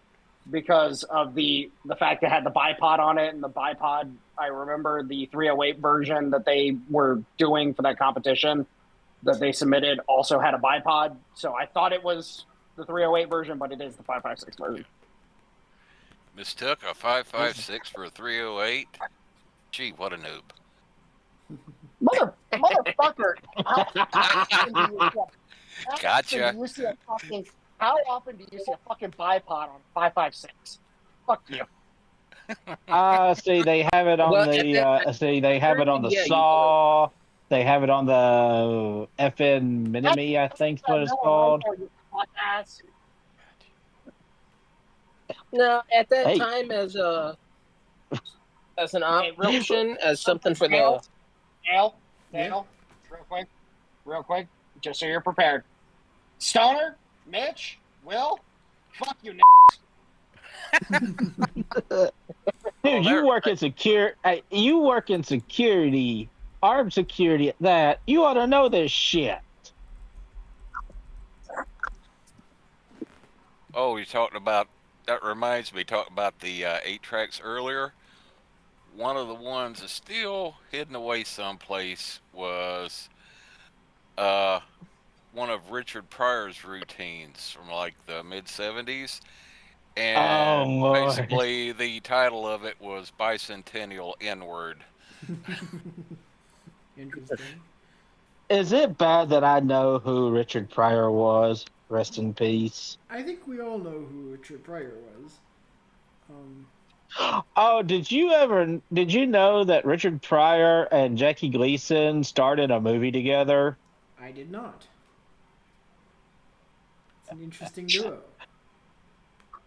because of the fact it had the bipod on it, and the bipod. I remember the 308 version that they were doing for that competition that they submitted also had a bipod. So I thought it was the 308 version, but it is the 5.56 version. Mistook a 5.56 for a 308. Gee, what a noob. Motherfucker! Gotcha. How often do you see a fucking bipod on 5.56? Fuck you. See, they have it on they have it on the saw. They have it on the FN Mini-Me, I think is what it's called. No, at that time as an option, as something for the Dale, real quick, just so you're prepared. Stoner, Mitch, Will, fuck you, Dude, you work in security, armed security at that. You ought to know this shit. Oh, you talking about, that reminds me, talking about the 8-tracks earlier. One of the ones that's still hidden away someplace was one of Richard Pryor's routines from like the mid-70s. And basically the title of it was Bicentennial N-Word. Interesting. Is it bad that I know who Richard Pryor was? Rest in peace. I think we all know who Richard Pryor was. Oh, did you know that Richard Pryor and Jackie Gleason started a movie together? I did not. It's an interesting duo.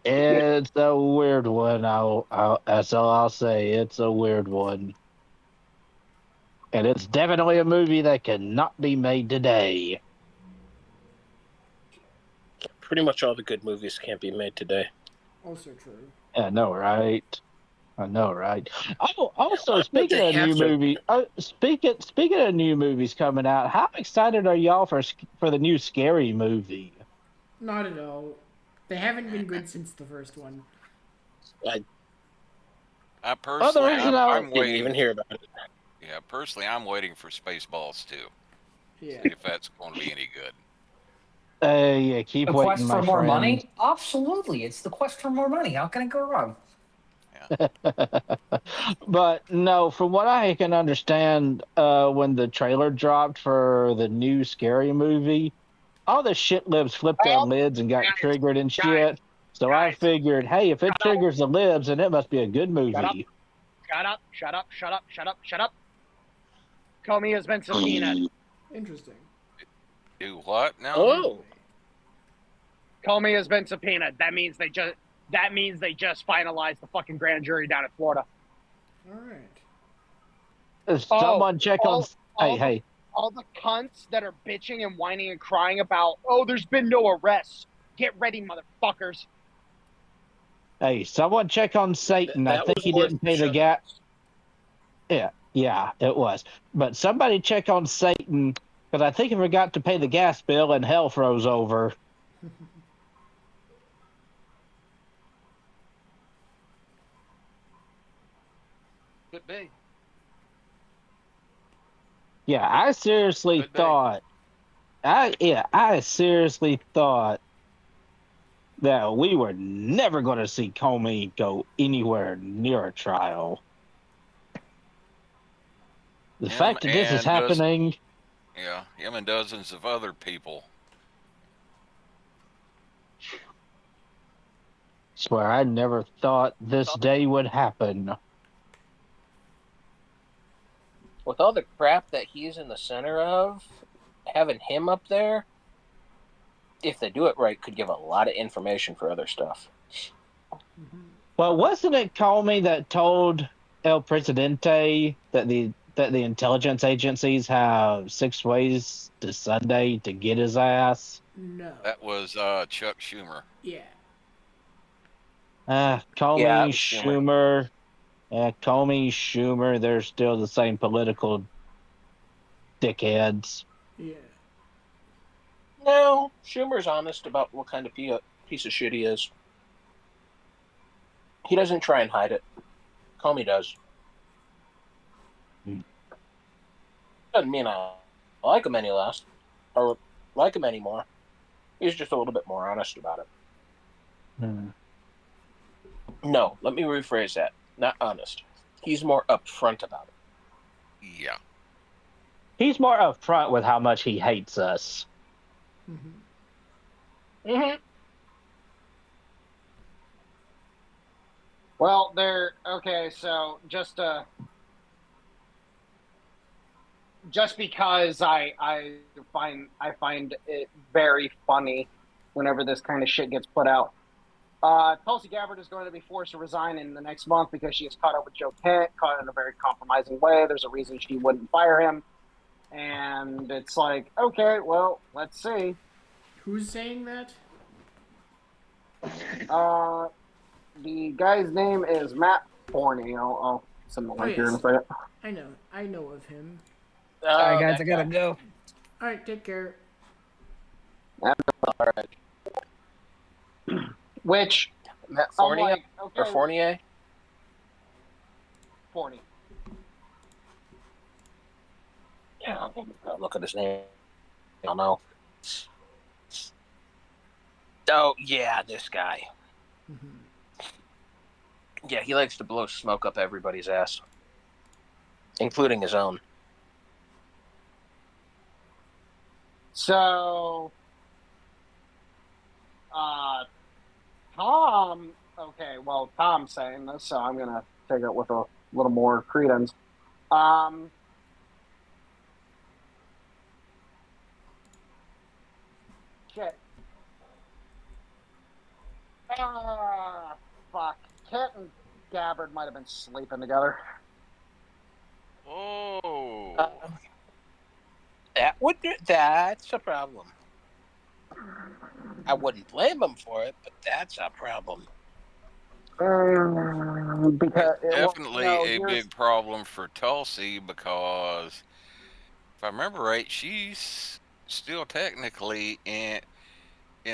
It's a weird one. That's all I'll say. It's a weird one. And it's definitely a movie that cannot be made today. Pretty much all the good movies can't be made today. Also true. I know, right? Oh, also, But they have to. speaking of new movies coming out, how excited are y'all for the new Scary movie? Not at all. They haven't been good since the first one. I personally, I'm Didn't waiting. even hear about it. Yeah, personally, I'm waiting for Spaceballs too. Yeah. See if that's going to be any good. Yeah, keep The waiting, quest my for more friend. money? Absolutely. It's the quest for more money. How can it go wrong? But no, from what I can understand, when the trailer dropped for the new Scary movie, all the shit libs flipped their lids and got triggered and shit. So I figured, hey, if it triggers the libs, then it must be a good movie. Shut up. Comey has been subpoenaed. Interesting. Do what now? Oh, Comey has been subpoenaed. That means they just finalized the fucking grand jury down in Florida. All right. Someone check on. Hey. All the cunts that are bitching and whining and crying about, oh, there's been no arrests. Get ready, motherfuckers. Hey, someone check on Satan. I think he didn't pay the gas. Yeah, it was. But somebody check on Satan, because I think he forgot to pay the gas bill and hell froze over. could be. Yeah, I seriously thought that we were never going to see Comey go anywhere near a trial. The fact that this is happening. Yeah, him and dozens of other people. Swear, I never thought this day would happen. With all the crap that he's in the center of, having him up there, if they do it right, could give a lot of information for other stuff. Well, wasn't it Comey that told El Presidente that the intelligence agencies have 6 ways to Sunday to get his ass? No. That was Chuck Schumer. Yeah. Comey, Schumer. Comey, Schumer, they're still the same political dickheads. Yeah. No, Schumer's honest about what kind of piece of shit he is. He doesn't try and hide it. Comey does. Doesn't mean I like him any less or like him anymore. He's just a little bit more honest about it. No, let me rephrase that. Not honest. He's more upfront about it. Yeah. He's more upfront with how much he hates us. Well, okay, so just because I find it very funny whenever this kind of shit gets put out. Tulsi Gabbard is going to be forced to resign in the next month because she is caught up with Joe Kent, caught in a very compromising way. There's a reason she wouldn't fire him. And it's like, okay, well, let's see. Who's saying that? The guy's name is Matt Forney. I'll send the link here in a second. I know of him. All right, guys, I gotta go. All right, take care. All right. Which Matt Fournier like, okay, or Fournier? Forney. Yeah, I'll look at his name. I don't know. Oh yeah, this guy. Yeah, he likes to blow smoke up everybody's ass, including his own. So, Tom, okay, well, Tom's saying this, so I'm going to take it with a little more credence. Shit. Fuck. Kit and Gabbard might have been sleeping together. Oh. That's a problem. I wouldn't blame him for it, but that's a problem. Because Definitely a big problem for Tulsi because, if I remember right, she's still technically in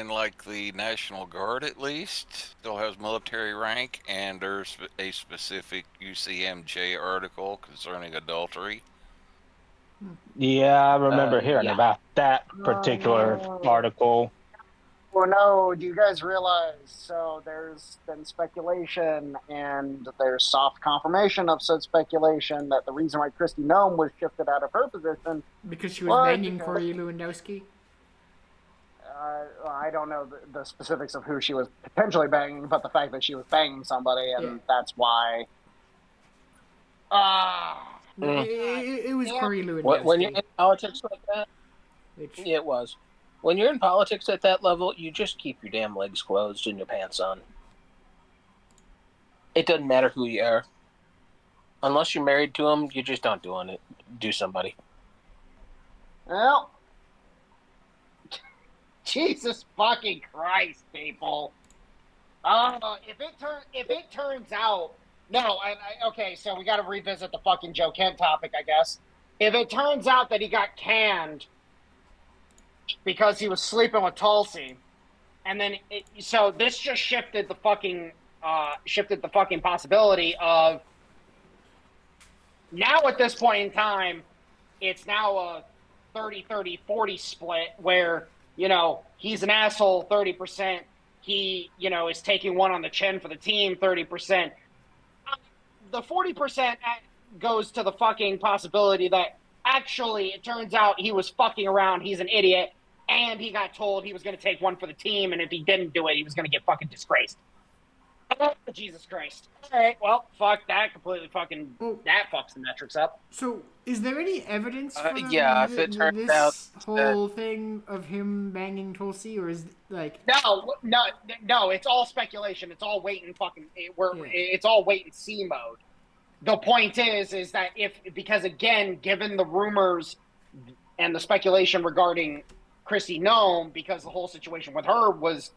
like the National Guard at least, still has military rank, and there's a specific UCMJ article concerning adultery. Yeah, I remember hearing about that particular article. Well, no, do you guys realize, so there's been speculation, and there's soft confirmation of said speculation that the reason why Kristi Noem was shifted out of her position... Because she was banging Corey Lewandowski? I don't know the specifics of who she was potentially banging, but the fact that she was banging somebody, and that's why... It was Corey Lewandowski. When you're in politics like that, it was. When you're in politics at that level, you just keep your damn legs closed and your pants on. It doesn't matter who you are. Unless you're married to them, you just don't do somebody. Well, Jesus fucking Christ, people. If it turns out... No, okay, so we got to revisit the fucking Joe Kent topic, I guess. If it turns out that he got canned because he was sleeping with Tulsi, and then so this just shifted the fucking possibility of now at this point in time, it's now a 30-30-40 split where, you know, he's an asshole 30%, he, you know, is taking one on the chin for the team 30%. The 40% goes to the fucking possibility that actually it turns out he was fucking around, he's an idiot, and he got told he was going to take one for the team, and if he didn't do it, he was going to get fucking disgraced. Oh, Jesus Christ. All right, well, fuck that completely fucking, that fucks the metrics up. So, is there any evidence for if it turns out this whole thing of him banging Tulsi, or is like... No, it's all speculation. It's all wait and fucking, it's all wait and see mode. The point is that because again, given the rumors and the speculation regarding Kristi Noem, because the whole situation with her was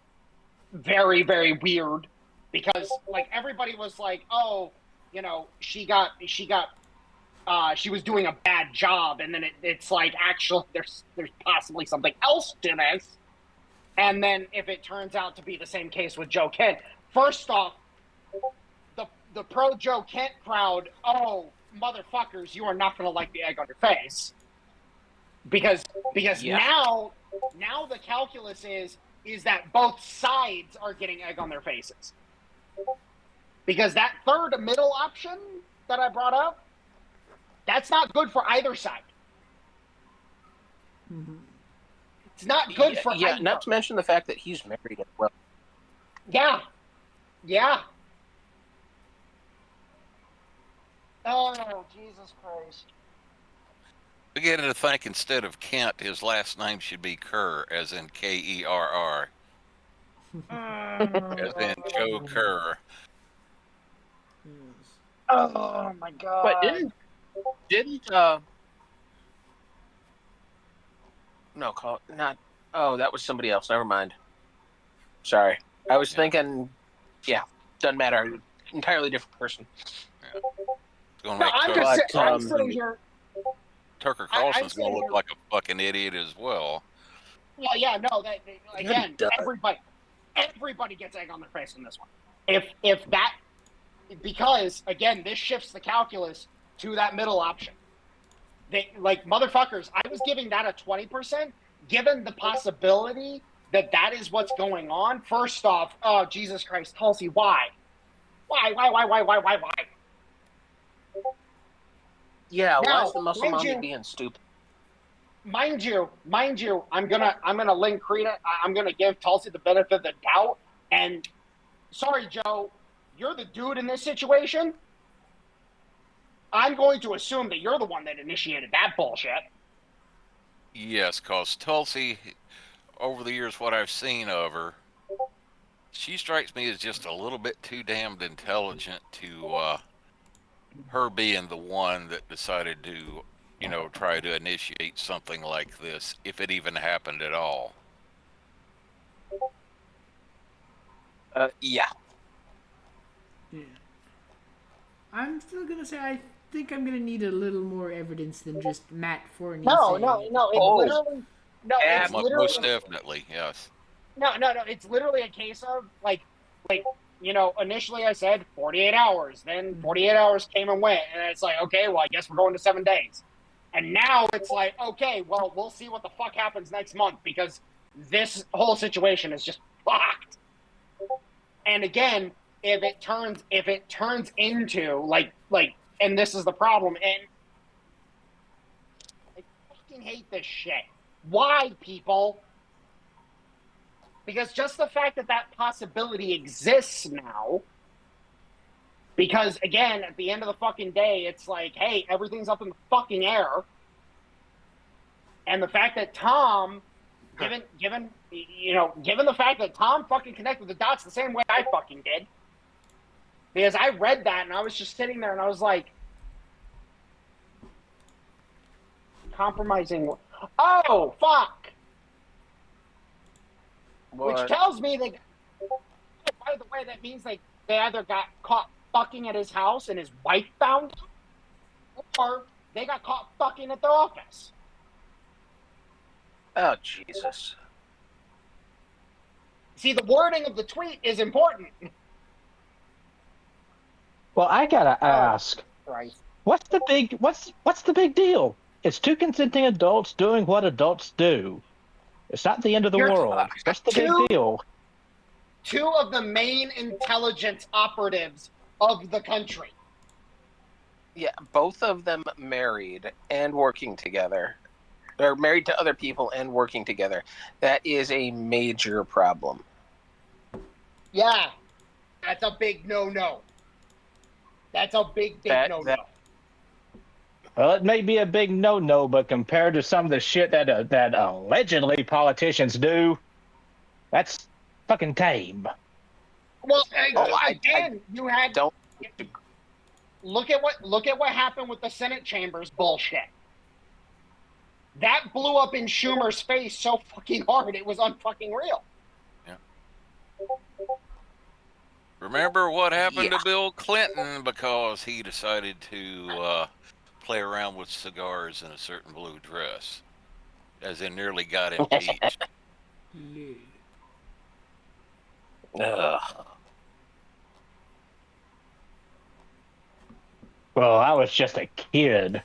very, very weird, because like everybody was like, oh, you know, she was doing a bad job, and then it's like actually there's possibly something else to this. And then if it turns out to be the same case with Joe Kent, first off, the pro Joe Kent crowd, oh motherfuckers, you are not going to like the egg on your face, because now the calculus is that both sides are getting egg on their faces, because that third middle option that I brought up, that's not good for either side. Mm-hmm. It's not good for either. Not to mention the fact that he's married as well. Yeah. Oh, Jesus Christ. Beginning to think instead of Kent, his last name should be Kerr, as in Kerr. As in Joe Kerr. Oh my God. But that was somebody else. Never mind. Sorry. I was thinking, doesn't matter. Entirely different person. Yeah. It's gonna make Tucker Carlson's going to look like a fucking idiot as well. Well, yeah, no, again, everybody gets egg on their face in this one. Because again, this shifts the calculus to that middle option. Like, motherfuckers, I was giving that a 20%, given the possibility that is what's going on. First off, oh, Jesus Christ, Tulsi, why? Why? Yeah, now, why is the muscle mommy being stupid? Mind you, I'm gonna link credit. I'm gonna give Tulsi the benefit of the doubt. And sorry, Joe, you're the dude in this situation, I'm going to assume that you're the one that initiated that bullshit. Yes, because Tulsi, over the years, what I've seen of her, she strikes me as just a little bit too damned intelligent to her being the one that decided to, try to initiate something like this, if it even happened at all. Yeah. Yeah. I'm still gonna say I think I'm gonna need a little more evidence than just Matt Forney. No. saying it. It's literally Most definitely, yes. No. It's literally a case of like, initially I said 48 hours. Then 48 hours came and went, and it's like, okay, well, I guess we're going to 7 days. And now it's like, okay, well, we'll see what the fuck happens next month because this whole situation is just fucked. And again, if it turns into like, and this is the problem, and I fucking hate this shit. Why, people? Because just the fact that possibility exists now, because again, at the end of the fucking day, it's like, hey, everything's up in the fucking air. And the fact that Tom, given the fact that Tom fucking connected the dots the same way I fucking did, because I read that and I was just sitting there and I was like, compromising. Oh, fuck. What? Which tells me that, by the way, that means they either got caught fucking at his house and his wife found him, or they got caught fucking at the office. Oh, Jesus. See, the wording of the tweet is important. Well, I gotta ask, Right. what's the big deal? It's two consenting adults doing what adults do. It's not the end of the world. What's the big deal? Two of the main intelligence operatives of the country. Yeah, both of them married and working together. They're married to other people and working together. That is a major problem. Yeah, that's a big no-no. That's a big no-no. Well, it may be a big no-no, but compared to some of the shit that allegedly politicians do, that's fucking tame. Well, Don't. Look at what happened with the Senate chambers bullshit. That blew up in Schumer's face so fucking hard it was unfucking real. Yeah. Remember what happened to Bill Clinton because he decided to play around with cigars in a certain blue dress, as in nearly got impeached. Well, I was just a kid.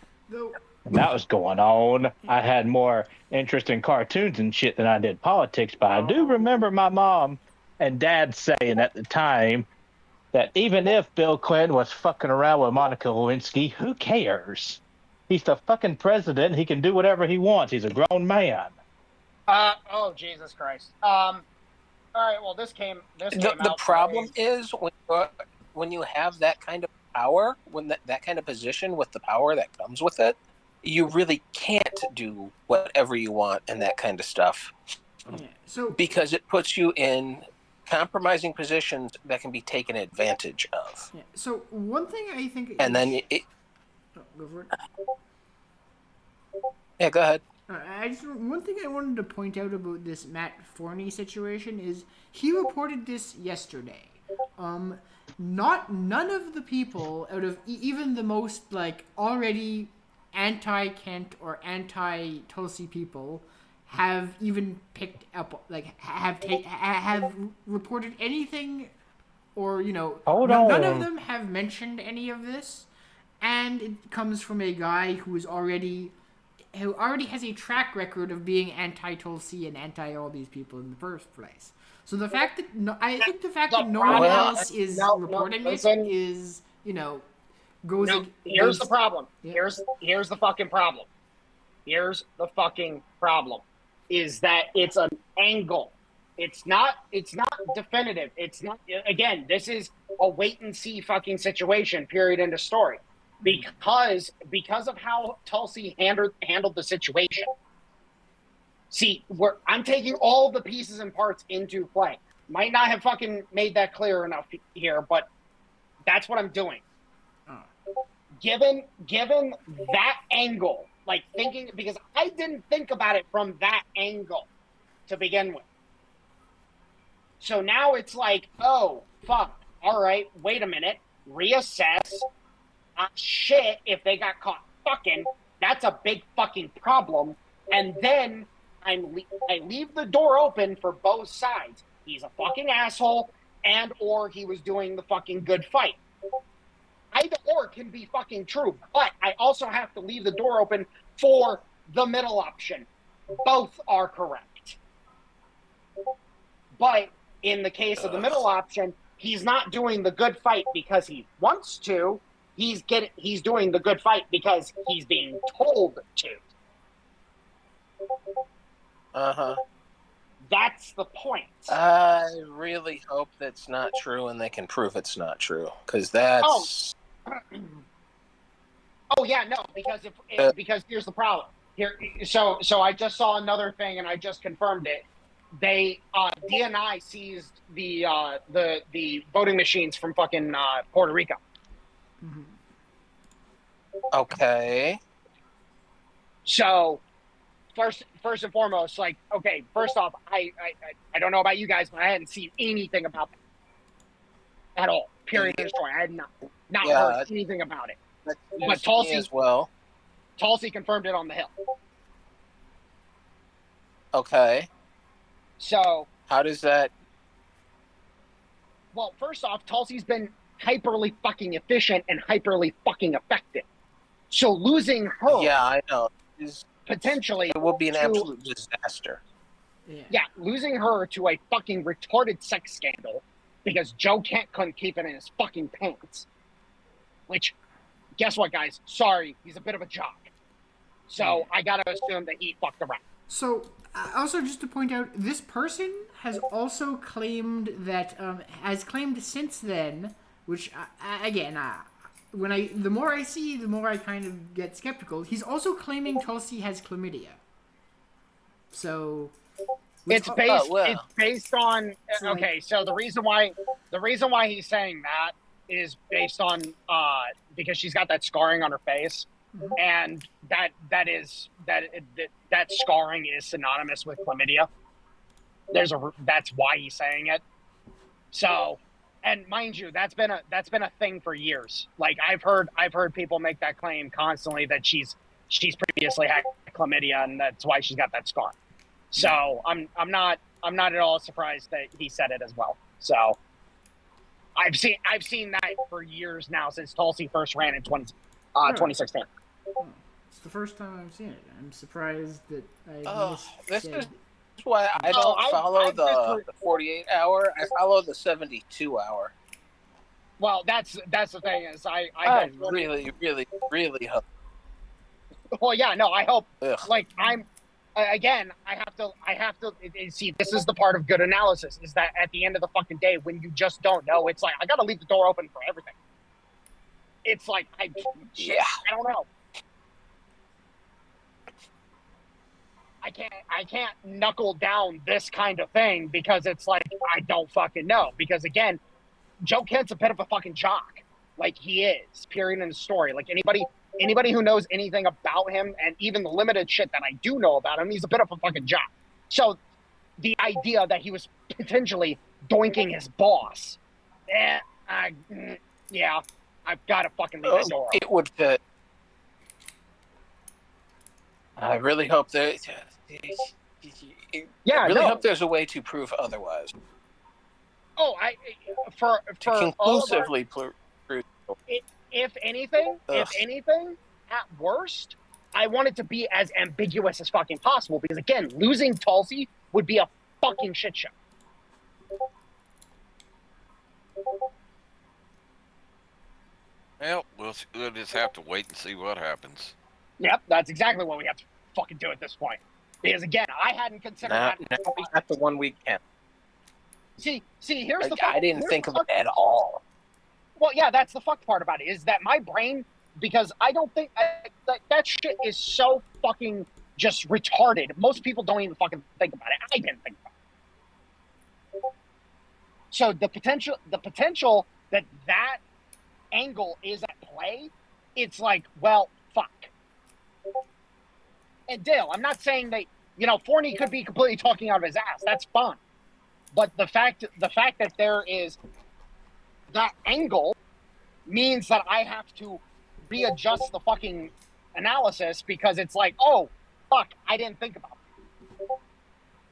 And that was going on. I had more interest in cartoons and shit than I did politics, but I do remember my mom and dad saying at the time that even if Bill Clinton was fucking around with Monica Lewinsky, who cares? He's the fucking president. He can do whatever he wants. He's a grown man. Oh, Jesus Christ. All right, well, this came The out problem today. is when you have that kind of power, when that kind of position with the power that comes with it, you really can't do whatever you want and that kind of stuff. Yeah. So because it puts you in compromising positions that can be taken advantage of. yeah. So one thing I think. And then go for it. Yeah, go ahead. One thing I wanted to point out about this Matt Forney situation is he reported this yesterday. None of the people out of even the most already anti-Kent or anti-Tulsi people have even picked up have reported anything, or none of them have mentioned any of this, and it comes from a guy who already has a track record of being anti-Tulsi and anti all these people in the first place. So the fact that no one else is reporting it is goes. No, here's the problem. Yeah. Here's the fucking problem. Here's the fucking problem. Is that it's an angle. It's not definitive. It's not, again, this is a wait and see fucking situation, period, end of story. Because of how Tulsi handled the situation. See, I'm taking all the pieces and parts into play. Might not have fucking made that clear enough here, but that's what I'm doing. Given that angle, like thinking, because I didn't think about it from that angle to begin with. So now it's like, oh, fuck. All right, wait a minute. Reassess. Shit, if they got caught fucking, that's a big fucking problem. And then I leave the door open for both sides. He's a fucking asshole, and or he was doing the fucking good fight. Either or can be fucking true, but I also have to leave the door open for the middle option. Both are correct. But in the case of the middle option, he's not doing the good fight because he wants to. He's doing the good fight because he's being told to. Uh-huh. That's the point. I really hope that's not true and they can prove it's not true. Because that's... Oh yeah, no, because here's the problem. So I just saw another thing and I just confirmed it. They DNI seized the voting machines from fucking Puerto Rico. Okay. So first and foremost, like, okay, first off, I don't know about you guys, but I hadn't seen anything about that at all. Period. In the story, I had not heard anything about it. But Tulsi as well. Tulsi confirmed it on the Hill. Okay. So how does that? Well, first off, Tulsi's been hyperly fucking efficient and hyperly fucking effective. So losing her, yeah, I know, potentially it will be an absolute disaster. Yeah, losing her to a fucking retarded sex scandal because Joe Kent couldn't keep it in his fucking pants. Which, guess what, guys? Sorry, he's a bit of a jock. So I gotta assume that he fucked around. So, also just to point out, this person has also claimed that, has claimed since then, which, again, the more I see, the more I kind of get skeptical. He's also claiming Tulsi has chlamydia. So... It's based on, okay, so the reason why he's saying that is based on, because she's got that scarring on her face, and that scarring is synonymous with chlamydia. That's why he's saying it. So, and mind you, that's been a thing for years. Like I've heard people make that claim constantly that she's previously had chlamydia and that's why she's got that scar. So I'm not at all surprised that he said it as well. So I've seen that for years now since Tulsi first ran in 2016. It's the first time I've seen it. I'm surprised that this is why I don't follow the 48 hour. I follow the 72 hour. Well, that's the thing is I really hope. Well, yeah, no, I hope. Like I'm. Again, I have to see, this is the part of good analysis, is that at the end of the fucking day, when you just don't know, it's like, I gotta leave the door open for everything. It's like, I don't know. I can't knuckle down this kind of thing because it's like, I don't fucking know. Because again, Joe Kent's a bit of a fucking jock. Like he is, period in the story. Like anybody who knows anything about him, and even the limited shit that I do know about him, he's a bit of a fucking jock. So the idea that he was potentially doinking his boss, yeah, I've got to fucking leave the door open. It would fit. I really hope that. I really hope there's a way to prove otherwise. Oh, for conclusively prove. If anything, at worst, I want it to be as ambiguous as fucking possible because, again, losing Tulsi would be a fucking shit show. Well, we'll just have to wait and see what happens. Yep, that's exactly what we have to fucking do at this point. Because, again, I hadn't considered that. Not the 1 week camp. See, here's the I didn't think of it at all. Well, yeah, that's the fucked part about it, is that my brain, because I don't think that shit is so fucking just retarded. Most people don't even fucking think about it. I didn't think about it. So the potential that angle is at play, it's like, well, fuck. And Dale, I'm not saying that, Forney could be completely talking out of his ass. That's fine. But the fact that there is that angle means that I have to readjust the fucking analysis, because it's like, oh, fuck, I didn't think about it.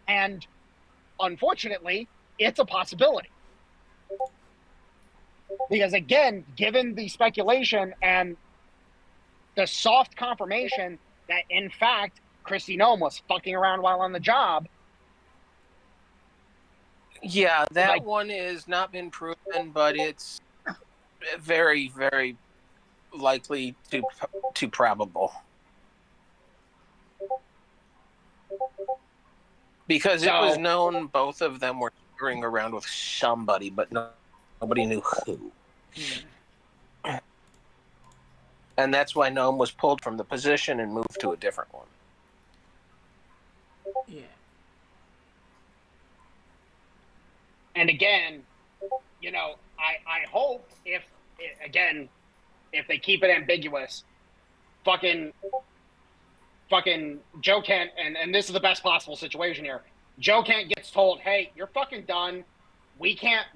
And unfortunately, it's a possibility. Because again, given the speculation and the soft confirmation that in fact Kristi Noem was fucking around while on the job. Yeah, that one has not been proven, but it's very, very likely to probable. Because it was known both of them were screwing around with somebody, but nobody knew who. And that's why Noem was pulled from the position and moved to a different one. Yeah. And again, I hope if they keep it ambiguous, fucking Joe Kent, and this is the best possible situation here. Joe Kent gets told, "Hey, you're fucking done. We can't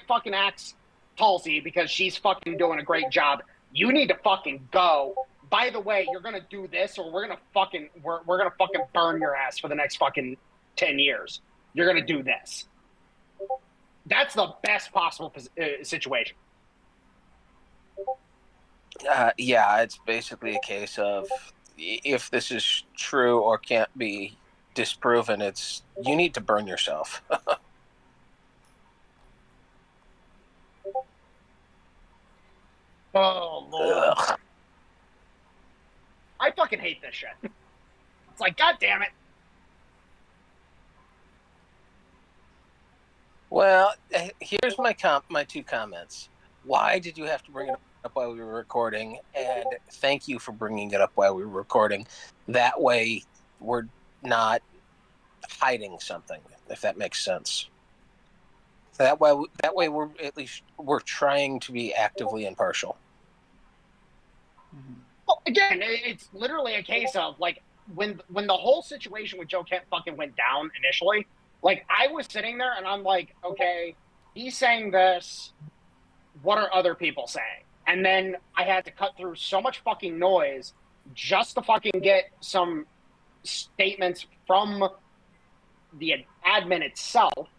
fucking axe Tulsi because she's fucking doing a great job. You need to fucking go. By the way, you're gonna do this, or we're gonna fucking burn your ass for the next fucking 10 years. You're gonna do this." That's the best possible situation. Yeah, it's basically a case of, if this is true or can't be disproven, it's you need to burn yourself. Oh, Lord. Ugh. I fucking hate this shit. It's like, God damn it. Well, here's my two comments. Why did you have to bring it up while we were recording? And thank you for bringing it up while we were recording. That way, we're not hiding something, if that makes sense. That way, we're trying to be actively impartial. Well, again, it's literally a case of, like, when the whole situation with Joe Kent fucking went down initially, like, I was sitting there and I'm like, okay, he's saying this. What are other people saying? And then I had to cut through so much fucking noise just to fucking get some statements from the admin itself.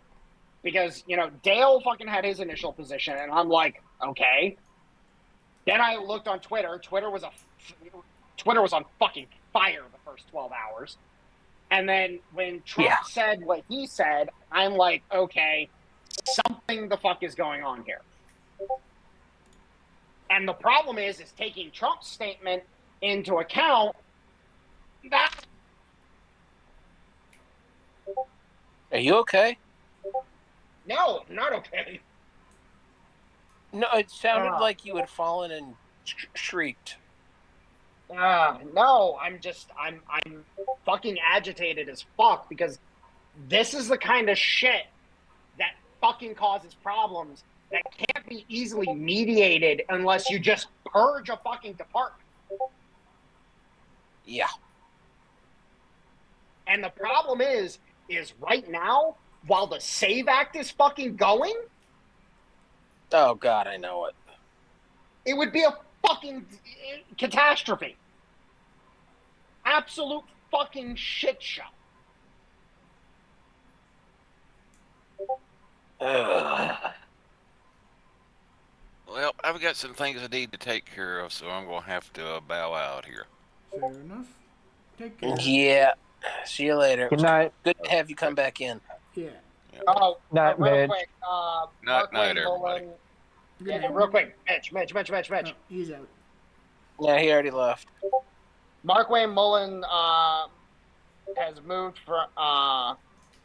Because, Dale fucking had his initial position, and I'm like, okay. Then I looked on Twitter. Twitter was on fucking fire the first 12 hours. And then when Trump said what he said, I'm like, okay, something the fuck is going on here. And the problem is taking Trump's statement into account. Are you okay? No, I'm not okay. No, it sounded like you had fallen and shrieked. No, I'm fucking agitated as fuck, because this is the kind of shit that fucking causes problems that can't be easily mediated unless you just purge a fucking department. Yeah. And the problem is right now, while the SAVE Act is fucking going, oh God, I know it. It would be a fucking catastrophe. Absolute fucking shit show. Well, I've got some things I need to take care of, so I'm going to have to bow out here. Fair enough. Take care. Yeah. See you later. Good night. Good to have you come back in. Yeah. Oh, Night, real Mitch. quick. Night, everybody. Yeah, real quick. Mitch. Oh, he's out. Yeah, he already left. Mark Wayne Mullen has moved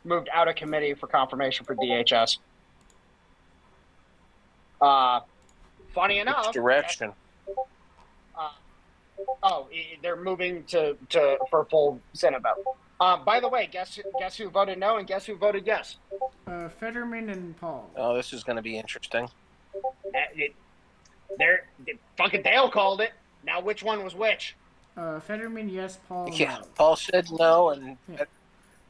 moved out of committee for confirmation for DHS. Funny enough, Which direction? They're moving to for full Senate vote. By the way, guess who voted no and guess who voted yes? Fetterman and Paul. Oh, this is going to be interesting. Fucking Dale called it. Now, which one was which? Fetterman, yes. Paul, Yeah, no. Paul said no, and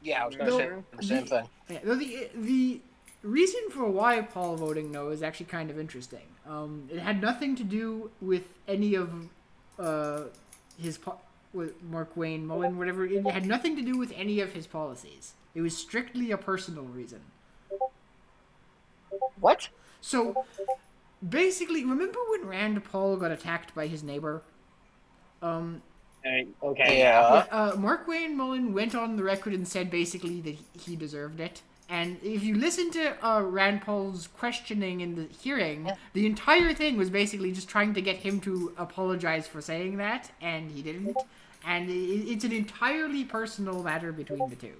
Yeah. I was going to say the same thing. Yeah, though the reason for why Paul voting no is actually kind of interesting. It had nothing to do with any of with Mark Wayne Mullen, whatever. It had nothing to do with any of his policies. It was strictly a personal reason. What? So, basically, remember when Rand Paul got attacked by his neighbor? Okay. Yeah. Mark Wayne Mullen went on the record and said basically that he deserved it. And if you listen to Rand Paul's questioning in the hearing, the entire thing was basically just trying to get him to apologize for saying that, and he didn't. And it's an entirely personal matter between the two.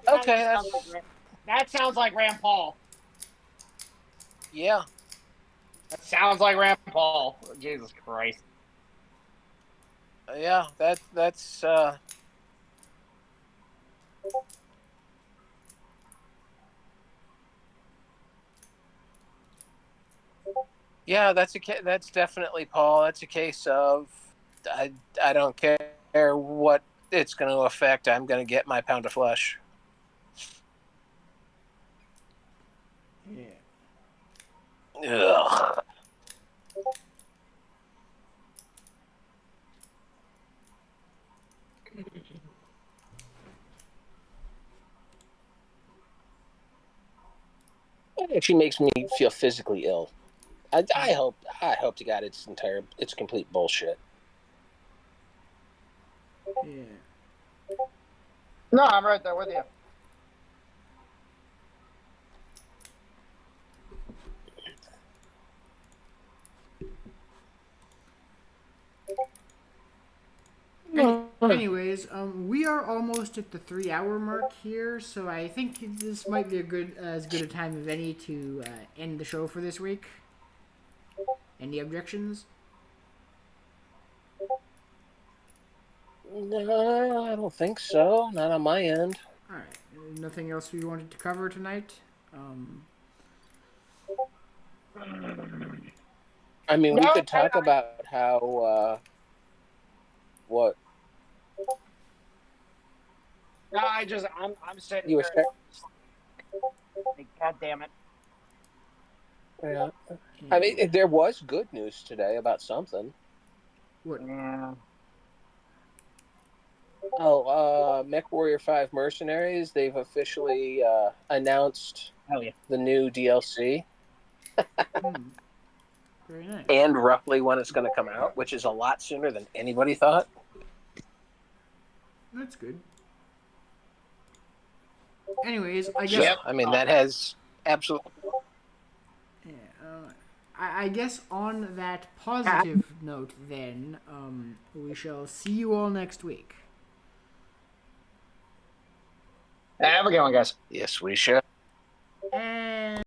Okay. That sounds like Rand Paul. Yeah. That sounds like Rand Paul. Jesus Christ. Yeah. That's. Yeah, that's definitely Paul. That's a case of I don't care what it's going to affect. I'm going to get my pound of flesh. Yeah. Ugh. It actually makes me feel physically ill. I hope to God it's complete bullshit. Yeah. No, I'm right there with you. Anyways, we are almost at the 3-hour mark here, so I think this might be as good a time as any to end the show for this week. Any objections? No, I don't think so. Not on my end. All right. Nothing else we wanted to cover tonight. I mean, we could talk about how what. No, I'm sitting You were here. God damn it. Yeah. I mean, there was good news today about something. What? Yeah. Oh, Mech Warrior 5 Mercenaries, they've officially announced the new DLC. Very nice. And roughly when it's going to come out, which is a lot sooner than anybody thought. That's good. Anyways, I guess... Yeah, I mean, that has absolutely... Yeah, I guess on that positive note, then, we shall see you all next week. Have a good one, guys. Yes, we should. And